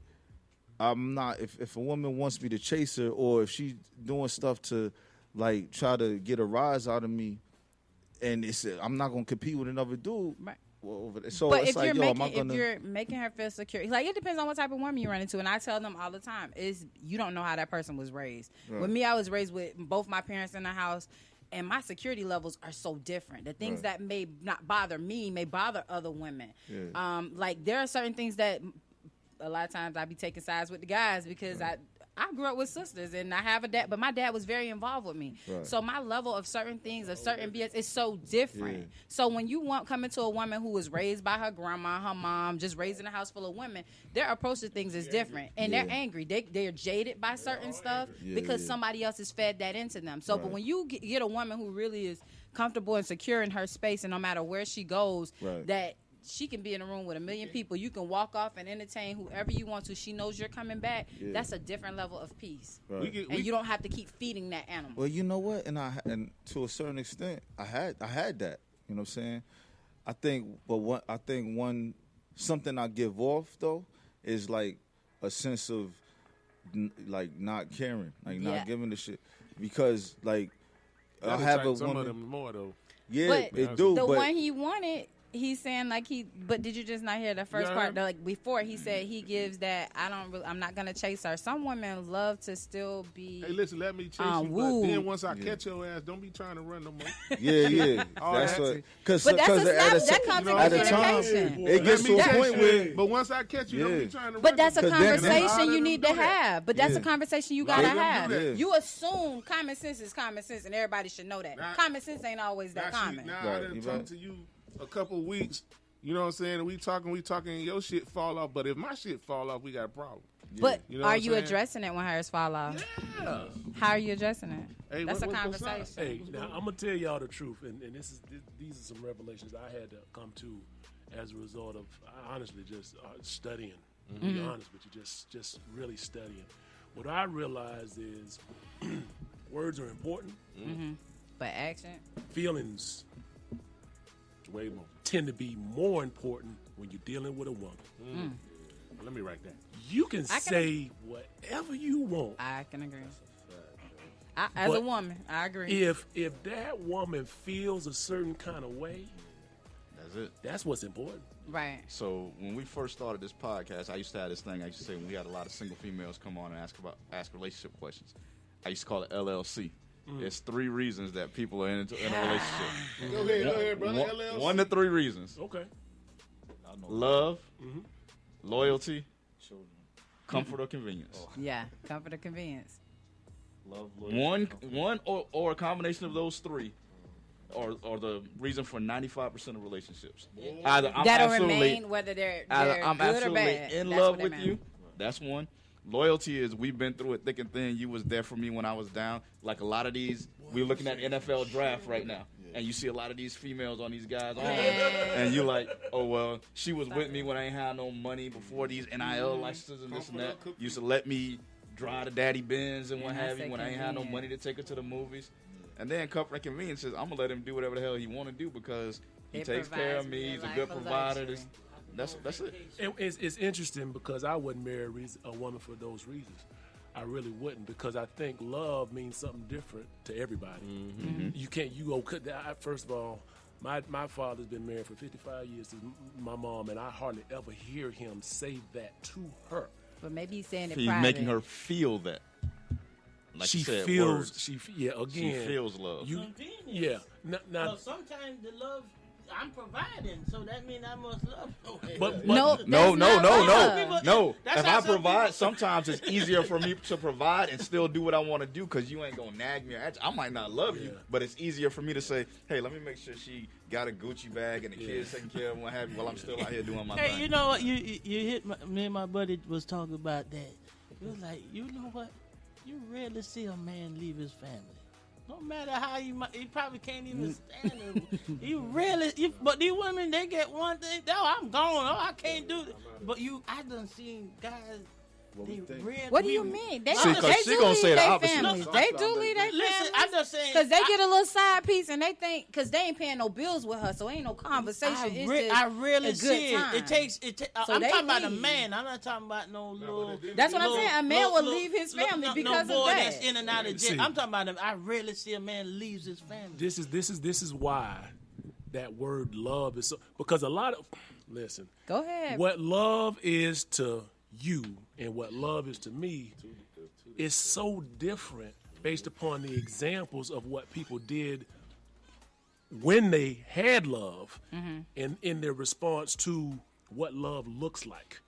I'm not. If a woman wants me to chase her, or if she's doing stuff to like try to get a rise out of me, and I'm not gonna compete with another dude. Right. So but it's if like, you're yo, making, am I gonna? if you're making her feel secure, like it depends on what type of woman you run into. And I tell them all the time is you don't know how that person was raised. Right. With me, I was raised with both my parents in the house, and my security levels are so different. The things that may not bother me may bother other women. Yeah. Like there are certain things that a lot of times I be taking sides with the guys because I grew up with sisters and I have a dad, but my dad was very involved with me. Right. So my level of certain things, of certain BS, is so different. Yeah. So when you come into a woman who was raised by her grandma, her mom, just raised in a house full of women, their approach to things is different, and they're angry. They're jaded by certain stuff because somebody else has fed that into them. So, but when you get a woman who really is comfortable and secure in her space, and no matter where she goes, that she can be in a room with 1 million people. You can walk off and entertain whoever you want to. She knows you're coming back. That's a different level of peace. Right. And you don't have to keep feeding that animal. Well, you know what? And to a certain extent, I had that. You know what I'm saying? I think something I give off though is like a sense of like not caring, like not giving a shit, because like I have a woman. Some of them more though. Yeah, but it do. The but one he wanted, he's saying like but did you just not hear the first part? Like before he said he gives that I'm not gonna chase her. Some women love to still be. Hey, listen, let me chase you, but then once I catch your ass, don't be trying to run no more. Yeah. That's what. Because that comes in communication. It gets to a point where. But once I catch you, don't be trying to run. But that's a 'Cause conversation you need to have. But that's a conversation you gotta have. Yeah. You assume common sense is common sense, and everybody should know that. Common sense ain't always that common. Now I done talked to you a couple of weeks, you know what I'm saying? And we talking, and your shit fall off. But if my shit fall off, we got a problem. But you know are you addressing it when hers fall off? Yeah. How are you addressing it? Hey, That's a what's conversation. Hey, now I'm gonna tell y'all the truth, and these are some revelations I had to come to as a result of honestly just studying. To be honest with you, just really studying. What I realized is words are important, but action, feelings, way more tend to be more important when you're dealing with a woman. Let me write that. You can say whatever you want. I can agree. As a woman, I agree. If that woman feels a certain kind of way, That's it. that's what's important. Right. So when we first started this podcast, I used to have this thing I used to say when we had a lot of single females come on and ask relationship questions. I used to call it LLC. There's 3 reasons that people are in a relationship. Go ahead, brother. LLC. 1 to 3 reasons. Okay. Love, loyalty, comfort or convenience. Yeah, comfort or convenience. Love, loyalty, One or a combination of those 3 are the reason for 95% of relationships. Either I'm That'll absolutely, remain whether they're I'm good or absolutely bad. in That's love what they with mean. you. That's one. Loyalty is we've been through it thick and thin. You was there for me when I was down. Like a lot of these, we're looking at NFL draft right now, and you see a lot of these females on these guys, and you're like, oh well, she was with me when I ain't had no money before these NIL licenses and this and that. Used to let me drive the daddy Benz and what have you when I ain't had no money to take her to the movies. And then comfort and convenience is I'm gonna let him do whatever the hell he want to do because he takes care of me. He's a good provider. That's it. It's interesting because I wouldn't marry a woman for those reasons. I really wouldn't, because I think love means something different to everybody. You can't first of all, my father's been married for 55 years to my mom, and I hardly ever hear him say that to her. But maybe he's saying it He's private. making her feel that. Like she you said, feels. words. She feels love. Convenience. Now, So sometimes the love I'm providing, so that means I must love you. but No. No. That's If how I some provide, sometimes it's easier for me to provide and still do what I want to do because you ain't gonna nag me. I might not love you, but it's easier for me to say, "Hey, let me make sure she got a Gucci bag and the kids taken care of and what have you while I'm still out here doing my Hey, thing." you know what? You hit me and my buddy was talking about that. It was like, you know what? You rarely see a man leave his family. No matter how he probably can't even stand it. But these women, they get one thing. Oh, I'm gone. Oh, I can't do it. But I done seen guys what we think. What do you mean? They, See, 'cause she gonna say the opposite. families. They do leave their Listen, families. I'm just saying Because they get a little side piece and they think, because they ain't paying no bills with her, so ain't no conversation. It's just I really a good see time. I'm So they talking about a leave. man. I'm not talking about no little. That's what I'm saying. A man will little- leave his family no because boy of that. that's in and out of jail. See. I'm talking about him. I rarely see a man leaves his family. This is why that word love is so, because a lot of listen. Go ahead. What love is to you and what love is to me is so different based upon the examples of what people did when they had love and in their response to what love looks like.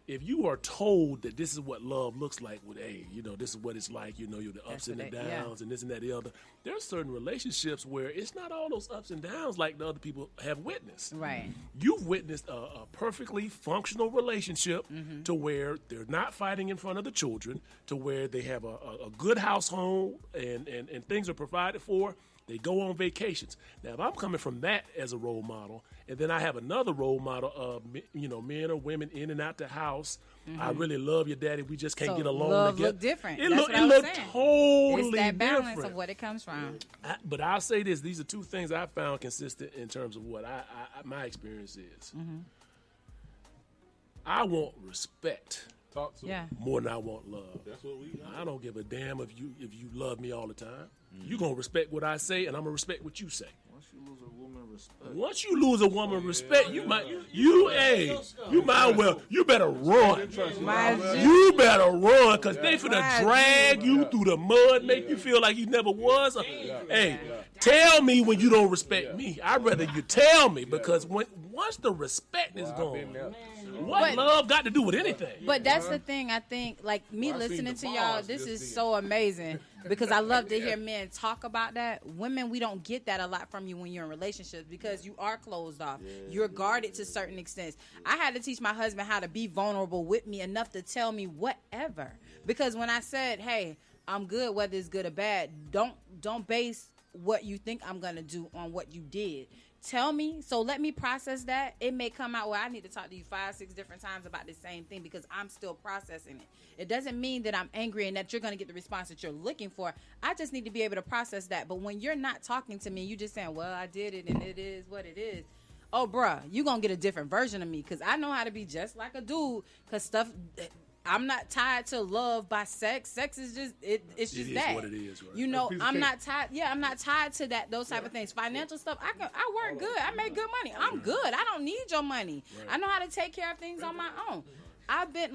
If you are told that this is what love looks like, with this is what it's like, you're the ups and the downs and this and that, the other. There are certain relationships where it's not all those ups and downs like the other people have witnessed. Right. You've witnessed a perfectly functional relationship to where they're not fighting in front of the children, to where they have a good household and things are provided for. They go on vacations. Now, if I'm coming from that as a role model, and then I have another role model of, men or women in and out the house. I really love your daddy. We just can't So get along love together. look different. It That's look what I was look saying. totally It's that balance different. of what it comes from. But I'll say this: these are two things I found consistent in terms of what my experience is. I want respect. Talk to Yeah. More than I want love. That's what we got. I don't give a damn if you love me all the time. You gonna respect what I say, and I'm gonna respect what you say. Once you lose a woman respect. Once you lose a woman respect, you might you better run. You better run, cause they finna drag you through the mud, make you feel like you never was. Hey, tell me when you don't respect me. I'd rather you tell me, because once the respect is gone, what love got to do with anything? But that's the thing. I think, like me listening to y'all, this is so amazing because I love to hear men talk about that. Women, we don't get that a lot from you when you're in relationships because you are closed off. You're guarded to certain extents. I had to teach my husband how to be vulnerable with me enough to tell me whatever. Because when I said, "Hey, I'm good, whether it's good or bad," don't base what you think I'm gonna do on what you did. Tell me, so let me process that. It may come out where I need to talk to you 5-6 different times about the same thing because I'm still processing it. It doesn't mean that I'm angry and that you're going to get the response that you're looking for. I just need to be able to process that. But when you're not talking to me, you just saying, well, I did it and it is what it is. Oh, bruh, you're going to get a different version of me because I know how to be just like a dude because I'm not tied to love by sex. Sex is just it's just that. What it is, right? I'm not tied. Yeah, I'm not tied to those type of things. Financial stuff, I work good. I make good money. I'm good. I don't need your money. I know how to take care of things on my own. I've been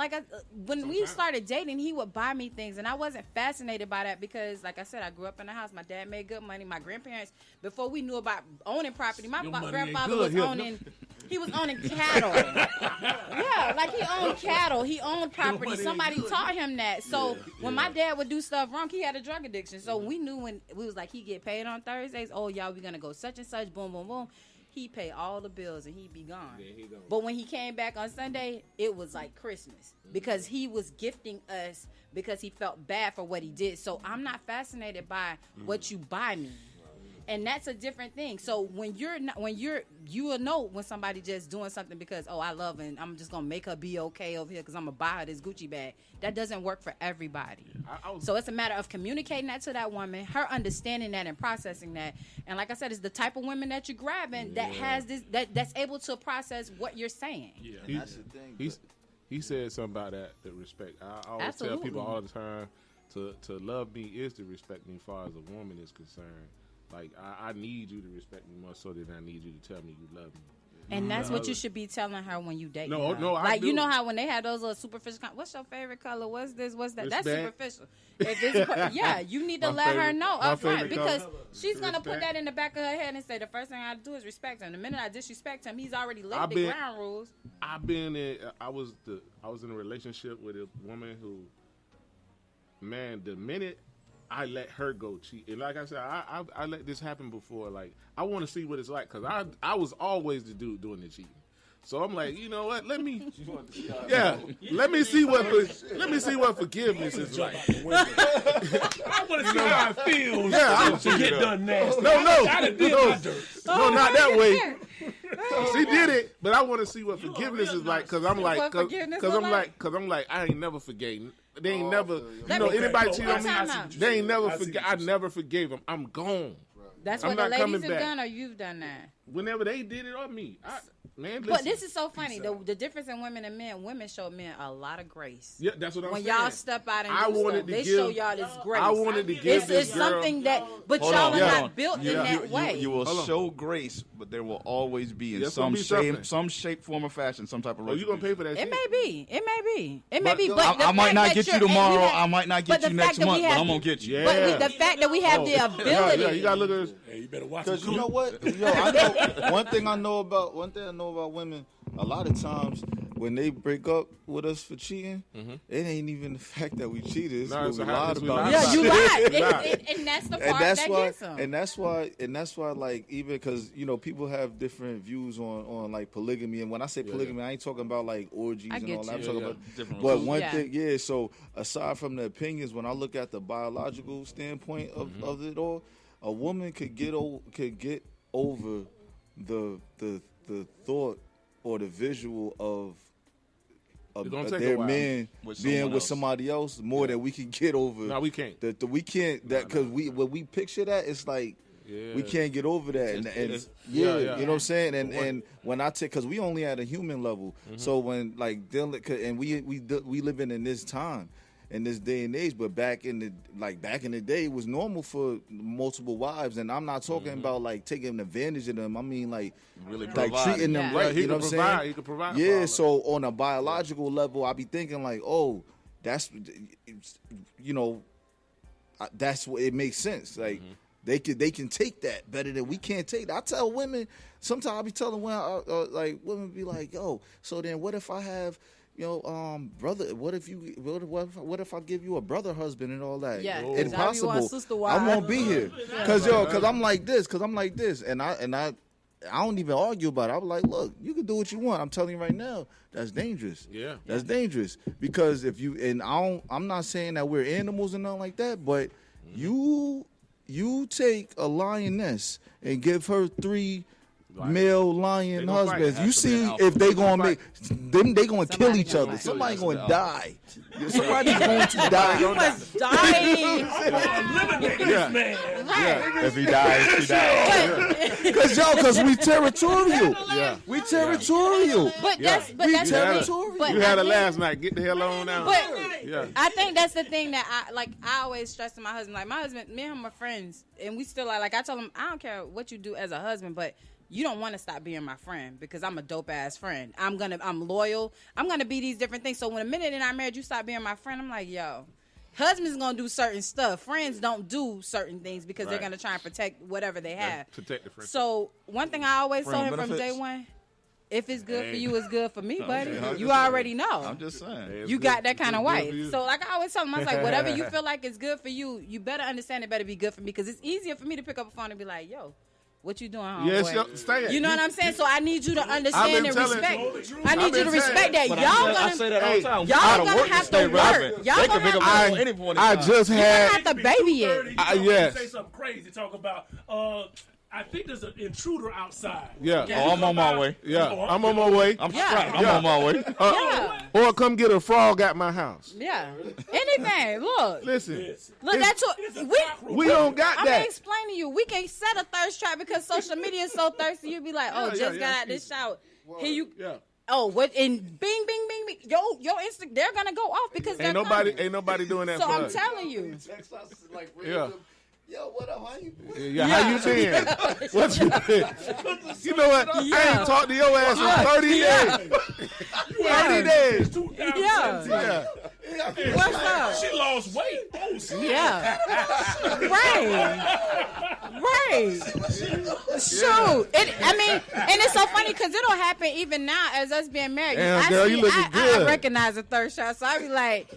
when we started dating, he would buy me things, and I wasn't fascinated by that because, like I said, I grew up in a house. My dad made good money. My grandparents, before we knew about owning property, my grandfather was owning. He was owning cattle. Yeah, like he owned cattle. He owned property. Somebody taught him that. So when my dad would do stuff wrong, he had a drug addiction. So we knew when we was like, he get paid on Thursdays. Oh, y'all, we gonna go such and such. Boom, boom, boom. He pay all the bills and he'd be gone. But when he came back on Sunday, it was like Christmas because he was gifting us because he felt bad for what he did. So I'm not fascinated by what you buy me. And that's a different thing. So you will know when somebody just doing something because, oh, I love her and I'm just gonna make her be okay over here because I'm gonna buy her this Gucci bag. That doesn't work for everybody. So it's a matter of communicating that to that woman, her understanding that and processing that. And like I said, it's the type of women that you're grabbing that has this that's able to process what you're saying. Yeah, and that's the thing. He said something about that respect. I always tell people all the time to love me is to respect me as far as a woman is concerned. Like, I need you to respect me more so than I need you to tell me you love me. And that's what you should be telling her when you date her. No, like, do. you know how when they had those little superficial, what's your favorite color? What's this? What's that? Respect. That's superficial. If it's, you need to let her know up front because she's going to put that in the back of her head and say, the first thing I do is respect him. The minute I disrespect him, he's already laid the ground rules. I was in a relationship with a woman who, man, the minute I let her go cheat, and like I said, I let this happen before. Like, I want to see what it's like because I was always the dude doing the cheating. So I'm like, you know what? Let me see what forgiveness is like. I want to see how it feels. Yeah, to get done nasty. No, not that way. She did it, but I want to see what forgiveness is like because I'm like, What forgiveness because look I'm like, I ain't never forgave. They ain't never, Let me- anybody cheat on me. Time out. They ain't never forget. I never forgave them. I'm gone. That's I'm what the not ladies coming have back. done, or you've done that. Whenever they did it on me, man. Listen. But this is so funny. The difference in women and men. Women show men a lot of grace. Yeah, that's what I'm when saying. y'all step out and I do wanted stuff, to they give- show y'all this grace. I wanted to give it's this girl. something that, but Hold y'all on, are hold on. not built in that way. You will Hold on. show grace, but there will always be in There's some gonna be something. shape, form, or fashion, some type of. Oh, you gonna pay for that? It shit? may be. It may be. It may But be. no, But I might not get you tomorrow. I might not get but you the fact next that we month, but have- I'm gonna get you. Yeah. But the fact that we have the ability. Yeah, you gotta look at this. Hey, you better watch Because it. you know what? Yo, I know one thing I know about women. A lot of times when they break up with us for cheating, it ain't even the fact that we cheated. It's No, what it's we a lied habit we about. lied Yeah, about. you lied, Lied. and that's the part And that's that why, gets them. and that's why, like, even because people have different views on like polygamy, and when I say polygamy, I ain't talking about like orgies I and get all that. you. I'm talking Yeah, about different But rules. one Yeah. thing, so aside from the opinions, when I look at the biological standpoint of it all, a woman could get over the thought or the visual of It's gonna take a their while. man With being someone with else. somebody else more than we can get over. No, we can't. We can't that because when we picture that, it's like we can't get over that. And yeah. you know what I'm saying. And when I take, because we only at a human level, so when like dealing, and we living in this time. In this day and age, but back in the day, it was normal for multiple wives, and I'm not talking about like taking advantage of them. I mean like Really like providing. treating them Yeah. right. Yeah, he you know could what I'm provide. saying? He could provide for all Yeah. of So on a biological level, I be thinking like, oh, that's that's what it makes sense. Like they can take that better than we can't take that. I tell women sometimes I be telling women like women be like, yo, so then what if I have brother? What if I give you a brother husband and all that? Yeah, It's now you want possible. sister I wives. won't be here because I'm like this, and I don't even argue about it. I'm like, look, you can do what you want. I'm telling you right now, that's dangerous. Yeah. That's dangerous because if you and I'm not saying that we're animals and nothing like that, but you take a lioness and give her 3 male lion gonna fight. husbands. Has You to be an see alpha. if they gonna make them, they gonna kill Somebody each gonna other. fight. Somebody Somebody gonna die. Somebody's going to die. You must die. Eliminate this man. Right. If he dies, he dies. Because we territorial. Yeah. We territorial. But that's We the thing. territorial. But You had I it think- last night. Get the hell on now. But Yeah. I think that's the thing that I always stress to my husband. Like my husband, me and him are friends, and we still are. Like I told him, I don't care what you do as a husband, but you don't want to stop being my friend because I'm a dope ass friend. I'm loyal. I'm gonna be these different things. So when a minute in our marriage you stop being my friend, I'm like, yo, husband's gonna do certain stuff. Friends don't do certain things because they're Right. gonna try and protect whatever they have. Protect the friendship. So one thing I always told Friend him from day benefits. one. If it's good for Hey. you, it's good for me, buddy. I'm You just already saying. know. I'm just saying. It's You good- got that it's kind of good for wife. you. So like I always tell them, I was like, whatever you feel like is good for you, you better understand it better be good for me because it's easier for me to pick up a phone and be like, yo, what you doing, homeboy? Yes, stay. You know what I'm saying? So I need you to I've understand been and telling- respect. I I've need you been to respect that. But Y'all I gonna say that all the time. y'all Gotta gonna work have stay to relevant. work. Y'all They gonna can pick up have on to any point. I in time. just you gonna had. have to baby it. Yes. Say something crazy. Talk about. I think there's an intruder outside. Yeah. Oh, I'm on my way. Yeah, I'm on my way. I'm Yeah. strapped. I'm on my way. Yeah. Or come get a frog at my house. Yeah. Anything. Look. Listen, Look, that's what we don't got I'm gonna that. explain to you. We can set a thirst trap because social media is so thirsty. You be like, oh, Yeah, just got out this shower. Here you. Yeah. Oh, what? And bing, bing, bing, bing. Your Insta, they're gonna go off because they're coming. Ain't nobody doing that So for I'm us. telling you. Yeah. Yo, what up? How you doing? Yeah, how you been? What you been? You know what? I ain't talked to your ass in 30 days. 30 days. 2017. Yeah. Yeah. What's up? She lost weight. Oh, shit. Yeah. Right. Shoot. I mean, and it's so funny because it'll happen even now as us being married. Damn, girl, you looking I good. recognize a thirst shot, so I be like,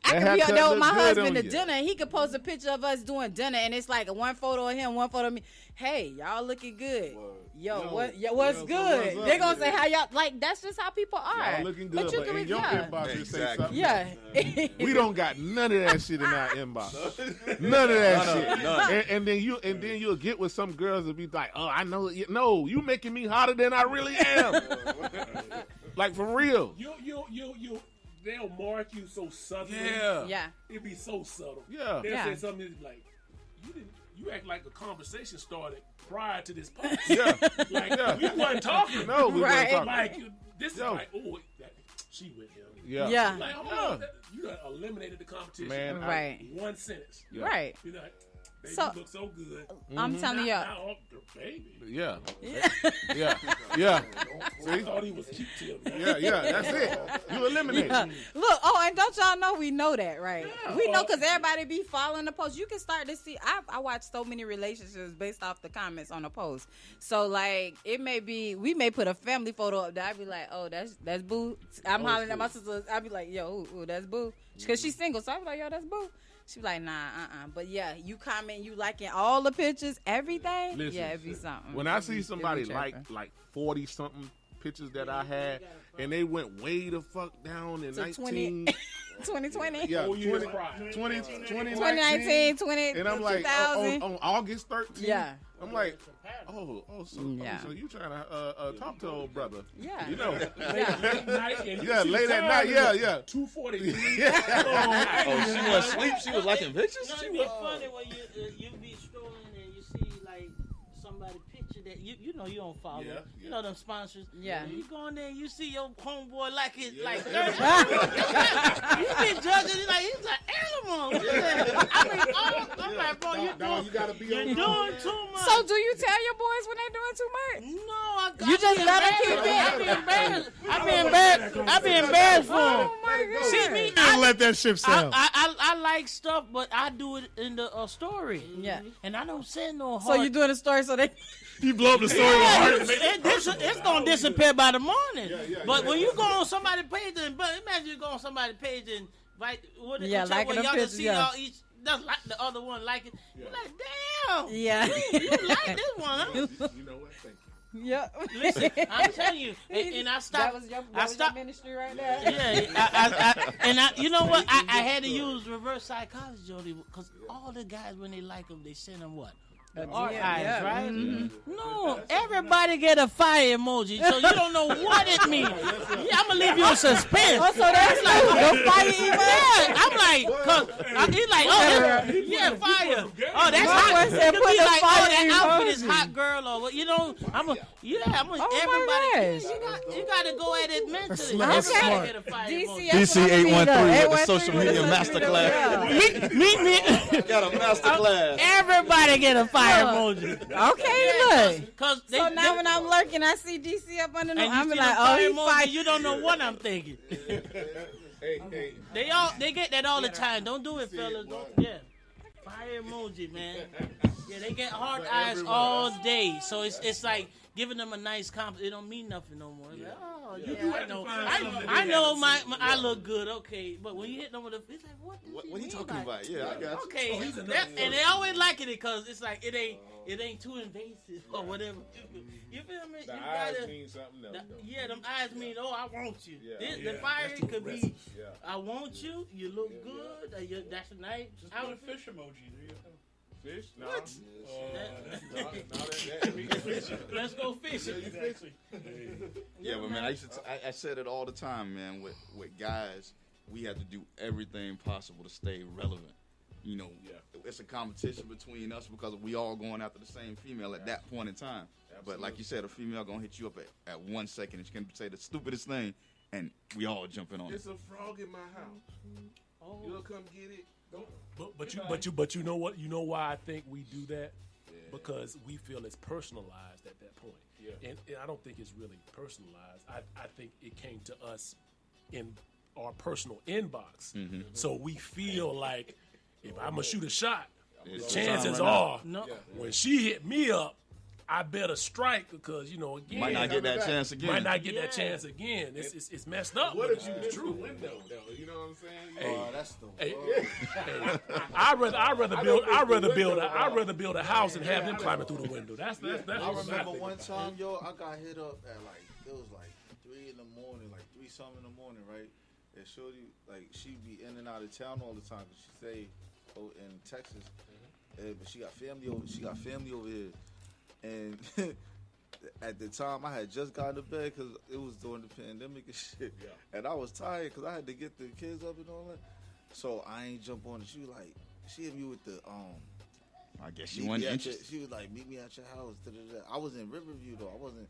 I That could be out haircut there with my look good husband on at you. dinner, and he could post a picture of us doing dinner, and it's like one photo of him, one photo of me. Hey, y'all looking good. what's good? They're gonna say how y'all like. That's just how people are. Y'all looking good, but in your inbox, you say something. Yeah, we don't got none of that shit in our inbox. None of that shit. And then you'll get with some girls and be like, oh, I know. No, you making me hotter than I really am. Like for real. They'll mark you so subtly. Yeah. It'd be so subtle. Yeah. They'll say something that's like, you act like a conversation started prior to this post. Yeah. Like, we wasn't talking. No, we weren't talking. Like, this is like, she with him. Yeah. Yeah. Like, hold on. You done eliminated the competition. Man, right. One sentence. Yeah. Right. You're like, baby, So- you look so good. I'm telling you. Now, baby. Yeah. Yeah. Yeah. I thought he was cute to him. Yeah. That's it. You eliminate. Yeah. Look, and don't y'all know we know that, right? We know because everybody be following the post. You can start to see. I watch so many relationships based off the comments on the post. So like, it may be we may put a family photo up there. I be like, oh, that's boo. I'm hollering at my sister. I be like, yo, ooh, that's boo, because she's single. So I be like, yo, that's boo. She be like, nah, But yeah, you comment, you liking all the pictures, everything. Listen, yeah, it be something. When I see somebody It be like tripping. 40 something pictures that I had, and they went way the fuck down in To 19. 2020. Yeah, 2019, 20, and I'm like, 2000. on August 13th. Yeah. I'm like, so you trying to talk to old brother? Yeah. You know. Yeah, Late at night. Yeah. 2:43. She was asleep. She was liking pictures. No, it'd be funny when you be scrolling and you see like somebody picture that you know you don't follow. Yeah. You know them sponsors. Yeah. And you go in there and you see your homeboy like it like 30. You be judging it like he's an animal. I'm like, bro, you're doing too much. So do you tell your boys when they're doing too much? No, I got You just let them keep it? I be embarrassed for him. Oh my God. See me, Can't let that ship sail. I like stuff, but I do it in the story. Yeah. And I don't send no So heart. you doing a story so they You blow up the story. It's gonna disappear by the morning. But when you go on somebody's page, imagine you go on somebody's page and like liking y'all them can pictures, see yeah. y'all each. That's like the other one like it. You're like, damn. Yeah. You like this one, huh? You know what? Thank you. Yeah. Listen, I'm telling you, and I stopped. That was your ministry right there. Yeah, you know what? I had to use reverse psychology, Jody, because all the guys when they like them, they send them what? Art eyes, right? Mm-hmm. No, everybody get a fire emoji, so you don't know what it means. Yeah, I'm gonna leave you in suspense. Oh, so that's like the fire emoji. Yeah, I'm like, cause he's like, fire. Oh, that's hot. Said, You put be the like, fire that outfit is emoji. hot, girl, or what? You know, everybody. You gotta go at it mentally. That's Everybody smart. get a fire DC emoji. DC813 with the social media masterclass. Meet me. Got a masterclass. Everybody get a fire emoji. Okay, look. Cause So now when I'm lurking, I see DC up under the. and I'm you see like, the oh, fire he emoji, fight. you don't know what I'm thinking. Hey. They get that all the time. Don't do it, fellas. Fire emoji, man. Yeah, they get hard eyes all day. So it's like giving them a nice compliment. It don't mean nothing no more. It's like, oh, I know my I look good, okay. But when you hit them with it's like, what What are you talking about? Yeah, I got you. Okay, and they always liking it because it's like it ain't too invasive or whatever. You feel me? The You eyes gotta, mean something else. yeah, them eyes mean, oh, I want you. Yeah. The fire could be, Yeah. I want you. You look good. That's a nice. Just put a fish emoji. Do you? Fish? No. What? Let's go fishing. Yeah, but man, I said it all the time, man. With guys, we have to do everything possible to stay relevant. You know, it's a competition between us because we all going after the same female at that point in time. But like you said, a female gonna hit you up at 1 second and she can say the stupidest thing, and we all jumping on it. It's a frog in my house. You'll come get it. But you know what? You know why I think we do that? Because we feel it's personalized at that point. Yeah. And I don't think it's really personalized. I think it came to us in our personal inbox. Mm-hmm. So we feel like if I'm gonna shoot a shot, the chances are when she hit me up, I better strike because again Might not get that chance again. Might not get that chance again. It's messed up. What but if you it's miss the true? window, though? You know what I'm saying? Oh, that's the Hey, worst. I'd rather build a house and have them climbing through the window. That's I what remember I'm one time, yo, I got hit up at it was like 3 in the morning, like 3 something in the morning, right? And shorty, like, she be in and out of town all the time because she stay in Texas, but she got family over. She got family over here, and at the time I had just gotten to bed because it was during the pandemic and shit, and I was tired because I had to get the kids up and all that. So I ain't jump on it. She was like, she hit me with the I guess she wasn't interested. She was like, meet me at your house. I was in Riverview though. I was like,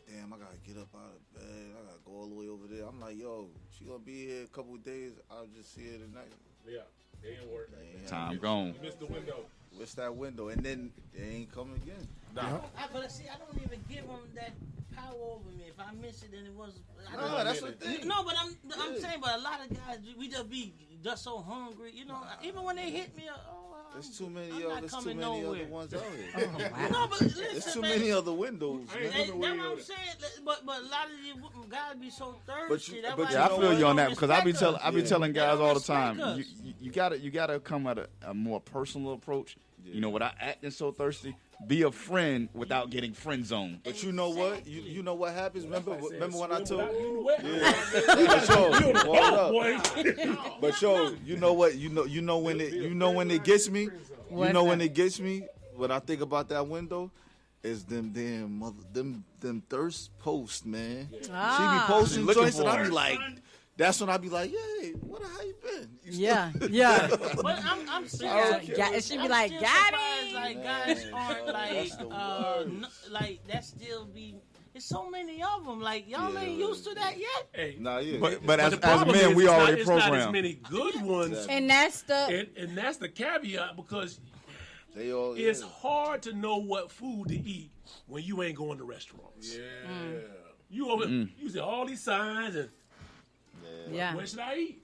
damn, I gotta get up out of bed. I gotta go all the way over there. I'm like, yo, she gonna be here a couple of days. I'll just see her tonight. Yeah, they ain't work. Time gone. You missed the window. What's that window? And then they ain't coming again. But see, I don't even give them that power over me. If I miss it, then it was. No, that's the thing. No, but I'm saying, but a lot of guys, we just so hungry. Even when they hit me, There's too many I'm not other coming other nowhere. ones out here. No, but listen, There's too man, many other windows. That's Man. what I'm saying. But a lot of these guys be so thirsty. That's why Yeah, I they feel you on that don't because I be respect us. telling They guys don't all the respect time. us. You gotta come at a more personal approach. Without acting so thirsty. Be a friend without getting friend zoned. But you know what? You know what happens? Remember when I told you? But yo, you know what? You know when it gets me. You know when it gets me. When I think about that window, is them thirst posts, man. She be posting joints, and I be like, that's when I be like, yeah, how you been? Yeah. But I'm serious. It should be like, still got surprised, it. like guys aren't That's the like that still be. There's so many of them. Like y'all ain't used to that yet. Hey, Nah, yeah. But as the problem men, is we it's already it's not as programmed. many good ones, And that's the and that's the caveat because They all. it's hard to know what food to eat when you ain't going to restaurants. Yeah. You see all these signs and yeah. where should I eat?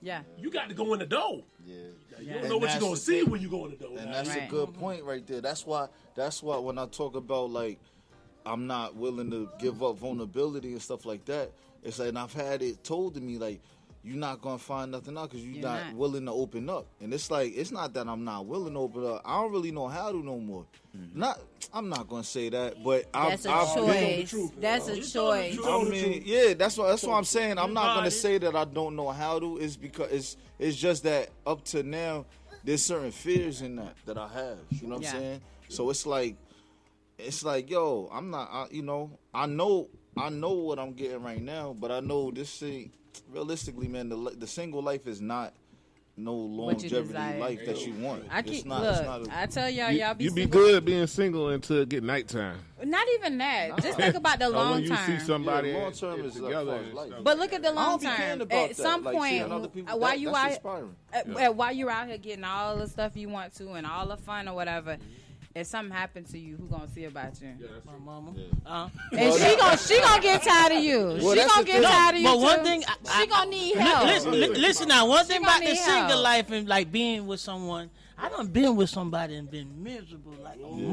Yeah. You got to go in the door. Yeah. You don't know what you're gonna see when you go in the door. And that's Right. a good point right there. That's why when I talk about like I'm not willing to give up vulnerability and stuff like that, it's like, and I've had it told to me like you're not gonna find nothing out because you're not willing to open up. And it's like it's not that I'm not willing to open up. I don't really know how to no more. I'm not gonna say that, but That's a I've been- choice. That's a choice. I mean, yeah, that's what I'm saying. I'm not gonna say that I don't know how to. It's because it's just that up to now, there's certain fears in that I have. You know what I'm saying? So it's like, yo, I'm not. I know what I'm getting right now, but I know this thing. Realistically, man, the single life is not no longevity desire. life that you want. I It's keep not- look. it's not a- I tell y'all be You be single. good being single until it get nighttime. Not even that. Just think about the Or long when you term. see somebody long term is together far and as life. stuff. But look at the I long don't be caring term. about At that. some Like, point, seeing other people, while that- you that's out, inspiring. while you're out here getting all the stuff you want to and all the fun or whatever, if something happened to you, who gonna see about you? My mama. And she gonna get tired of you. Well, She that's gonna the get thing. tired of you But too. one thing, she gonna need help. Listen now, one thing about gonna the need single help. life and like being with someone, I done been with somebody and been miserable like a mug. We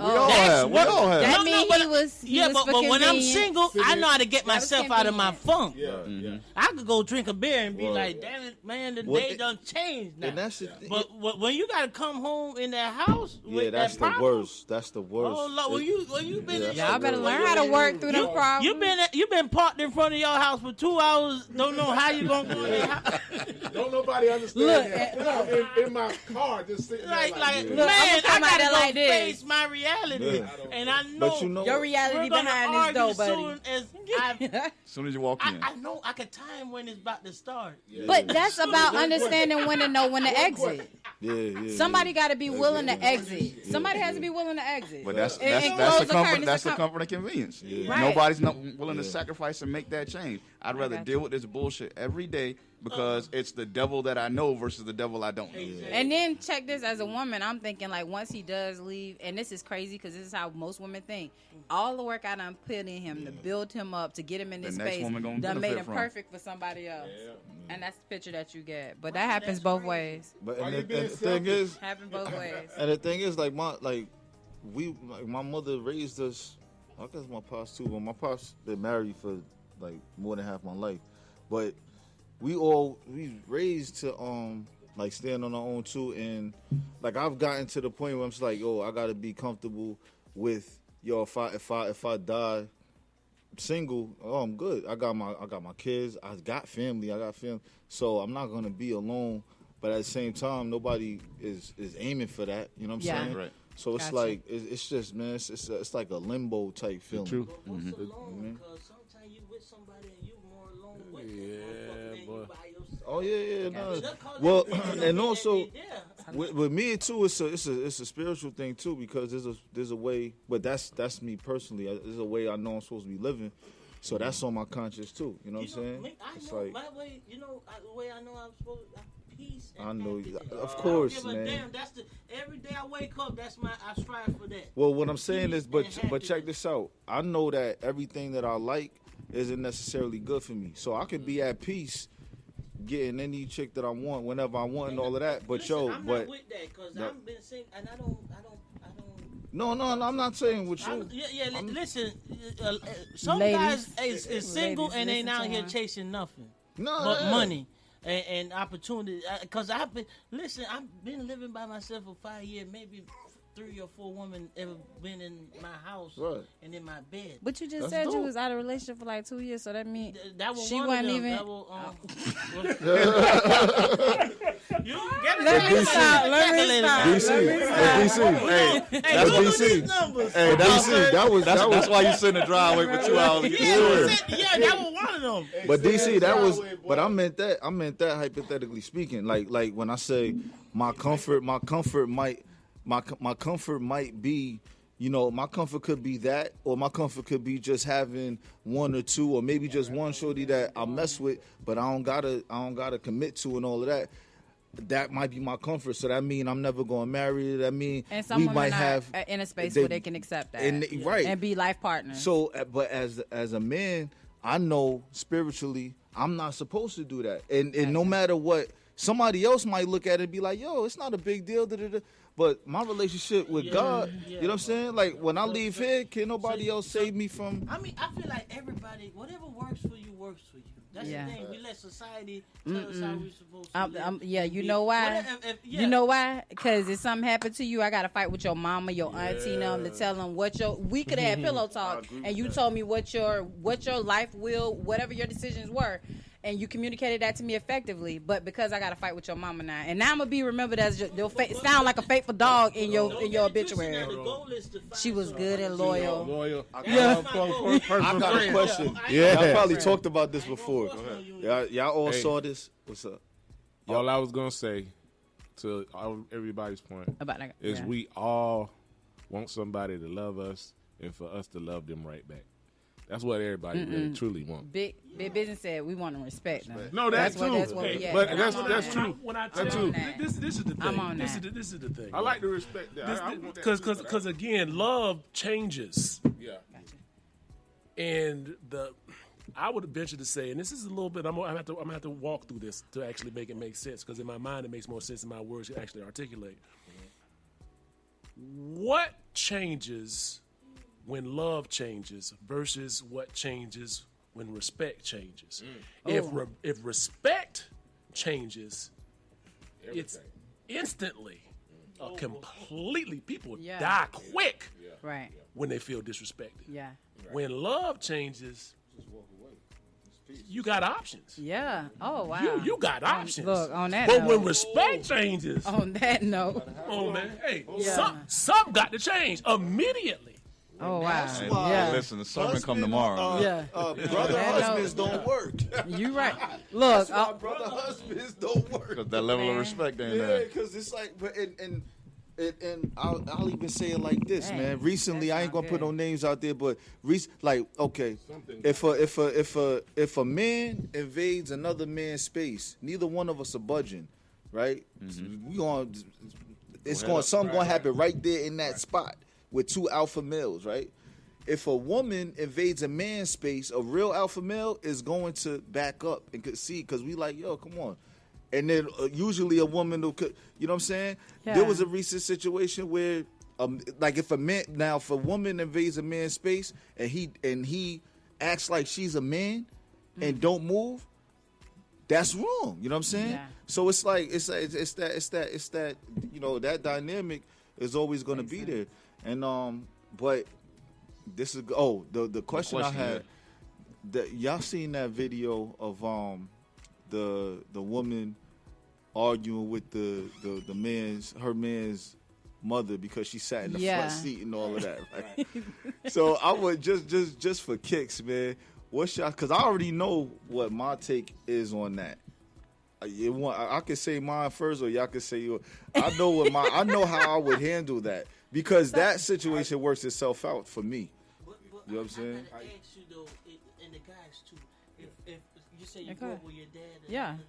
all That's have. We what- all have. That No, mean but- he was. He Yeah, was but for when I'm convenience. single, I know how to get That was myself out of my funk. Yeah. I could go drink a beer and be like, damn it, man, the Well, day done changed now. And that's the thing. But when you gotta come home in that house with Yeah, that's that the problem, worst. That's the worst. Oh Lord, when you been in Y'all better learn how to work through them problems. you been parked in front of your house for 2 hours, don't know how you gonna go in their house. Don't nobody understand Look, that. In my car, just sitting there Like, like Look, man, I'ma come I at gotta it go like this. face my reality, Yeah. and I know. But you know, your reality we're gonna behind argue this door, buddy. soon as As soon as you walk in. I know I can time when it's about to start. But that's about understanding when to know when to exit. yeah. Somebody got to be willing to exit. Somebody has to be willing to exit. But that's And that's close the the comfort. curtains That's to the come- comfort and convenience. Right. Nobody's not willing to sacrifice and make that change. I'd rather got deal with this bullshit every day because it's the devil that I know versus the devil I don't know. And then check this, as a woman, I'm thinking like once he does leave, and this is crazy because this is how most women think. All the work I done put in him to build him up, to get him in this next space, woman gonna done made benefit him from. perfect for somebody else. And that's the picture that you get. But that happens both ways. But Why and you the being thing is, Happen both ways. and the thing is, like my mother raised us. I guess my pops too, but my pops been married for like more than half my life. But we raised to like stand on our own too, and like I've gotten to the point where I'm just like, yo, I gotta be comfortable with if I die single, I'm good. I got my kids, I got family, so I'm not gonna be alone. But at the same time, nobody is aiming for that. You know what I'm saying? Right. So it's like it's just, man, it's like a limbo type feeling. True. But what's alone? Because sometimes you with somebody and you more alone with them. boy. Oh yeah. No. Well, and also with me too, it's a spiritual thing too, because there's a way, but that's me personally. There's a way I know I'm supposed to be living, so that's on my conscience too. You know what I'm saying? I know my way. You know the way I know I'm supposed to. Peace and I know, happiness. of course, I don't give a man. damn. That's every day I wake up. I strive for that. Well, what I'm saying is, but happiness. check this out. I know that everything that I like isn't necessarily good for me, so I could be at peace getting any chick that I want whenever I want and all of that. But listen, I'm not with that because I've been single and I don't. No, I'm not saying with you. Listen, some Ladies. guys is single Ladies, and ain't listen out to here her. chasing nothing No, but yeah. money and opportunity. Because I've been living by myself for 5 years, maybe 3 or 4 women ever been in my house Right. and in my bed. But you just That's said you dope. was out of a relationship for like 2 years, so that means That was she one wasn't of them. even. That was, you Let me stop. Let me stop. DC, hey, that's DC. Hey, DC, That's why you sit in the driveway for 2 hours. to get to Yeah, that was one of them. But DC, that was. But I meant that hypothetically speaking. Like when I say my comfort might be. You know, my comfort could be that, or my comfort could be just having 1 or 2, or maybe just one shorty that I mess with, but I don't gotta commit to and all of that. That might be my comfort. So that mean I'm never gonna marry. That mean And some we women might are have in a space where they can accept that, right, and be life partners. So, but as a man, I know spiritually I'm not supposed to do that, and no matter what, somebody else might look at it and be like, "Yo, it's not a big deal." But my relationship with God, you know what I'm saying? Like when I leave here, can nobody else save me from? I mean, I feel like everybody, whatever works for you, works for you. That's the thing. We let society tell us how we're supposed to live. You know why? You know why? Because if something happened to you, I got to fight with your mama, your auntie, them to tell them what we could have pillow talk, and you told me what your life will, whatever your decisions were. And you communicated that to me effectively, but because I got to fight with your mama now, and now I'm gonna be remembered as sound like a faithful dog in your obituary. She was good and loyal. I got a question. Y'all probably talked about this before. Y'all all saw this. What's up? All I was gonna say, to everybody's point, is we all want somebody to love us and for us to love them right back. That's what everybody really truly wants. Big business said we want to respect them. No, that's true. That's what we at. But that's true. When I tell That's you, true. this is the thing. I'm on that. This is the thing. I like to respect that. Because again, love changes, Yeah. and I would venture to say, and this is a little bit. I'm gonna have to walk through this to actually make it make sense. Because in my mind, it makes more sense than my words can actually articulate. What changes when love changes versus what changes when respect changes? If respect changes, it's instantly completely people die quick Right. when they feel disrespected. Yeah. When love changes, you got options. Yeah. Oh wow. You got options. Look on that. But note, when respect changes, on that note. oh man, hey, Yeah. some got to change immediately. Oh wow. Hey, Yeah. Listen, the sermon come tomorrow. Yeah. Brother That husbands note. don't work. You right. Look. Brother husbands don't work. Because that level of respect ain't Yeah, there. because it's like, but and I'll even say it like this, Dang, man. Recently, that I ain't gonna sound put no good. names out there, but okay, if a man invades another man's space, neither one of us are budging, right? Something gonna happen right there in that spot with 2 alpha males, right? If a woman invades a man's space, a real alpha male is going to back up and see, because we like, yo, come on. And then usually a woman will, you know what I'm saying? Yeah. There was a recent situation where like if a woman invades a man's space and he acts like she's a man and don't move, that's wrong. You know what I'm saying? Yeah. So it's like it's that that dynamic is always going to be there. And but this is the question I had. Y'all seen that video of the woman arguing with the her man's mother because she sat in the front seat and all of that, right? So I would just for kicks, man. What's y'all? Because I already know what my take is on that. I could say mine first, or y'all could say yours. I know how I would handle that because that situation works itself out for me. You know what I'm saying? I gotta ask you though, and the guys too. If you say you Okay. grew up with your dad, and Yeah. all of that,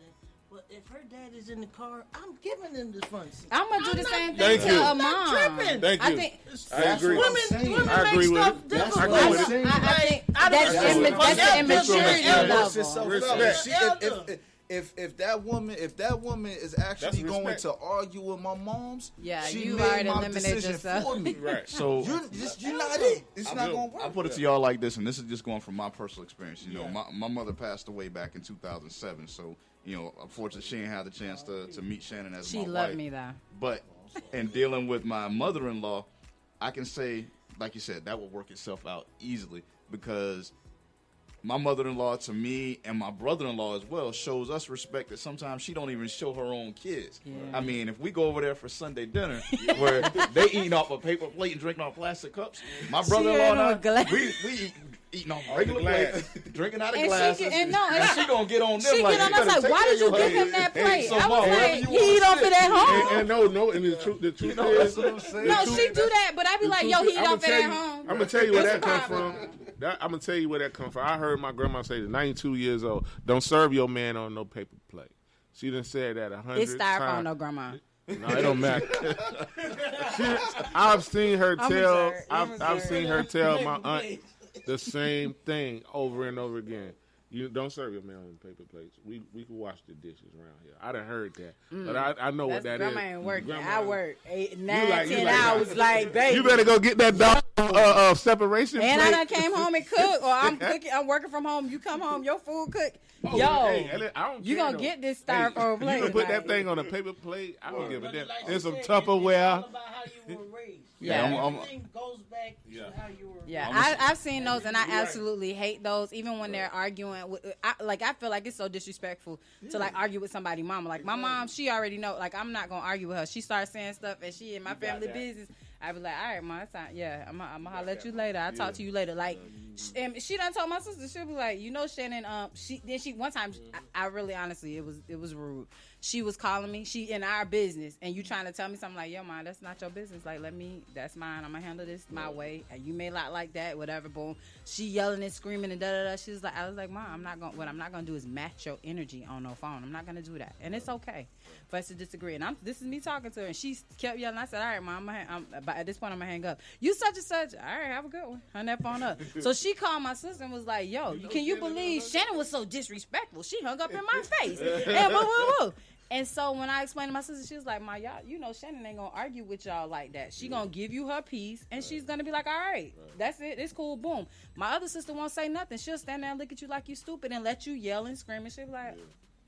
but if her dad is in the car, I'm giving them the front seat. I'm gonna do the same thing Thank to you. a Not mom. tripping. Thank you. I think I agree. Women I agree make with stuff it. different. I agree with it. I think I don't that's agree with the it. immaturity That's Works level. itself Respect. out. If that woman is actually That's going respect. to argue with my mom's, Yeah, she you made already my eliminated decision yourself. for me. Right. So You're not it. It's not gonna work. I put it to y'all like this, and this is just going from my personal experience. You know, my mother passed away back in 2007, so unfortunately, she didn't have the chance to meet Shannon as She my loved wife. me though. But in dealing with my mother-in-law, I can say, like you said, that will work itself out easily because my mother-in-law to me and my brother-in-law as well shows us respect that sometimes she don't even show her own kids. Yeah. I mean, if we go over there for Sunday dinner where they eating off a paper plate and drinking off plastic cups, my brother-in-law ain't and on I, a glass. we eating off regular plates, drinking out of And glasses. she gonna get on them She like, get on you us better like, take why care did of you your give him kids. that Hey, plate? so I Mom, was wherever like, you he wanna eat off sit. it at home. And no, and the truth You is, know, that's what I'm saying. No, she do that, but I be like, yo, he eat off it at home. I'm gonna tell you where that What's comes the from. problem? I'm gonna tell you where that comes from. I heard my grandma say, "At 92 years old, don't serve your man on no paper plate." She done said that 100 It's styrofoam, times. no grandma. No, it don't matter. I've seen her I'm tell. sorry. I'm I've sorry. seen her tell my aunt the same thing over and over again. You don't serve your man on paper plates. We can wash the dishes around here. I done heard that, but I know what that is. Grandma ain't working. Grandma- I work 8, 9, You like- 10 hours. Like, baby. You better go get that dog separation. And plate. I done came home and cooked, or I'm cooking. I'm working from home. You come home, your food cooked. Oh, Yo, hey, I don't you care, gonna though. get this Hey, styrofoam plate. You can put like- that thing on a paper plate. I don't give a damn. Like And you some said, Tupperware. It's all about how you were raised. Yeah. Everything goes back to how you were Yeah, raised. I've seen those, and I absolutely hate those. Even when they're arguing, I feel like it's so disrespectful to like argue with somebody's mama. Like my mom, she already know. Like I'm not gonna argue with her. She starts saying stuff, and she in my family business. I be like, all right, ma, it's time. Yeah, I'm gonna holler at you later. I'll talk to you later. Like, and she done told my sister. She'll be like, Shannon. She one time. I really honestly, it was rude. She was calling me. She in our business, and you trying to tell me something like, yo, ma, that's not your business. Like, that's mine. I'm gonna handle this my way. And you may not like that, whatever. Boom. She yelling and screaming and da da da. She was like, I was like, ma, what I'm not gonna do is match your energy on no phone. I'm not gonna do that, and it's okay for us to disagree. And this is me talking to her, and she kept yelling. I said, all right, ma, but at this point, I'm gonna hang up. You such and such. All right, have a good one. Hung that phone up. So she called my sister and was like, yo, can you believe Shannon was so disrespectful? She hung up in my face. And boo, boo, boo. And so when I explained to my sister, she was like, "Ma, y'all, Shannon ain't gonna argue with y'all like that. She gonna give you her piece, and she's gonna be like, all right, that's it. It's cool. Boom." My other sister won't say nothing. She'll stand there and look at you like you stupid and let you yell and scream, and she'll be like,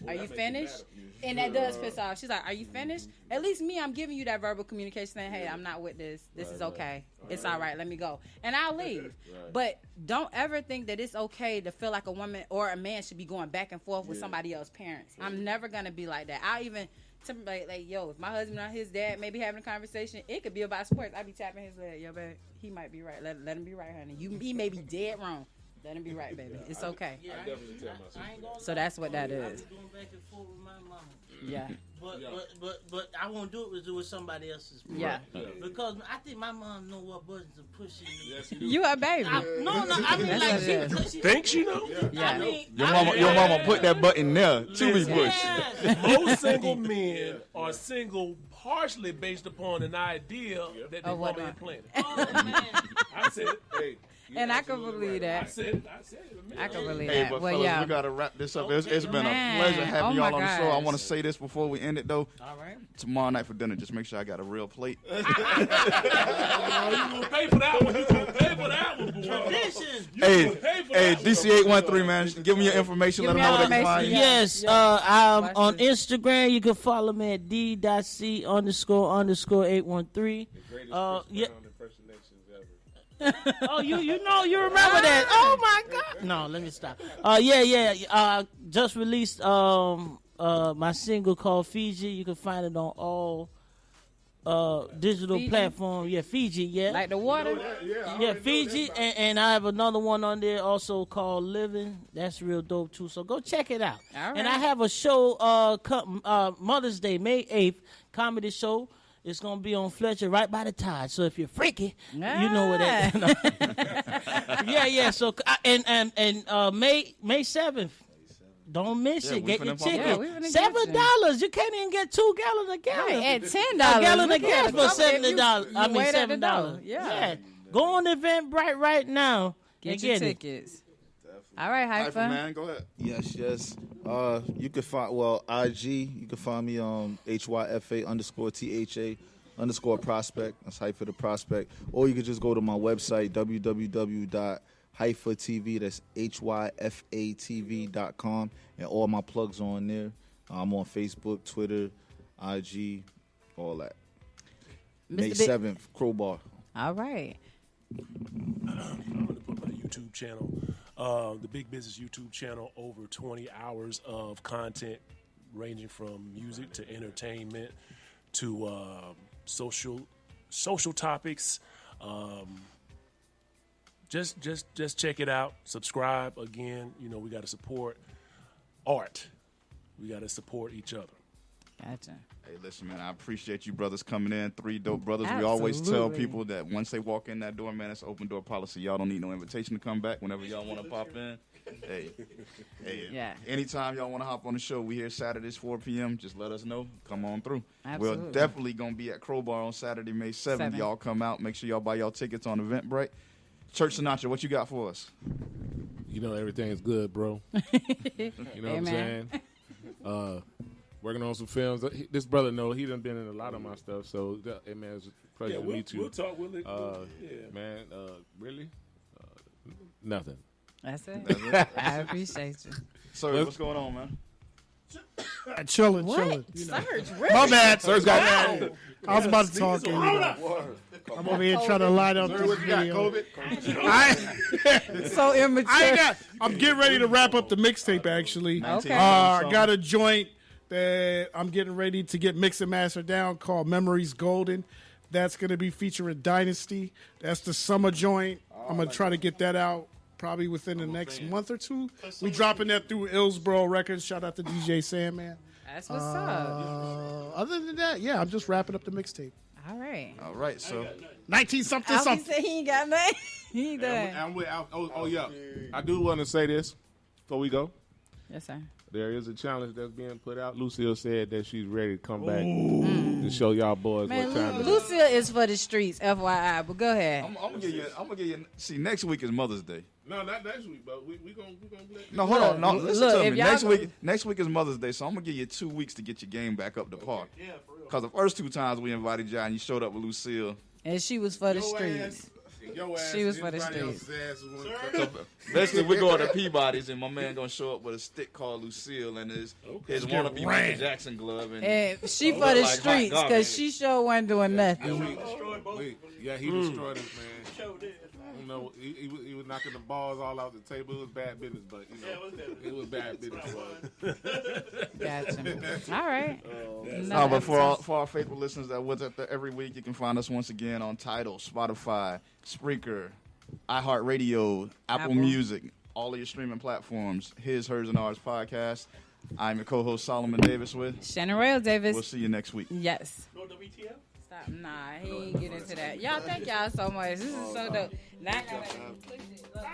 "Are you finished?" And that does piss off. She's like, "Are you finished?" At least me, I'm giving you that verbal communication saying, "Hey, I'm not with this. This is okay. It's all right. Let me go," and I'll leave. But don't ever think that it's okay to feel like a woman or a man should be going back and forth with somebody else's parents. I'm never gonna be like that. I even like, yo, if my husband or his dad may be having a conversation, it could be about sports. I be tapping his leg, yo, babe, he might be right. Let him be right, honey. He may be dead wrong. Let him be right, baby. It's okay. Yeah, I ain't gonna So lie. that's what that I is. be going back and forth with my mama. Yeah. But I won't do it with somebody else's. Yeah. Because I think my mom know what buttons to push in. You a baby. I mean That's like what it is. she Think she know? Yeah. I mean, Your mama put that button there to be pushed. yes. Most single men are single partially based upon an idea that their Of what mama not? implanted. Oh, man. I said, hey, And I can believe that. I said it. I can believe Hey, that. but Well, fellas, yeah. we gotta wrap this up. It's been Man. a pleasure having Oh, y'all my on the show. I gosh. want to say this before we end it though. All right. Tomorrow night for dinner, just make sure I got a real plate. You gonna pay for that one? You gonna pay for that one, boy? Tradition. Hey, DC813, man, give me your information. Give Let them me know your where they can find you. Yes, I'm on Instagram. You can follow me at d.c__813. Yeah. Oh, you remember that? Oh my God! No, let me stop. Just released my single called Fiji. You can find it on all digital Fiji? platforms. Yeah, Fiji. Yeah, Like the water? yeah, Fiji, and I have another one on there also called Living. That's real dope too. So go check it out. All And right. I have a show, Mother's Day, May 8th, comedy show. It's gonna be on Fletcher, right by the Tide. So if you're freaky, you know where that. Yeah. So May 7th. Don't miss Yeah, it. we Get your finna pump it ticket. up. we finna get $7. You can't even get 2 gallons of gas. Right, at $10. A gallon of Look at gas it. for $70. You I mean wait at the $7. door. Yeah. Go on Eventbrite right now. Get and your get it. tickets. All right, Hyper, Hyper. man, go ahead. Yes. You can find IG. You can find me on HYFA_THA_prospect. That's Hyper the Prospect. Or you can just go to my website www.hyphatv. That's HYFATV.com, and all my plugs are on there. I'm on Facebook, Twitter, IG, all that. May Big- 7th, Crowbar. All right. I'm going to put my YouTube channel, the Big Business YouTube channel, over 20 hours of content ranging from music to entertainment to social topics. Just check it out. Subscribe. Again, we got to support art. We got to support each other. Gotcha. Hey, listen, man, I appreciate you brothers coming in. 3 dope brothers. We always tell Absolutely. people that once they walk in that door, man, it's open door policy. Y'all don't need no invitation to come back whenever y'all want to pop in. Hey, Yeah. anytime y'all want to hop on the show, we here Saturdays, 4 p.m. Just let us know. Come on through. Absolutely. We're definitely going to be at Crowbar on Saturday, May 7th. Y'all come out. Make sure y'all buy y'all tickets on Eventbrite. Church Sinatra, what you got for us? Everything is good, bro. You know what I'm saying? Working on some films. This brother he done been in a lot of my stuff. So, hey, man, it's a pleasure to meet you. We'll talk. Man, really? Nothing. That's it. I appreciate you. Sir, what's going on, man? Chilling. What? You know. Serge, really? My bad. Sir's got I was about to talk. I'm over here trying to light up this video. So immature. I'm getting ready to wrap up the mixtape, actually. Okay. I got a joint that I'm getting ready to get mixed and mastered down called Memories Golden. That's going to be featuring Dynasty. That's the summer joint. I'm going to try to get that out probably within the next month or two. We dropping that through Illsboro Records. Shout out to DJ Sandman. That's what's up. Other than that, yeah, I'm just wrapping up the mixtape. All right. All right, so 19-something Alfie something. said he ain't got nothing. He ain't done. I'm with yeah. I do want to say this before we go. Yes, sir. There is a challenge that's being put out. Lucille said that she's ready to come back to show y'all boys Man, what time it is. Lucille is for the streets, FYI. But go ahead. I'm gonna give you. See, next week is Mother's Day. No, not next week, but we gonna let No, hold on. No, listen to if me. y'all Next week is Mother's Day, so I'm gonna give you 2 weeks to get your game back up to par. Yeah, for real. Because the first 2 times we invited you and you showed up with Lucille. And she was for the Your streets. Your ass, She was for the everybody streets. else's ass was one- Basically, we're going to Peabody's, and my man gonna show up with a stick called Lucille and his wannabe Michael Jackson glove. And she for the like hot streets garbage. because she sure wasn't doing nothing. he destroyed us, man. You know, he was knocking the balls all out the table. It was bad business, but it was bad business for us. Gotcha. All right. No, but for our faithful listeners that was at the every week, you can find us once again on Tidal, Spotify, Spreaker, iHeartRadio, Apple Music, all of your streaming platforms. His, Hers, and Ours podcast. I'm your co-host Solomon Davis with Shannon Rail Davis. We'll see you next week. Yes. Stop. Nah, he ain't get into that. Y'all, thank y'all so much. This is so dope. Now I gotta push it. Look.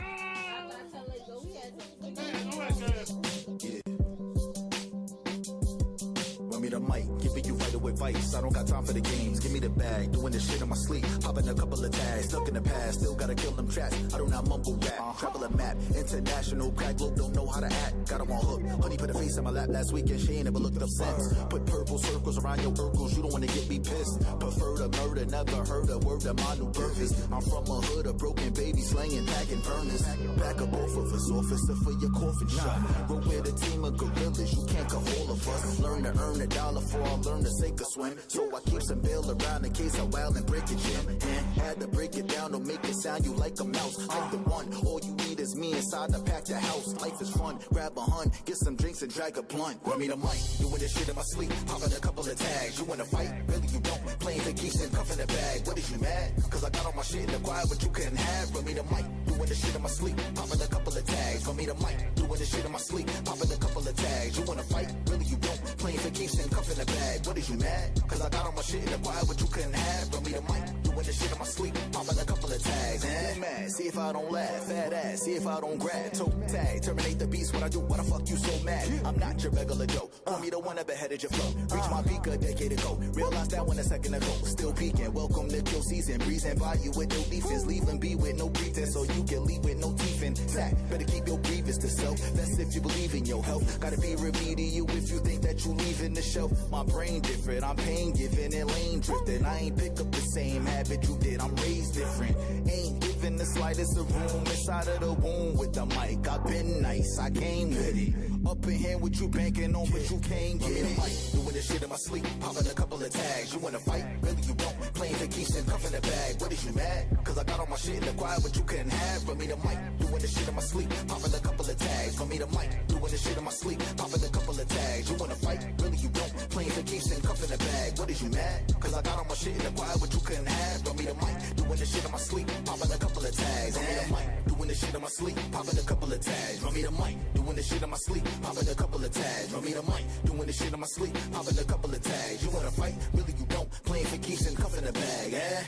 Run me the mic, giving you right away. advice. I don't got time for the games. Give me the bag, doing this shit in my sleep. Popping a couple of tags, stuck in the past. Still gotta kill them tracks. I do not mumble rap. Travel a map, international crack look, don't know how to act. Got 'em on hook. Honey put a face in my lap last weekend. She ain't never looked up since. Put purple circles around your Urkels. You don't wanna get me pissed. Prefer to murder, never heard a word of my new purpose. I'm from a hood of broken babies, slanging, packing burners. Back up both of us, officer for your coffin shot. Roll with a team of gorillas, you can't cut all of us. Learn to earn $1 before I learn to sink or swim. So I keep some bail around in case I wild and break it, Jim. And had to break it down, don't make it sound you like a mouse. Like the one, all you need is me inside the pack the house. Life is fun, grab a hun, get some drinks and drag a blunt. Run me the mic, doing this shit in my sleep, popping a couple of tags. You wanna fight? Really you don't. Playing for keeps and cuffing the bag. What is you mad? Cause I got all my shit in the quiet, but you couldn't have. Run me the mic, doing this shit in my sleep, popping a couple of tags. Run me the mic, doing this shit in my sleep, popping a couple of tags. You wanna fight? Really you don't. Playing for keeps and cuffing the bag. What is you mad? Cause I got all my shit in the quiet, but you couldn't have. Run me the mic, doing this shit in my sleep, popping a couple of tags. Mad, see if I don't laugh, fat ass, see if I don't grab. Toe tag, terminate the beast when I do. Why the fuck you so mad? I'm not your regular Joe. Want me the one that beheaded your flow. Reach my peak a decade ago. Realized that one a second ago. Still peeking. Welcome to kill season. Breezing by you with no defense. Leaving be with no pretense. So you can leave with no teeth in. Sack. Better keep your grievance to self. That's if you believe in your health. Gotta be remedial if you think that you leaving the shelf. My brain different. I'm pain giving and lane drifting. I ain't pick up the same habit you did. I'm raised different. Ain't giving the slightest of room inside of the womb with the mic. I've been nice. I came with it. Up in here with you banking on, but you can't get it. Doing this shit in my sleep, popping a couple of tags. You wanna fight? Really you don't. Playing for keeps and cuffing the bag. What is you mad? Cause I got all my shit in the quiet, but you couldn't have. Run me the mic, doing this shit in my sleep, popping a couple of tags. Run me the mic, doing this shit in my sleep, popping a couple of tags. You wanna fight? Really you don't. Playing for keeps and cuffing the bag. What is you mad? Cause I got all my shit in the quiet, but you couldn't have. Run me the mic, doing this shit in my sleep, popping a couple of tags. Run me the mic, doing this shit in my sleep, popping a couple of tags. Run me the mic, doing this shit in my sleep, popping a couple of tags. Run me the mic, doing this shit in my sleep, popping a couple of tags. You wanna fight? Really you don't. Playing for keeps and cuffing the bag, eh?